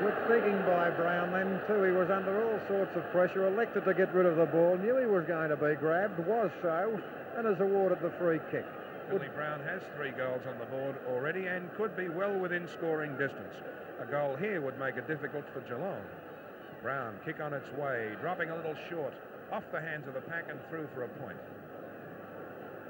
Good thinking by Brown then too. He was under all sorts of pressure, elected to get rid of the ball, knew he was going to be grabbed, was so, and is awarded the free kick. Billy Brown has 3 goals on the board already and could be well within scoring distance. A goal here would make it difficult for Geelong. Brown, kick on its way, dropping a little short. Off the hands of the pack and through for a point.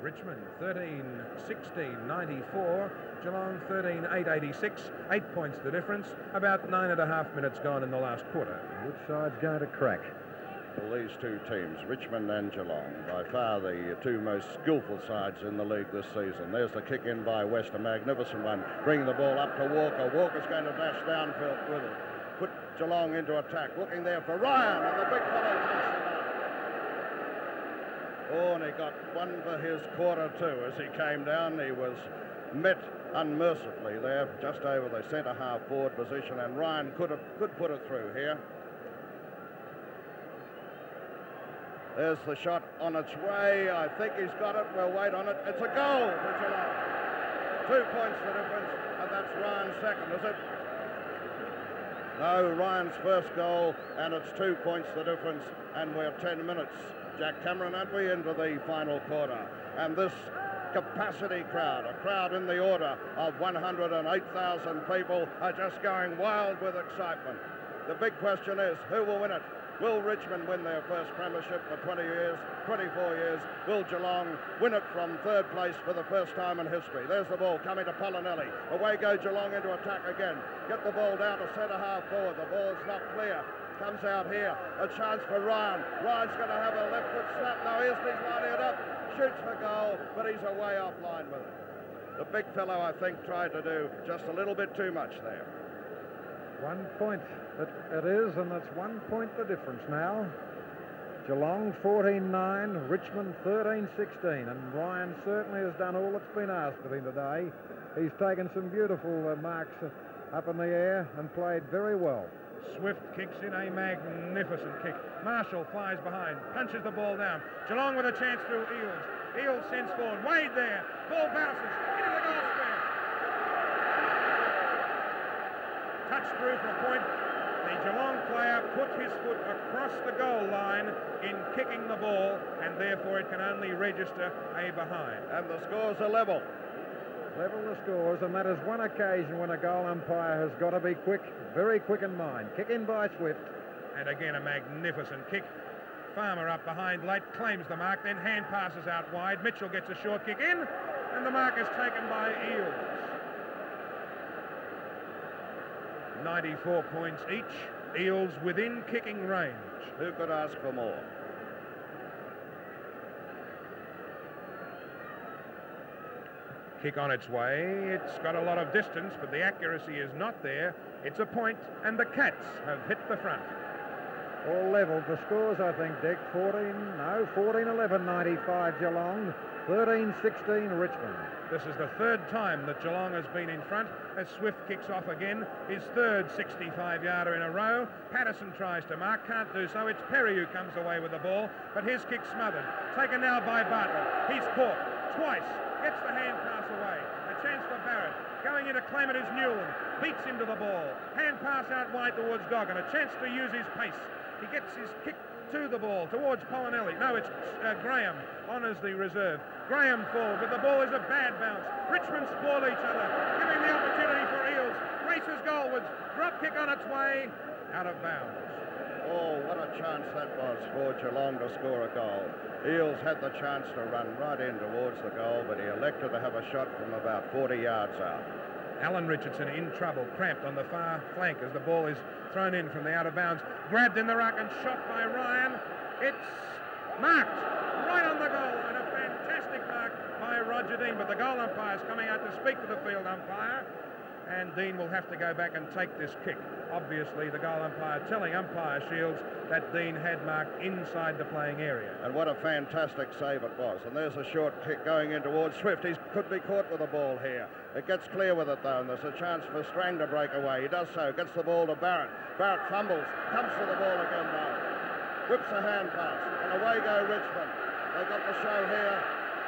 Richmond 13-16-94. Geelong 13-8-86. 8 points the difference. About 9.5 minutes gone in the last quarter. Which side's going to crack? Well, these two teams, Richmond and Geelong, by far the two most skillful sides in the league this season. There's the kick in by West, a magnificent one. Bringing the ball up to Walker. Walker's going to dash downfield with it. Put Geelong into attack. Looking there for Ryan, and the big fellow takes the mark. Oh, and he got one for his quarter too. As he came down, he was met unmercifully there, just over the centre half forward position, and Ryan could put it through here. There's the shot on its way. I think he's got it. We'll wait on it. It's a goal for Geelong. 2 points the difference, and that's Ryan's second, is it? No, Ryan's first goal, and it's 2 points the difference, and we're 10 minutes. Jack Cameron, aren't we, into the final quarter? And this capacity crowd, a crowd in the order of 108,000 people, are just going wild with excitement. The big question is, who will win it? Will Richmond win their first premiership for 24 years? Will Geelong win it from third place for the first time in history? There's the ball coming to Polinelli. Away go Geelong into attack again. Get the ball down to centre half forward. The ball's not clear. Comes out here. A chance for Ryan. Ryan's going to have a left foot snap. Now he's lining it up. Shoots for goal, but he's away offline with it. The big fellow, I think, tried to do just a little bit too much there. 1 point. It is, and that's 1 point the difference now. Geelong 14-9, Richmond 13-16, and Ryan certainly has done all that's been asked of him today. He's taken some beautiful marks up in the air and played very well. Swift kicks in a magnificent kick. Marshall flies behind, punches the ball down. Geelong with a chance through Eales. Eales sends forward. Wade there. Ball bounces into the goal square. Touch through for a point. The Geelong player put his foot across the goal line in kicking the ball, and therefore it can only register a behind. And the scores are level. Level the scores, and that is one occasion when a goal umpire has got to be quick, very quick in mind. Kick in by Swift. And again a magnificent kick. Farmer up behind late, claims the mark, then hand passes out wide. Mitchell gets a short kick in, and the mark is taken by Eales. 94 points each. Eales within kicking range. Who could ask for more? Kick on its way. It's got a lot of distance, but the accuracy is not there. It's a point, and the Cats have hit the front. All leveled. The scores, I think, Dick, 14-11, 95 Geelong, 13-16 Richmond. This is the third time that Geelong has been in front as Swift kicks off again. His third 65-yarder in a row. Patterson tries to mark, can't do so. It's Perry who comes away with the ball, but his kick smothered. Taken now by Bartlett. He's caught twice. Gets the hand pass away. A chance for Barrett. Going in to claim it is Newland. Beats him to the ball. Hand pass out wide towards Goggin. A chance to use his pace. He gets his kick to the ball towards Polinelli. No, it's Graham honours the reserve. Graham forward, but the ball is a bad bounce. Richmond spoil each other, giving the opportunity for Eales. Races goalwards. Drop kick on its way. Out of bounds. Oh, what a chance that was for Geelong to score a goal. Eales had the chance to run right in towards the goal, but he elected to have a shot from about 40 yards out. Alan Richardson in trouble, cramped on the far flank as the ball is thrown in from the out of bounds. Grabbed in the ruck and shot by Ryan. It's marked right on the goal line. A fantastic mark by Roger Dean, but the goal umpire's coming out to speak to the field umpire, and Dean will have to go back and take this kick. Obviously, the goal umpire telling umpire Shields that Dean had marked inside the playing area. And what a fantastic save it was. And there's a short kick going in towards Swift. He could be caught with the ball here. It gets clear with it, though, and there's a chance for Strang to break away. He does so, gets the ball to Barrett. Barrett fumbles, comes to the ball again now. Whips a hand pass, and away go Richmond. They've got the show here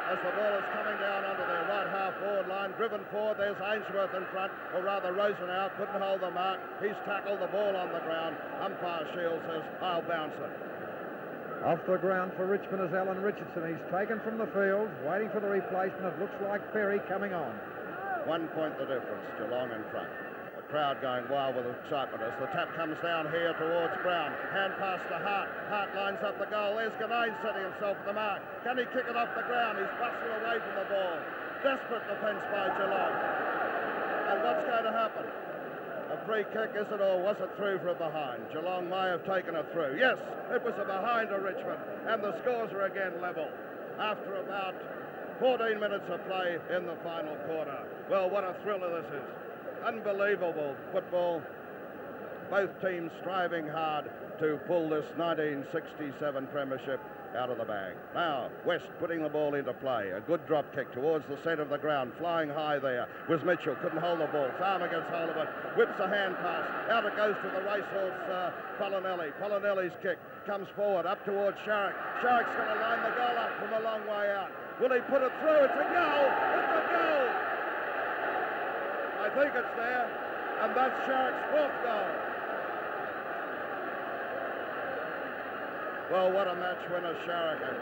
as the ball is coming down under their right half forward line. Driven forward, there's Ainsworth in front, or rather Rosenau couldn't hold the mark. He's tackled the ball on the ground. Umpire Shields says, I'll bounce it. Off the ground for Richmond is Alan Richardson. He's taken from the field, waiting for the replacement. It looks like Perry coming on. 1 point the difference, Geelong in front. The crowd going wild with excitement as the tap comes down here towards Brown. Hand pass to Hart. Hart lines up the goal. There's Ganane setting himself for the mark. Can he kick it off the ground? He's bustled away from the ball. Desperate defence by Geelong. And what's going to happen? A free kick, is it, or was it through for a behind? Geelong may have taken it through. Yes, it was a behind to Richmond, and the scores are again level after about 14 minutes of play in the final quarter. Well, what a thriller this is. Unbelievable football. Both teams striving hard to pull this 1967 premiership out of the bag. Now, West putting the ball into play. A good drop kick towards the centre of the ground. Flying high there was Mitchell. Couldn't hold the ball. Farmer gets hold of it. Whips a hand pass. Out it goes to the racehorse Polinelli. Polinelli's kick comes forward up towards Sharrock. Sharrock's going to line the goal up from a long way out. Will he put it through? It's a goal! It's a goal! I think it's there, and that's Sharrock's fourth goal. Well, what a match winner Sharrock is.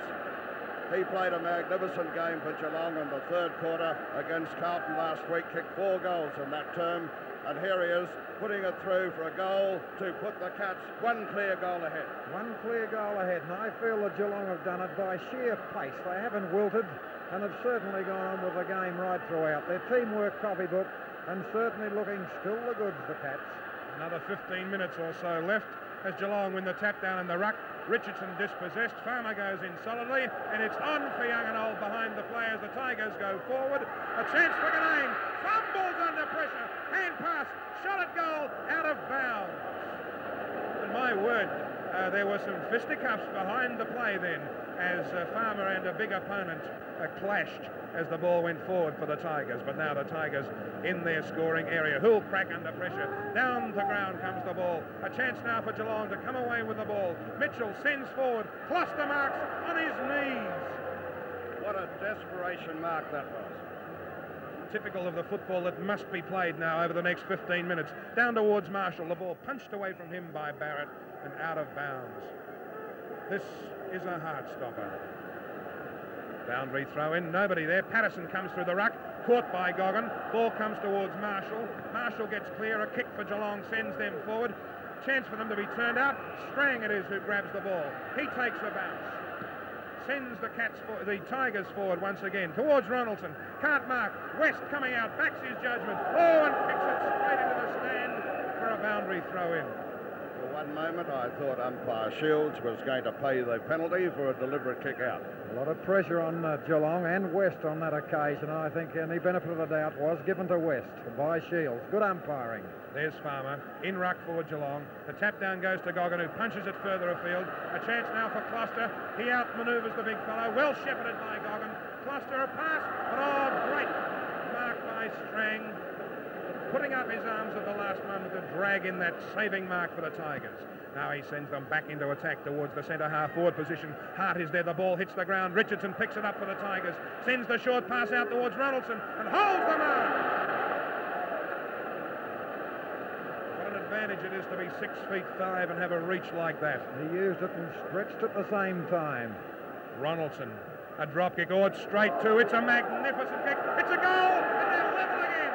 He played a magnificent game for Geelong in the third quarter against Carlton last week, kicked 4 goals in that term, and here he is putting it through for a goal to put the Cats one clear goal ahead. One clear goal ahead, and I feel that Geelong have done it by sheer pace. They haven't wilted and have certainly gone on with the game right throughout. Their teamwork copybook, and certainly looking still the goods, the Cats. Another 15 minutes or so left as Geelong win the tap down in the ruck. Richardson dispossessed. Farmer goes in solidly, and it's on for Young and Old behind the play as the Tigers go forward. A chance for Ganane. Fumbles under pressure. Hand pass. Shot at goal. Out of bounds. And my word, There were some fisticuffs behind the play then as Farmer and a big opponent clashed as the ball went forward for the Tigers. But now the Tigers in their scoring area. Who'll crack under pressure? Down to ground comes the ball. A chance now for Geelong to come away with the ball. Mitchell sends forward. Cluster marks on his knees. What a desperation mark that was. Typical of the football that must be played now over the next 15 minutes. Down towards Marshall. The ball punched away from him by Barrett and out of bounds. This is a heart stopper. Boundary throw in, nobody there. Patterson comes through the ruck, caught by Goggin. Ball comes towards Marshall. Marshall gets clear, a kick for Geelong sends them forward. Chance for them to be turned out. Strang it is who grabs the ball. He takes the bounce. Sends the Tigers forward once again towards Ronaldson. Can't mark. West coming out, backs his judgment. Oh, and kicks it straight into the stand for a boundary throw in. For one moment I thought umpire Shields was going to pay the penalty for a deliberate kick out. A lot of pressure on Geelong and West on that occasion. I think any benefit of the doubt was given to West by Shields. Good umpiring. There's Farmer in ruck for Geelong. The tap down goes to Goggin, who punches it further afield. A chance now for Cluster. He outmanoeuvres the big fellow. Well shepherded by Goggin. Cluster a pass, but oh, great mark by Strang. Putting up his arms at the last moment to drag in that saving mark for the Tigers. Now he sends them back into attack towards the centre half forward position. Hart is there, the ball hits the ground. Richardson picks it up for the Tigers. Sends the short pass out towards Ronaldson and holds the mark. What an advantage it is to be 6'5" and have a reach like that. He used it and stretched at the same time. Ronaldson, a drop kick, oh, it's straight to. It's a magnificent kick. It's a goal, and they're level again.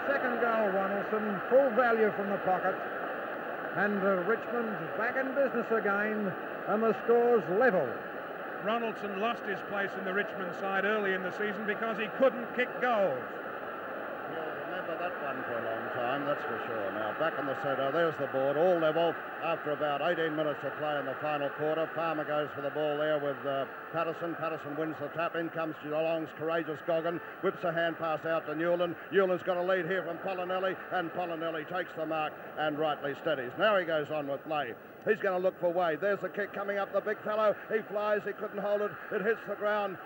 Second goal, Ronaldson, full value from the pocket, and Richmond back in business again, and the score's level. Ronaldson lost his place in the Richmond side early in the season because he couldn't kick goals. You'll remember that one for a long time, that's for sure. Now back in the centre, there's the board, all level. After about 18 minutes of play in the final quarter, Farmer goes for the ball there with Patterson. Patterson wins the tap. In comes Geelong's courageous Goggin. Whips a hand pass out to Newland. Newland's got a lead here from Polinelli, and Polinelli takes the mark and rightly steadies. Now he goes on with play. He's going to look for Wade. There's the kick coming up, the big fellow. He flies, he couldn't hold it. It hits the ground.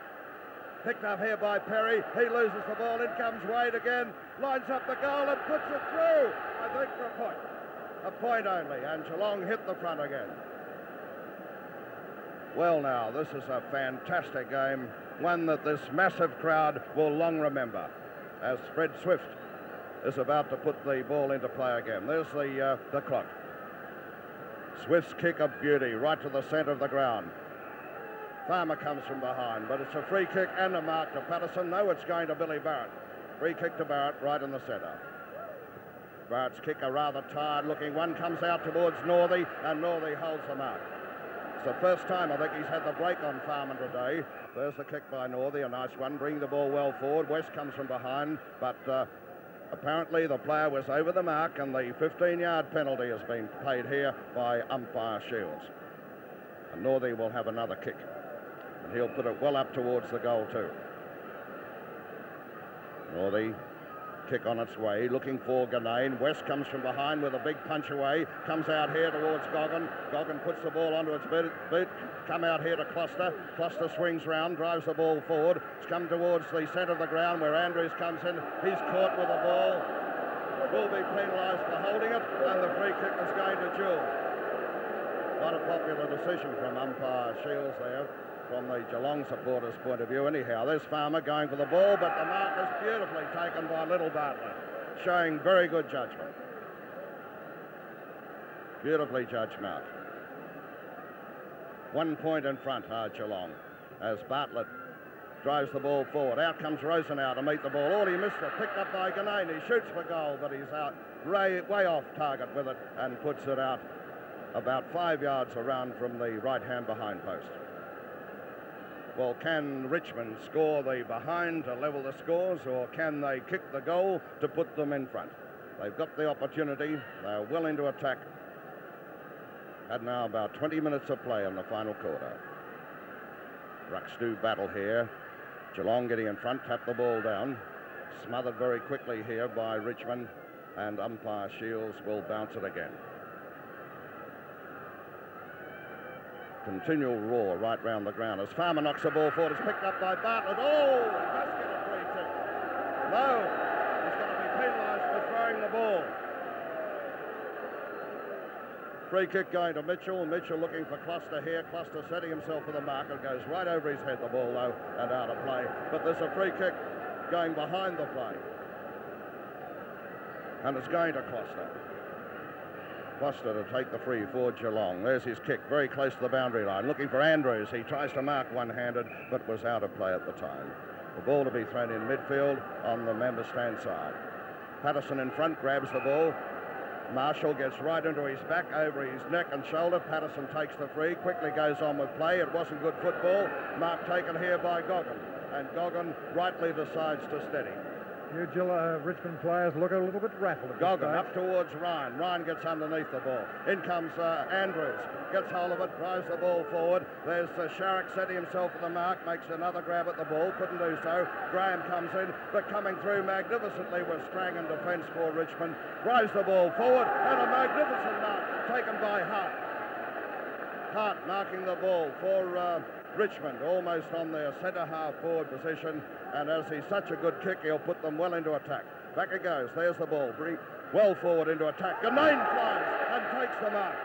Picked up here by Perry. He loses the ball. In comes Wade again. Lines up the goal and puts it through. I think for a point. A point only, and Geelong hit the front again. Well now, this is a fantastic game, one that this massive crowd will long remember, as Fred Swift is about to put the ball into play again. There's the clock. Swift's kick of beauty right to the centre of the ground. Farmer comes from behind, but it's a free kick and a mark to Patterson. No, it's going to Billy Barrett. Free kick to Barrett right in the centre. Barrett's kick, a rather tired-looking one, comes out towards Northey, and Northey holds the mark. It's the first time I think he's had the break on Farmer today. There's the kick by Northey, a nice one, bringing the ball well forward. West comes from behind, but apparently the player was over the mark, and the 15-yard penalty has been paid here by umpire Shields. And Northey will have another kick, and he'll put it well up towards the goal too. Northey, kick on its way, looking for Ganane. West comes from behind with a big punch away, comes out here towards Goggin. Goggin puts the ball onto its boot, come out here to Cluster. Cluster swings round, drives the ball forward. It's come towards the centre of the ground where Andrews comes in. He's caught with the ball. Will be penalised for holding it, and the free kick is going to Jewell. Not a popular decision from umpire Shields there, from the Geelong supporters' point of view. Anyhow, there's Farmer going for the ball, but the mark is beautifully taken by Little Bartlett, showing very good judgment. Beautifully judged mark. 1 point in front are Geelong as Bartlett drives the ball forward. Out comes Rosenau to meet the ball. Oh, he missed it. Picked up by Ganane. He shoots for goal, but he's out way off target with it and puts it out about 5 yards around from the right-hand behind post. Well, can Richmond score the behind to level the scores, or can they kick the goal to put them in front? They've got the opportunity. They're well into attack. Had now about 20 minutes of play in the final quarter. Rucks do battle here. Geelong getting in front, tap the ball down. Smothered very quickly here by Richmond. and umpire Shields will bounce it again. Continual roar right round the ground as Farmer knocks the ball forward. It's picked up by Bartlett. Oh, he must get a free kick. No, he's going to be penalised for throwing the ball. Free kick going to Mitchell. Mitchell looking for Cluster here. Cluster setting himself for the mark. It goes right over his head, the ball, though, and out of play. But there's a free kick going behind the play. And it's going to Cluster. Cluster to take the free for Geelong. There's his kick, very close to the boundary line. Looking for Andrews. He tries to mark one-handed, but was out of play at the time. The ball to be thrown in midfield on the member stand side. Patterson in front grabs the ball. Marshall gets right into his back, over his neck and shoulder. Patterson takes the free, quickly goes on with play. It wasn't good football. Mark taken here by Goggin, and Goggin rightly decides to steady. You Richmond players look a little bit rattled. Goggin up towards Ryan. Ryan gets underneath the ball. In comes Andrews. Gets hold of it, drives the ball forward. There's Sharrock setting himself for the mark, makes another grab at the ball. Couldn't do so. Graham comes in, but coming through magnificently was Strang in defence for Richmond. Drives the ball forward, and a magnificent mark taken by Hart. Hart marking the ball for Richmond, almost on their centre-half forward position, and as he's such a good kick, he'll put them well into attack. Back it goes, there's the ball, bring well forward into attack. Ganane flies and takes the mark.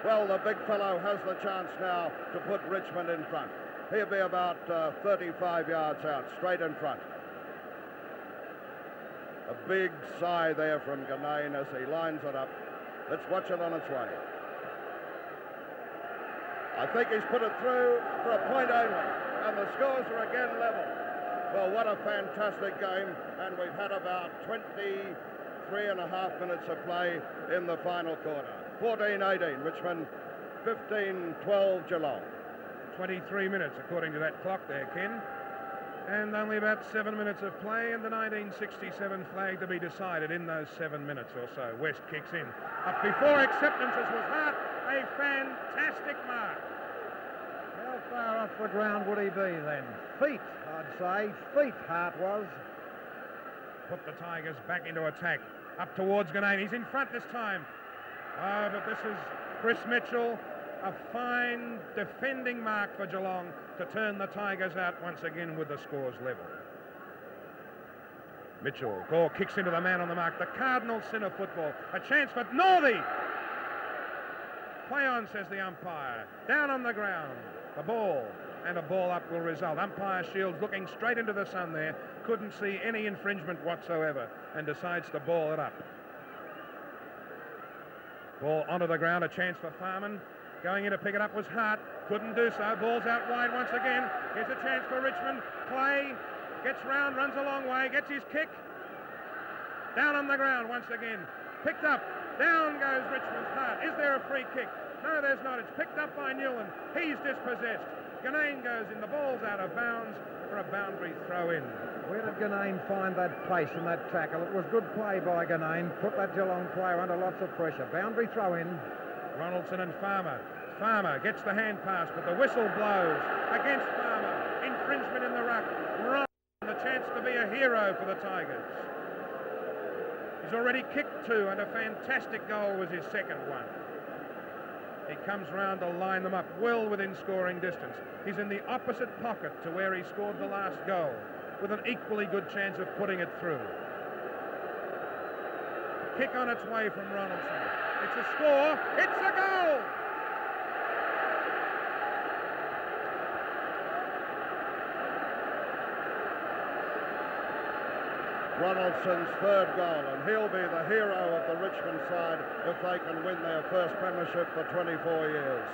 Well, the big fellow has the chance now to put Richmond in front. He'll be about 35 yards out, straight in front. A big sigh there from Ganane as he lines it up. Let's watch it on its way. I think he's put it through for a point only, and the scores are again level. Well, what a fantastic game, and we've had about 23 and a half minutes of play in the final quarter. 14-18 Richmond, 15-12 Geelong. 23 minutes according to that clock there, Ken. And only about 7 minutes of play, and the 1967 flag to be decided in those 7 minutes or so. West kicks in. Up before acceptances was Hart. A fantastic mark. How far off the ground would he be then? Feet, I'd say. Feet, Hart was. Put the Tigers back into attack. Up towards Ganane. He's in front this time. Oh, but this is Chris Mitchell. A fine defending mark for Geelong to turn the Tigers out once again with the scores level. Mitchell, Gore kicks into the man on the mark. The Cardinals centre football. A chance for Northey. Play on, says the umpire. Down on the ground. The ball, and a ball up will result. Umpire Shields looking straight into the sun there. Couldn't see any infringement whatsoever and decides to ball it up. Ball onto the ground. A chance for Farman. Going in to pick it up was Hart. Couldn't do so. Ball's out wide once again. Here's a chance for Richmond. Clay gets round, runs a long way, gets his kick. Down on the ground once again. Picked up. Down goes Richmond's Hart. Is there a free kick? No, there's not. It's picked up by Newland. He's dispossessed. Ganane goes in. The ball's out of bounds for a boundary throw in. Where did Ganane find that pace and that tackle? It was good play by Ganane. Put that Geelong player under lots of pressure. Boundary throw in. Ronaldson and Farmer. Farmer gets the hand pass, but the whistle blows against Farmer. Infringement in the ruck. Ronaldson, the chance to be a hero for the Tigers. He's already kicked two, and a fantastic goal was his second one. He comes round to line them up well within scoring distance. He's in the opposite pocket to where he scored the last goal, with an equally good chance of putting it through. Kick on its way from Ronaldson. It's a score. It's a goal! Ronaldson's third goal, and he'll be the hero of the Richmond side if they can win their first premiership for 24 years.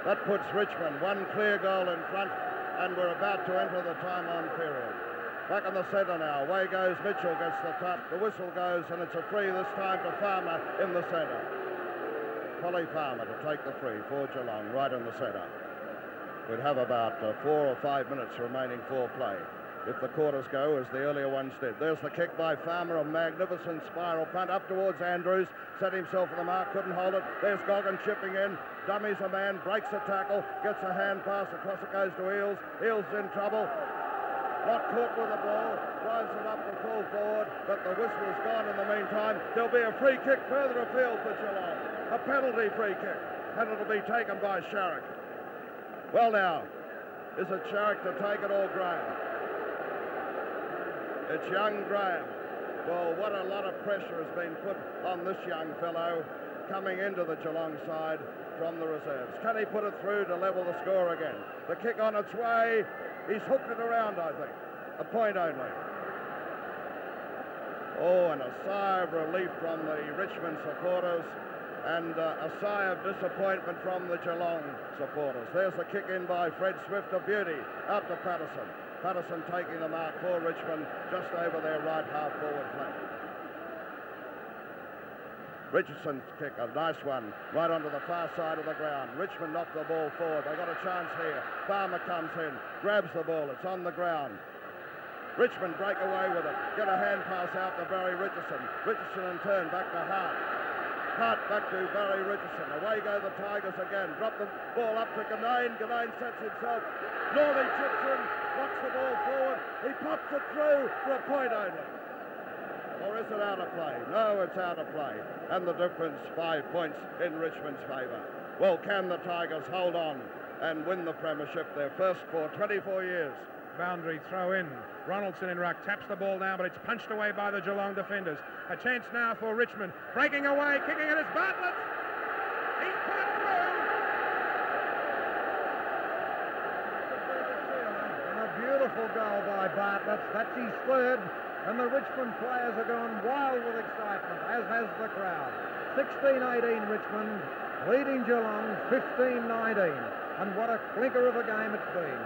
That puts Richmond one clear goal in front, and we're about to enter the time-on period. Back in the centre now. Away goes Mitchell, gets the top. The whistle goes, and it's a free this time to Farmer in the centre. Polly Farmer to take the free for Geelong, right in the centre. We'd have about 4 or 5 minutes remaining for play, if the quarters go as the earlier ones did. There's the kick by Farmer, a magnificent spiral punt up towards Andrews. Set himself for the mark, couldn't hold it. There's Goggin chipping in. Dummies a man, breaks a tackle, gets a hand pass, across it goes to Eales. Eales in trouble. Not caught with the ball. Drives it up the full forward, but the whistle's gone in the meantime. There'll be a free kick further afield for Geelong. A penalty free kick. And it'll be taken by Sharrock. Well now, is it Sharrock to take it or Graham? It's young Graham. Well, what a lot of pressure has been put on this young fellow coming into the Geelong side from the reserves. Can he put it through to level the score again? The kick on its way. He's hooked it around, I think. A point only. Oh, and a sigh of relief from the Richmond supporters and a sigh of disappointment from the Geelong supporters. There's the kick in by Fred Swift, a beauty, out to Patterson. Patterson taking the mark for Richmond just over their right half forward flank. Richardson's kick, a nice one, right onto the far side of the ground. Richmond knocked the ball forward. They got a chance here. Farmer comes in, grabs the ball. It's on the ground. Richmond break away with it. Get a hand pass out to Barry Richardson. Richardson in turn back to Hart. Hart back to Barry Richardson. Away go the Tigers again. Drop the ball up to Ganane. Ganane sets himself. Northey chips in, knocks the ball forward. He pops it through for a point only. Or is it out of play? No, it's out of play. And the difference, 5 points in Richmond's favour. Well, can the Tigers hold on and win the premiership, their first for 24 years? Boundary throw in. Ronaldson in ruck, taps the ball down, but it's punched away by the Geelong defenders. A chance now for Richmond. Breaking away, kicking it is Bartlett. He's put it through. And a beautiful goal by Bartlett. That's his third. And the Richmond players are going wild with excitement, as has the crowd. 16-18 Richmond, leading Geelong 15-19. And what a clinker of a game it's been.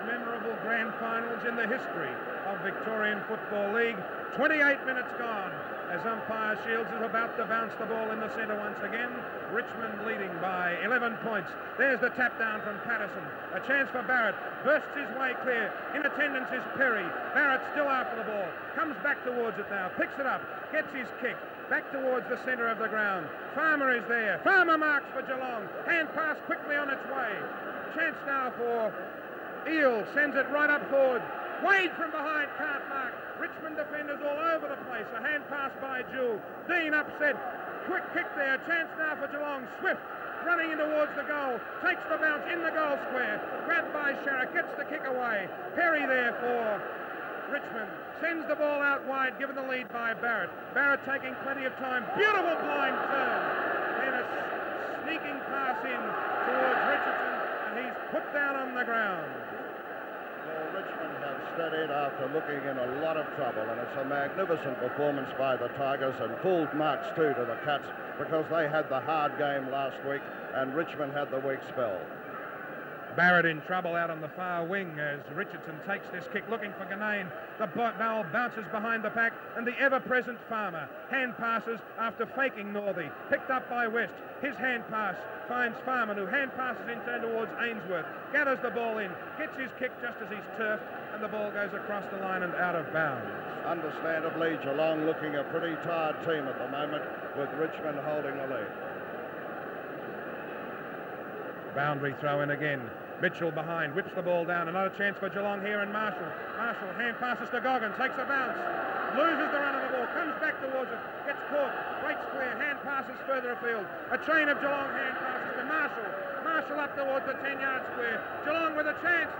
Memorable grand finals in the history of Victorian Football League. 28 minutes gone as umpire Shields is about to bounce the ball in the centre once again. Richmond leading by 11 points. There's the tap down from Patterson. A chance for Barrett. Bursts his way clear. In attendance is Perry. Barrett still after the ball. Comes back towards it now. Picks it up. Gets his kick. Back towards the centre of the ground. Farmer is there. Farmer marks for Geelong. Hand pass quickly on its way. Chance now for Eel, sends it right up forward. Wade from behind, can't mark. Richmond defenders all over the place. A hand pass by Jewell. Dean upset. Quick kick there. Chance now for Geelong. Swift running in towards the goal. Takes the bounce in the goal square. Grabbed by Sharrock. Gets the kick away. Perry there for Richmond. Sends the ball out wide, given the lead by Barrett. Barrett taking plenty of time. Beautiful blind turn. Then a sneaking pass in towards Richardson, and he's put down on the ground. Well, Richmond have steadied after looking in a lot of trouble, and it's a magnificent performance by the Tigers, and full marks too to the Cats, because they had the hard game last week and Richmond had the weak spell. Barrett in trouble out on the far wing as Richardson takes this kick looking for Ganane. The ball bounces behind the pack, and the ever-present Farmer hand passes after faking Northey. Picked up by West. His hand pass finds Farmer, who hand passes in turn towards Ainsworth. Gathers the ball in, gets his kick just as he's turfed, and the ball goes across the line and out of bounds. Understandably, Geelong looking a pretty tired team at the moment, with Richmond holding the lead. Boundary throw in again. Mitchell behind, whips the ball down. Another chance for Geelong here, and Marshall. Marshall hand passes to Goggin, takes a bounce, loses the run of the ball, comes back towards it, gets caught, breaks clear, hand passes further afield. A chain of Geelong hand passes to Marshall. Marshall up towards the 10-yard square. Geelong with a chance.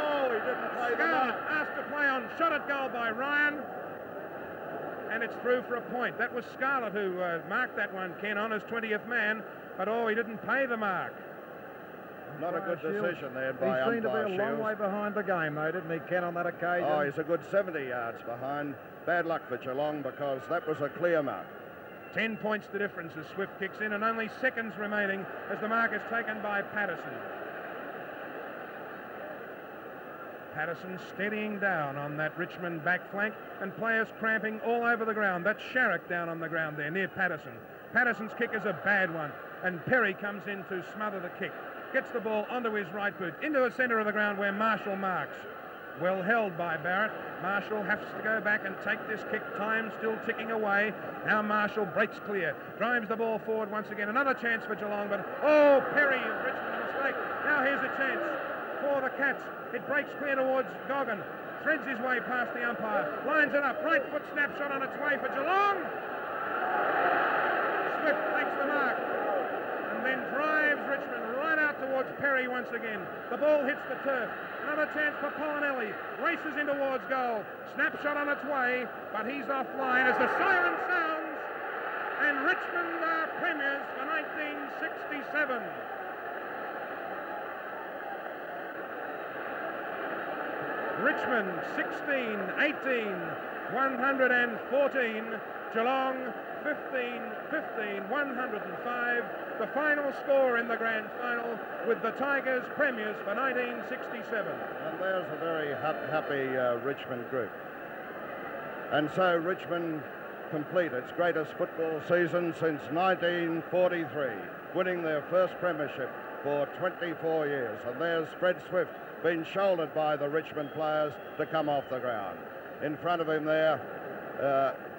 Oh, he didn't play the mark. Asked to play on, shot at goal by Ryan. And it's through for a point. That was Scarlett who marked that one, Ken, on his 20th man. But, he didn't pay the mark. Not a good decision there by umpire Shields. He seemed to be a long way behind the game, though, didn't he, Ken, on that occasion? Oh, he's a good 70 yards behind. Bad luck for Geelong, because that was a clear mark. 10 points the difference as Swift kicks in, and only seconds remaining as the mark is taken by Patterson. Patterson steadying down on that Richmond back flank, and players cramping all over the ground. That's Sharrock down on the ground there near Patterson. Patterson's kick is a bad one, and Perry comes in to smother the kick. Gets the ball onto his right boot, into the centre of the ground where Marshall marks. Well held by Barrett. Marshall has to go back and take this kick. Time still ticking away. Now Marshall breaks clear, drives the ball forward once again. Another chance for Geelong, but Perry of Richmond, a mistake. Now here's a chance for the Cats. It breaks clear towards Goggin. Threads his way past the umpire. Lines it up. Right foot snapshot on its way for Geelong. Swift makes the mark. And then drives Richmond right out towards Perry once again. The ball hits the turf. Another chance for Polinelli. Races in towards goal. Snapshot on its way, but he's offline as the siren sounds. And Richmond are premiers for 1967. Richmond 16, 18, 114. Geelong 15, 15, 105. The final score in the grand final with the Tigers premiers for 1967. And there's a very happy Richmond group. And so Richmond complete its greatest football season since 1943, winning their first premiership for 24 years. And there's Fred Swift being shouldered by the Richmond players to come off the ground. In front of him there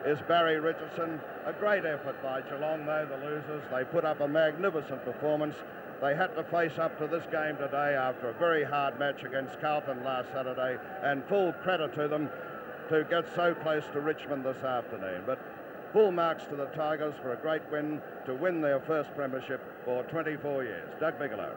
is Barry Richardson. A great effort by Geelong, though, the losers. They put up a magnificent performance. They had to face up to this game today after a very hard match against Carlton last Saturday, and full credit to them to get so close to Richmond this afternoon. But full marks to the Tigers for a great win to win their first premiership for 24 years. Doug Bigelow.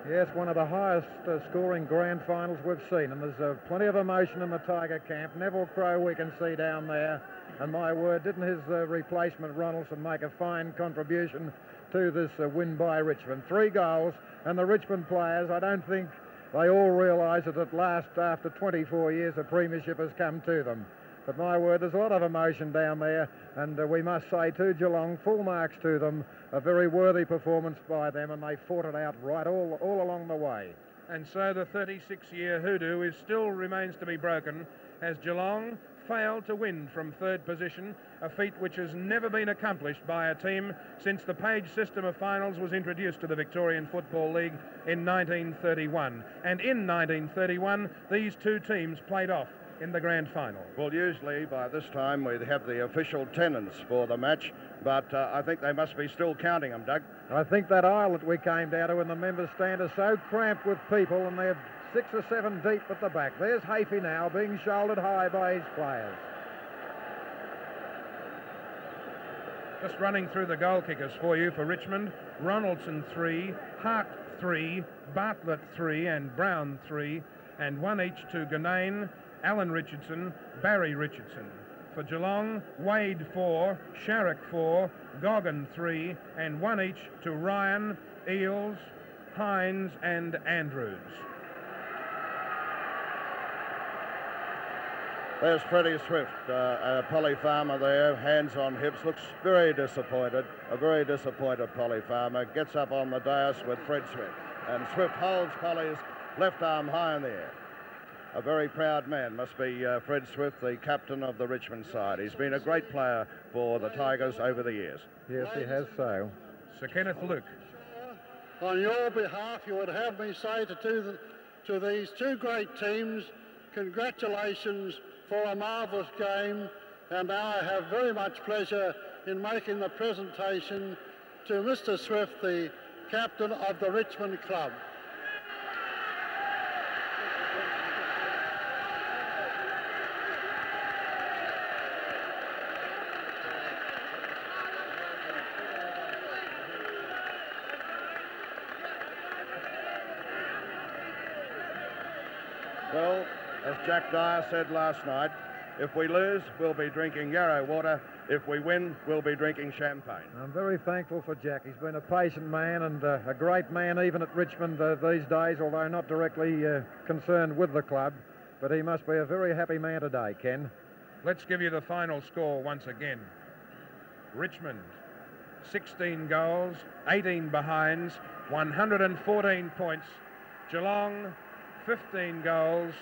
Yes, one of the highest scoring grand finals we've seen, and there's plenty of emotion in the Tiger camp. Neville Crowe we can see down there, and my word, didn't his replacement Ronaldson make a fine contribution to this win by Richmond? 3 goals, and the Richmond players, I don't think they all realise that at last, after 24 years, a premiership has come to them. But my word, there's a lot of emotion down there, and we must say to Geelong, full marks to them, a very worthy performance by them, and they fought it out right all along the way. And so the 36-year hoodoo still remains to be broken as Geelong failed to win from third position, a feat which has never been accomplished by a team since the Page system of finals was introduced to the Victorian Football League in 1931. And in 1931, these two teams played off in the grand final. Well, usually by this time we'd have the official tenants for the match, but I think they must be still counting them, Doug. I think that aisle that we came down to in the members' stand is so cramped with people, and they're 6 or 7 deep at the back. There's Hafey now being shouldered high by his players. Just running through the goal kickers for you for Richmond: Ronaldson 3, Hart 3, Bartlett 3, and Brown 3, and 1 each to Ganane, Alan Richardson, Barry Richardson. For Geelong, Wade 4, Sharrock 4, Goggin 3, and 1 each to Ryan, Eales, Hines, and Andrews. There's Freddie Swift, Polly Farmer there, hands on hips, looks very disappointed, a very disappointed Polly Farmer, gets up on the dais with Fred Swift, and Swift holds Polly's left arm high in the air. A very proud man must be Fred Swift, the captain of the Richmond side. He's been a great player for the Tigers over the years. Yes, he has so. Sir Kenneth Luke. On your behalf, you would have me say to these two great teams, congratulations for a marvellous game, and I have very much pleasure in making the presentation to Mr. Swift, the captain of the Richmond club. Well, as Jack Dyer said last night, if we lose, we'll be drinking Yarrow water. If we win, we'll be drinking champagne. I'm very thankful for Jack. He's been a patient man and a great man even at Richmond these days, although not directly concerned with the club. But he must be a very happy man today, Ken. Let's give you the final score once again. Richmond, 16 goals, 18 behinds, 114 points. Geelong, 15 goals,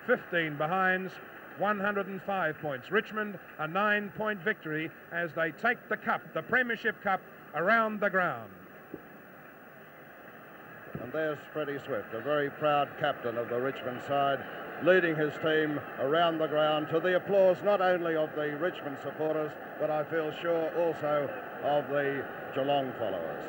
15 behinds, 105 points. Richmond, a 9-point victory as they take the cup, the Premiership Cup, around the ground. And there's Freddie Swift, a very proud captain of the Richmond side, leading his team around the ground to the applause not only of the Richmond supporters, but I feel sure also of the Geelong followers.